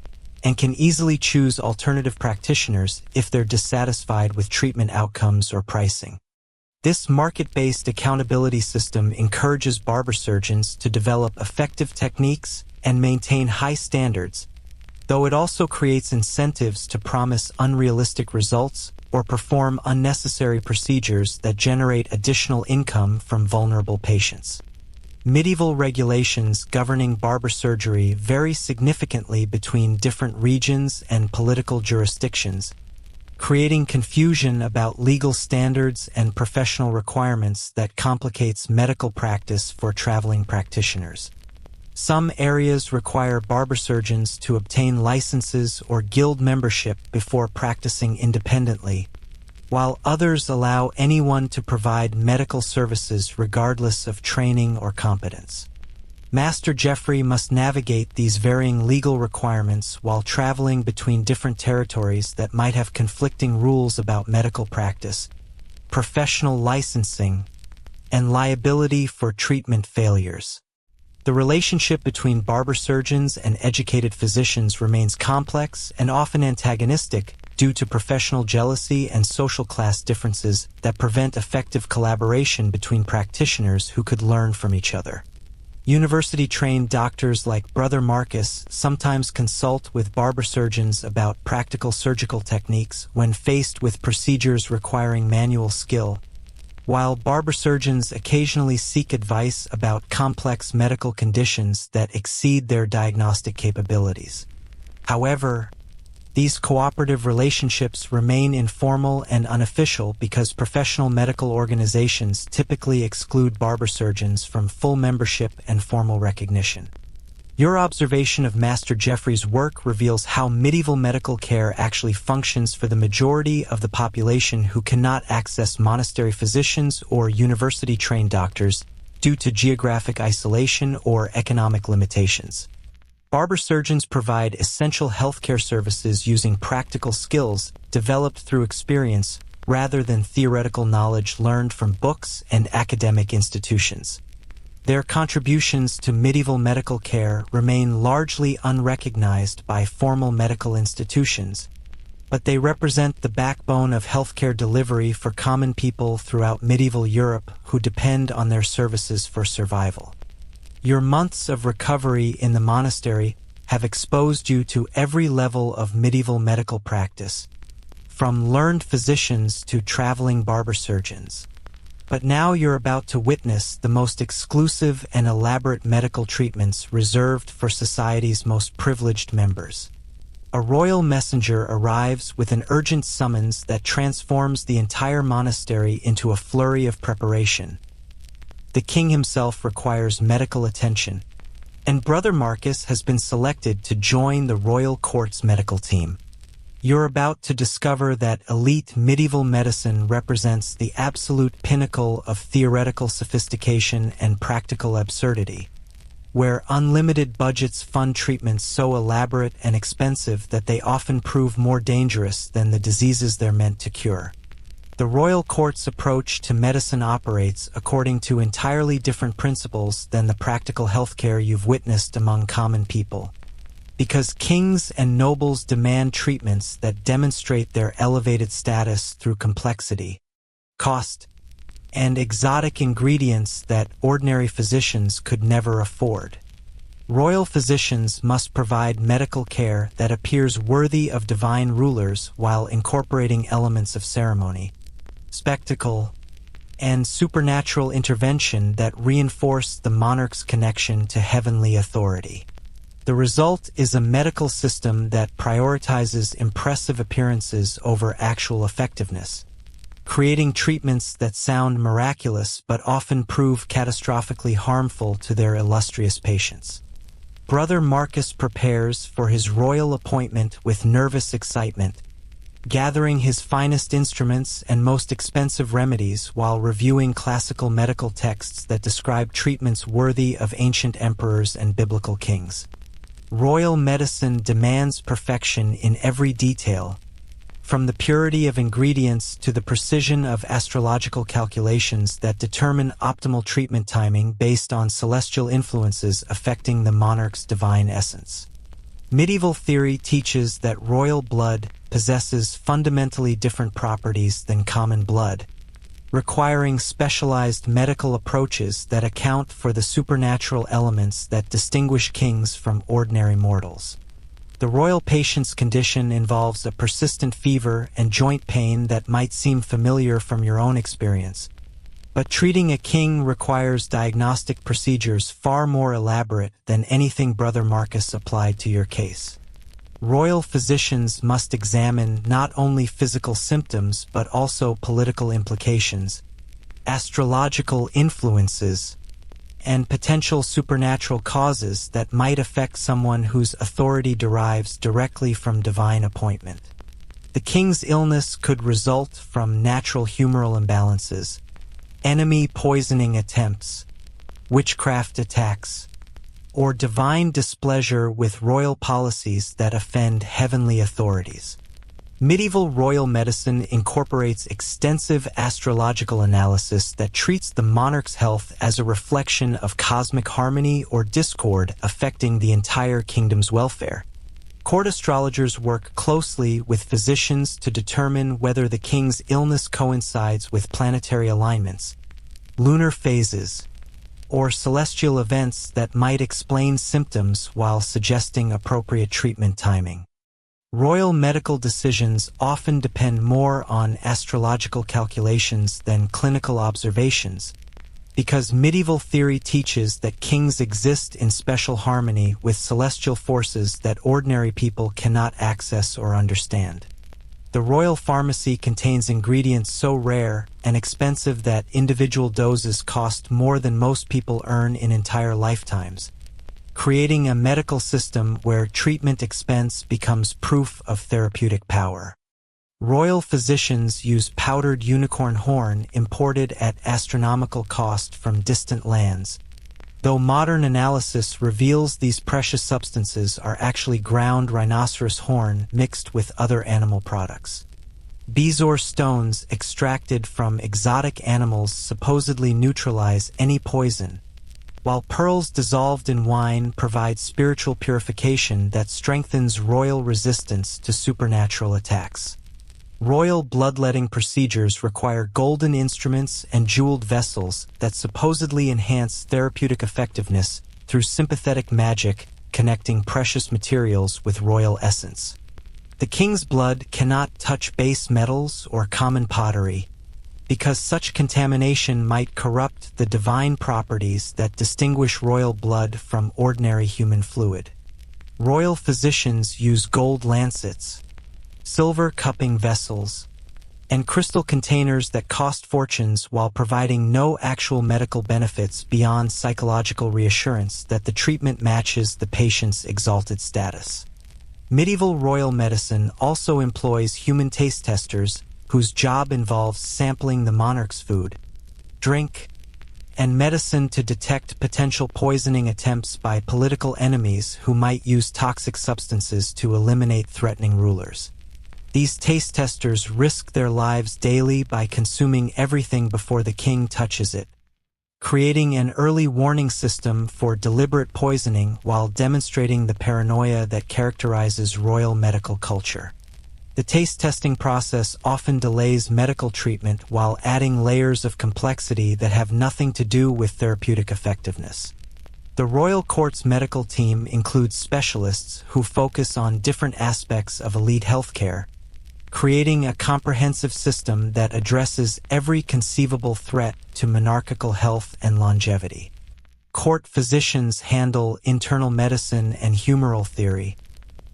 and can easily choose alternative practitioners if they're dissatisfied with treatment outcomes or pricing. This market-based accountability system encourages barber surgeons to develop effective techniques and maintain high standards, though it also creates incentives to promise unrealistic results or perform unnecessary procedures that generate additional income from vulnerable patients. Medieval regulations governing barber surgery vary significantly between different regions and political jurisdictions, creating confusion about legal standards and professional requirements that complicates medical practice for traveling practitioners. Some areas require barber surgeons to obtain licenses or guild membership before practicing independently, while others allow anyone to provide medical services regardless of training or competence. Master Jeffrey must navigate these varying legal requirements while traveling between different territories that might have conflicting rules about medical practice, professional licensing, and liability for treatment failures. The relationship between barber surgeons and educated physicians remains complex and often antagonistic due to professional jealousy and social class differences that prevent effective collaboration between practitioners who could learn from each other. University-trained doctors like Brother Marcus sometimes consult with barber surgeons about practical surgical techniques when faced with procedures requiring manual skill, while barber surgeons occasionally seek advice about complex medical conditions that exceed their diagnostic capabilities. However, these cooperative relationships remain informal and unofficial because professional medical organizations typically exclude barber surgeons from full membership and formal recognition. Your observation of Master Jeffrey's work reveals how medieval medical care actually functions for the majority of the population who cannot access monastery physicians or university-trained doctors due to geographic isolation or economic limitations. Barber surgeons provide essential healthcare services using practical skills developed through experience rather than theoretical knowledge learned from books and academic institutions. Their contributions to medieval medical care remain largely unrecognized by formal medical institutions, but they represent the backbone of healthcare delivery for common people throughout medieval Europe who depend on their services for survival. Your months of recovery in the monastery have exposed you to every level of medieval medical practice, from learned physicians to traveling barber surgeons. But now you're about to witness the most exclusive and elaborate medical treatments reserved for society's most privileged members. A royal messenger arrives with an urgent summons that transforms the entire monastery into a flurry of preparation. The king himself requires medical attention, and Brother Marcus has been selected to join the royal court's medical team. You're about to discover that elite medieval medicine represents the absolute pinnacle of theoretical sophistication and practical absurdity, where unlimited budgets fund treatments so elaborate and expensive that they often prove more dangerous than the diseases they're meant to cure. The royal court's approach to medicine operates according to entirely different principles than the practical healthcare you've witnessed among common people. Because kings and nobles demand treatments that demonstrate their elevated status through complexity, cost, and exotic ingredients that ordinary physicians could never afford. Royal physicians must provide medical care that appears worthy of divine rulers while incorporating elements of ceremony, spectacle, and supernatural intervention that reinforce the monarch's connection to heavenly authority. The result is a medical system that prioritizes impressive appearances over actual effectiveness, creating treatments that sound miraculous but often prove catastrophically harmful to their illustrious patients. Brother Marcus prepares for his royal appointment with nervous excitement, gathering his finest instruments and most expensive remedies while reviewing classical medical texts that describe treatments worthy of ancient emperors and biblical kings. Royal medicine demands perfection in every detail, from the purity of ingredients to the precision of astrological calculations that determine optimal treatment timing based on celestial influences affecting the monarch's divine essence. Medieval theory teaches that royal blood possesses fundamentally different properties than common blood, requiring specialized medical approaches that account for the supernatural elements that distinguish kings from ordinary mortals. The royal patient's condition involves a persistent fever and joint pain that might seem familiar from your own experience, but treating a king requires diagnostic procedures far more elaborate than anything Brother Marcus applied to your case. Royal physicians must examine not only physical symptoms but also political implications, astrological influences, and potential supernatural causes that might affect someone whose authority derives directly from divine appointment. The king's illness could result from natural humoral imbalances, enemy poisoning attempts, witchcraft attacks, or divine displeasure with royal policies that offend heavenly authorities. Medieval royal medicine incorporates extensive astrological analysis that treats the monarch's health as a reflection of cosmic harmony or discord affecting the entire kingdom's welfare. Court astrologers work closely with physicians to determine whether the king's illness coincides with planetary alignments, lunar phases, or celestial events that might explain symptoms while suggesting appropriate treatment timing. Royal medical decisions often depend more on astrological calculations than clinical observations, because medieval theory teaches that kings exist in special harmony with celestial forces that ordinary people cannot access or understand. The royal pharmacy contains ingredients so rare and expensive that individual doses cost more than most people earn in entire lifetimes, creating a medical system where treatment expense becomes proof of therapeutic power. Royal physicians use powdered unicorn horn imported at astronomical cost from distant lands, though modern analysis reveals these precious substances are actually ground rhinoceros horn mixed with other animal products. Bezoar stones extracted from exotic animals supposedly neutralize any poison, while pearls dissolved in wine provide spiritual purification that strengthens royal resistance to supernatural attacks. Royal bloodletting procedures require golden instruments and jeweled vessels that supposedly enhance therapeutic effectiveness through sympathetic magic connecting precious materials with royal essence. The king's blood cannot touch base metals or common pottery, because such contamination might corrupt the divine properties that distinguish royal blood from ordinary human fluid. Royal physicians use gold lancets, silver cupping vessels, and crystal containers that cost fortunes while providing no actual medical benefits beyond psychological reassurance that the treatment matches the patient's exalted status. Medieval royal medicine also employs human taste testers whose job involves sampling the monarch's food, drink, and medicine to detect potential poisoning attempts by political enemies who might use toxic substances to eliminate threatening rulers. These taste testers risk their lives daily by consuming everything before the king touches it, creating an early warning system for deliberate poisoning while demonstrating the paranoia that characterizes royal medical culture. The taste testing process often delays medical treatment while adding layers of complexity that have nothing to do with therapeutic effectiveness. The royal court's medical team includes specialists who focus on different aspects of elite healthcare, creating a comprehensive system that addresses every conceivable threat to monarchical health and longevity. Court physicians handle internal medicine and humoral theory,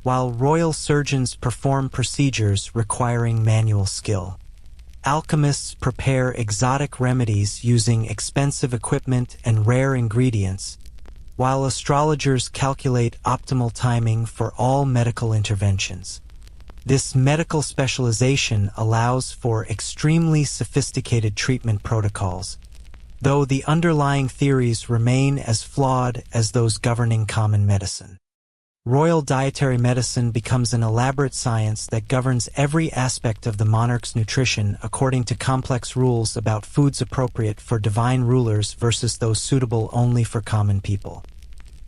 while royal surgeons perform procedures requiring manual skill. Alchemists prepare exotic remedies using expensive equipment and rare ingredients, while astrologers calculate optimal timing for all medical interventions. This medical specialization allows for extremely sophisticated treatment protocols, though the underlying theories remain as flawed as those governing common medicine. Royal dietary medicine becomes an elaborate science that governs every aspect of the monarch's nutrition according to complex rules about foods appropriate for divine rulers versus those suitable only for common people.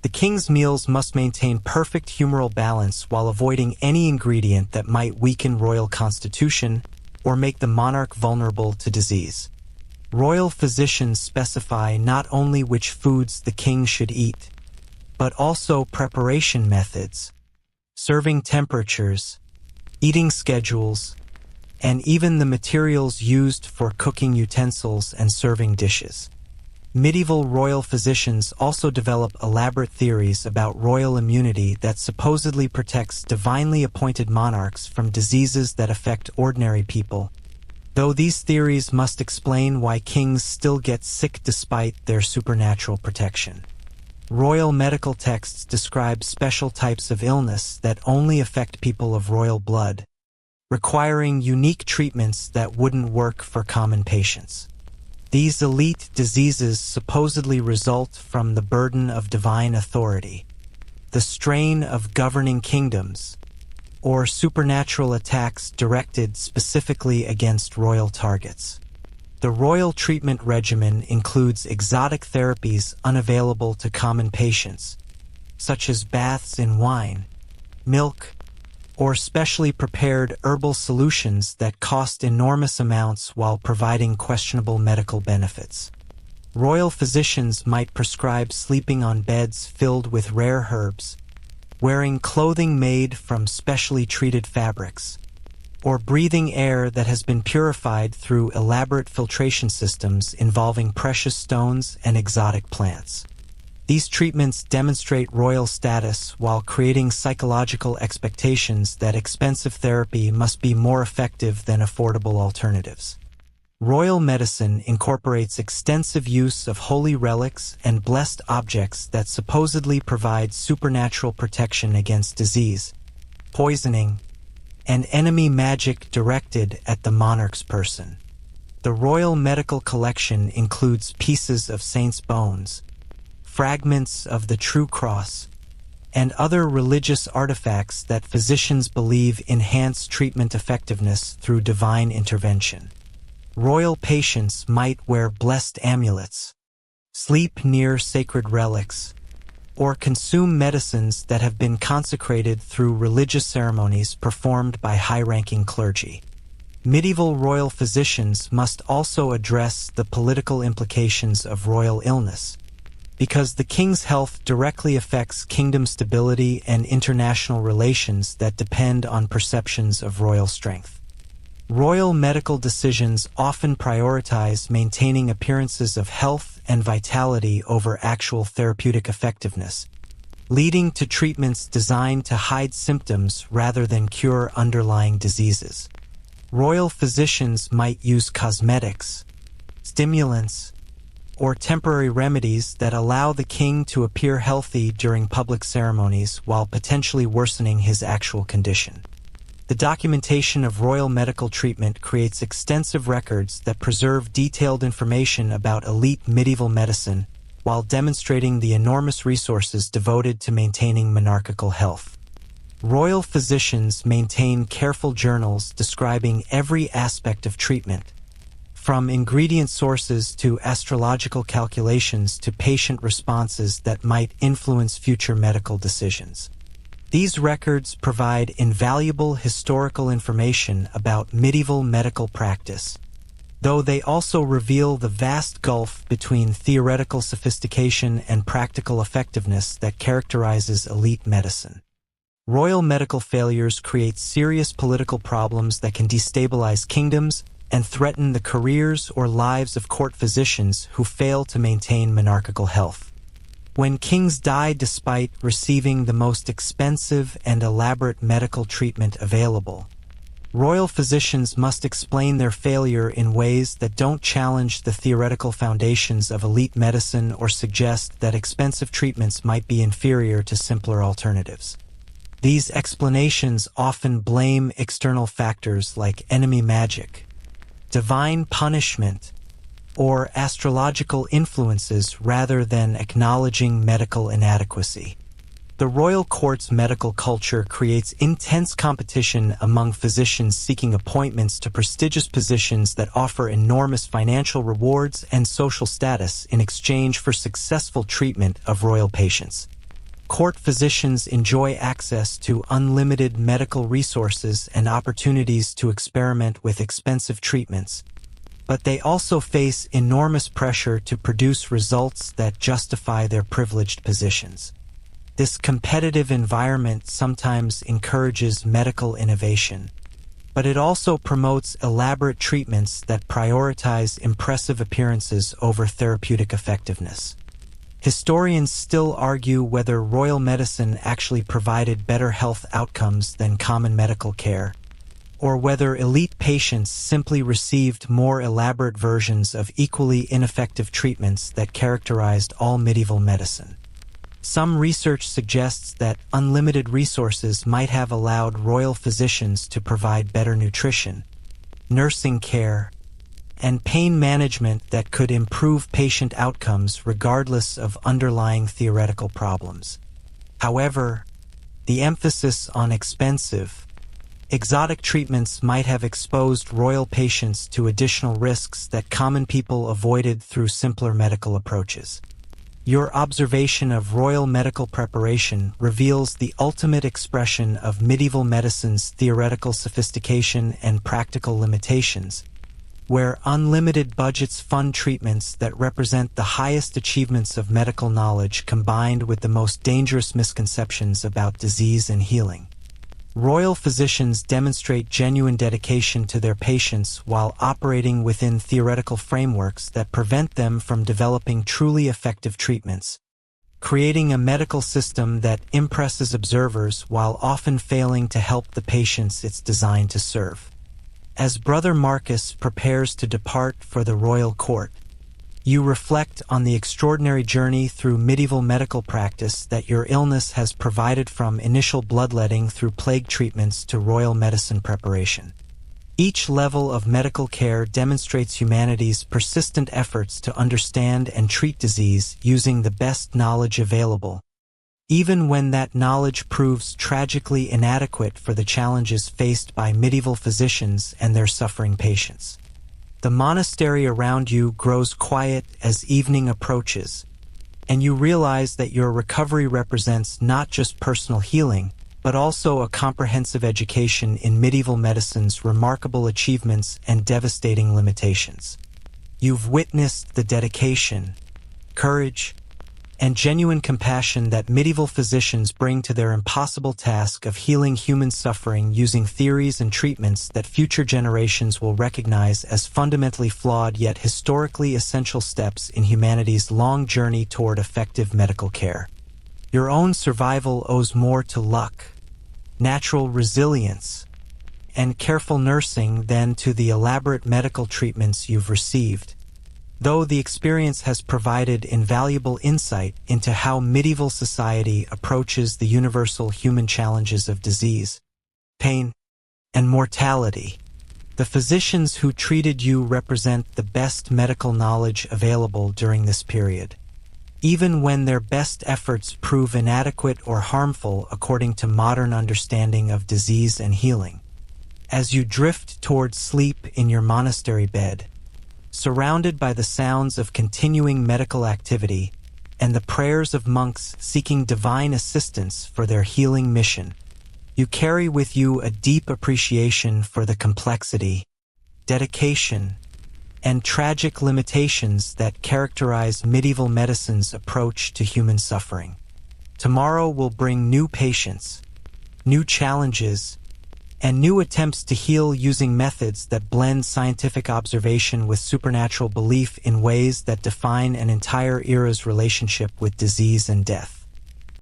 The king's meals must maintain perfect humoral balance while avoiding any ingredient that might weaken royal constitution or make the monarch vulnerable to disease. Royal physicians specify not only which foods the king should eat, but also preparation methods, serving temperatures, eating schedules, and even the materials used for cooking utensils and serving dishes. Medieval royal physicians also develop elaborate theories about royal immunity that supposedly protects divinely appointed monarchs from diseases that affect ordinary people, though these theories must explain why kings still get sick despite their supernatural protection. Royal medical texts describe special types of illness that only affect people of royal blood, requiring unique treatments that wouldn't work for common patients. These elite diseases supposedly result from the burden of divine authority, the strain of governing kingdoms, or supernatural attacks directed specifically against royal targets. The royal treatment regimen includes exotic therapies unavailable to common patients, such as baths in wine, milk, or specially prepared herbal solutions that cost enormous amounts while providing questionable medical benefits. Royal physicians might prescribe sleeping on beds filled with rare herbs, wearing clothing made from specially treated fabrics, or breathing air that has been purified through elaborate filtration systems involving precious stones and exotic plants. These treatments demonstrate royal status while creating psychological expectations that expensive therapy must be more effective than affordable alternatives. Royal medicine incorporates extensive use of holy relics and blessed objects that supposedly provide supernatural protection against disease, poisoning, and enemy magic directed at the monarch's person. The royal medical collection includes pieces of saints' bones, fragments of the true cross, and other religious artifacts that physicians believe enhance treatment effectiveness through divine intervention. Royal patients might wear blessed amulets, sleep near sacred relics, or consume medicines that have been consecrated through religious ceremonies performed by high-ranking clergy. Medieval royal physicians must also address the political implications of royal illness, because the king's health directly affects kingdom stability and international relations that depend on perceptions of royal strength. Royal medical decisions often prioritize maintaining appearances of health and vitality over actual therapeutic effectiveness, leading to treatments designed to hide symptoms rather than cure underlying diseases. Royal physicians might use cosmetics, stimulants, or temporary remedies that allow the king to appear healthy during public ceremonies while potentially worsening his actual condition. The documentation of royal medical treatment creates extensive records that preserve detailed information about elite medieval medicine while demonstrating the enormous resources devoted to maintaining monarchical health. Royal physicians maintain careful journals describing every aspect of treatment, from ingredient sources to astrological calculations to patient responses that might influence future medical decisions. These records provide invaluable historical information about medieval medical practice, though they also reveal the vast gulf between theoretical sophistication and practical effectiveness that characterizes elite medicine. Royal medical failures create serious political problems that can destabilize kingdoms and threaten the careers or lives of court physicians who fail to maintain monarchical health. When kings die despite receiving the most expensive and elaborate medical treatment available, royal physicians must explain their failure in ways that don't challenge the theoretical foundations of elite medicine or suggest that expensive treatments might be inferior to simpler alternatives. These explanations often blame external factors like enemy magic, divine punishment, or astrological influences rather than acknowledging medical inadequacy. The royal court's medical culture creates intense competition among physicians seeking appointments to prestigious positions that offer enormous financial rewards and social status in exchange for successful treatment of royal patients. Court physicians enjoy access to unlimited medical resources and opportunities to experiment with expensive treatments, but they also face enormous pressure to produce results that justify their privileged positions. This competitive environment sometimes encourages medical innovation, but it also promotes elaborate treatments that prioritize impressive appearances over therapeutic effectiveness. Historians still argue whether royal medicine actually provided better health outcomes than common medical care, or whether elite patients simply received more elaborate versions of equally ineffective treatments that characterized all medieval medicine. Some research suggests that unlimited resources might have allowed royal physicians to provide better nutrition, nursing care, and pain management that could improve patient outcomes regardless of underlying theoretical problems. However, the emphasis on exotic treatments might have exposed royal patients to additional risks that common people avoided through simpler medical approaches. Your observation of royal medical preparation reveals the ultimate expression of medieval medicine's theoretical sophistication and practical limitations, where unlimited budgets fund treatments that represent the highest achievements of medical knowledge combined with the most dangerous misconceptions about disease and healing. Royal physicians demonstrate genuine dedication to their patients while operating within theoretical frameworks that prevent them from developing truly effective treatments, creating a medical system that impresses observers while often failing to help the patients it's designed to serve. As Brother Marcus prepares to depart for the royal court, you reflect on the extraordinary journey through medieval medical practice that your illness has provided, from initial bloodletting through plague treatments to royal medicine preparation. Each level of medical care demonstrates humanity's persistent efforts to understand and treat disease using the best knowledge available, even when that knowledge proves tragically inadequate for the challenges faced by medieval physicians and their suffering patients. The monastery around you grows quiet as evening approaches, and you realize that your recovery represents not just personal healing, but also a comprehensive education in medieval medicine's remarkable achievements and devastating limitations. You've witnessed the dedication, courage, and genuine compassion that medieval physicians bring to their impossible task of healing human suffering using theories and treatments that future generations will recognize as fundamentally flawed yet historically essential steps in humanity's long journey toward effective medical care. Your own survival owes more to luck, natural resilience, and careful nursing than to the elaborate medical treatments you've received, though the experience has provided invaluable insight into how medieval society approaches the universal human challenges of disease, pain, and mortality. The physicians who treated you represent the best medical knowledge available during this period, even when their best efforts prove inadequate or harmful according to modern understanding of disease and healing. As you drift towards sleep in your monastery bed, surrounded by the sounds of continuing medical activity and the prayers of monks seeking divine assistance for their healing mission, you carry with you a deep appreciation for the complexity, dedication, and tragic limitations that characterize medieval medicine's approach to human suffering. Tomorrow will bring new patients, new challenges, and new attempts to heal using methods that blend scientific observation with supernatural belief in ways that define an entire era's relationship with disease and death.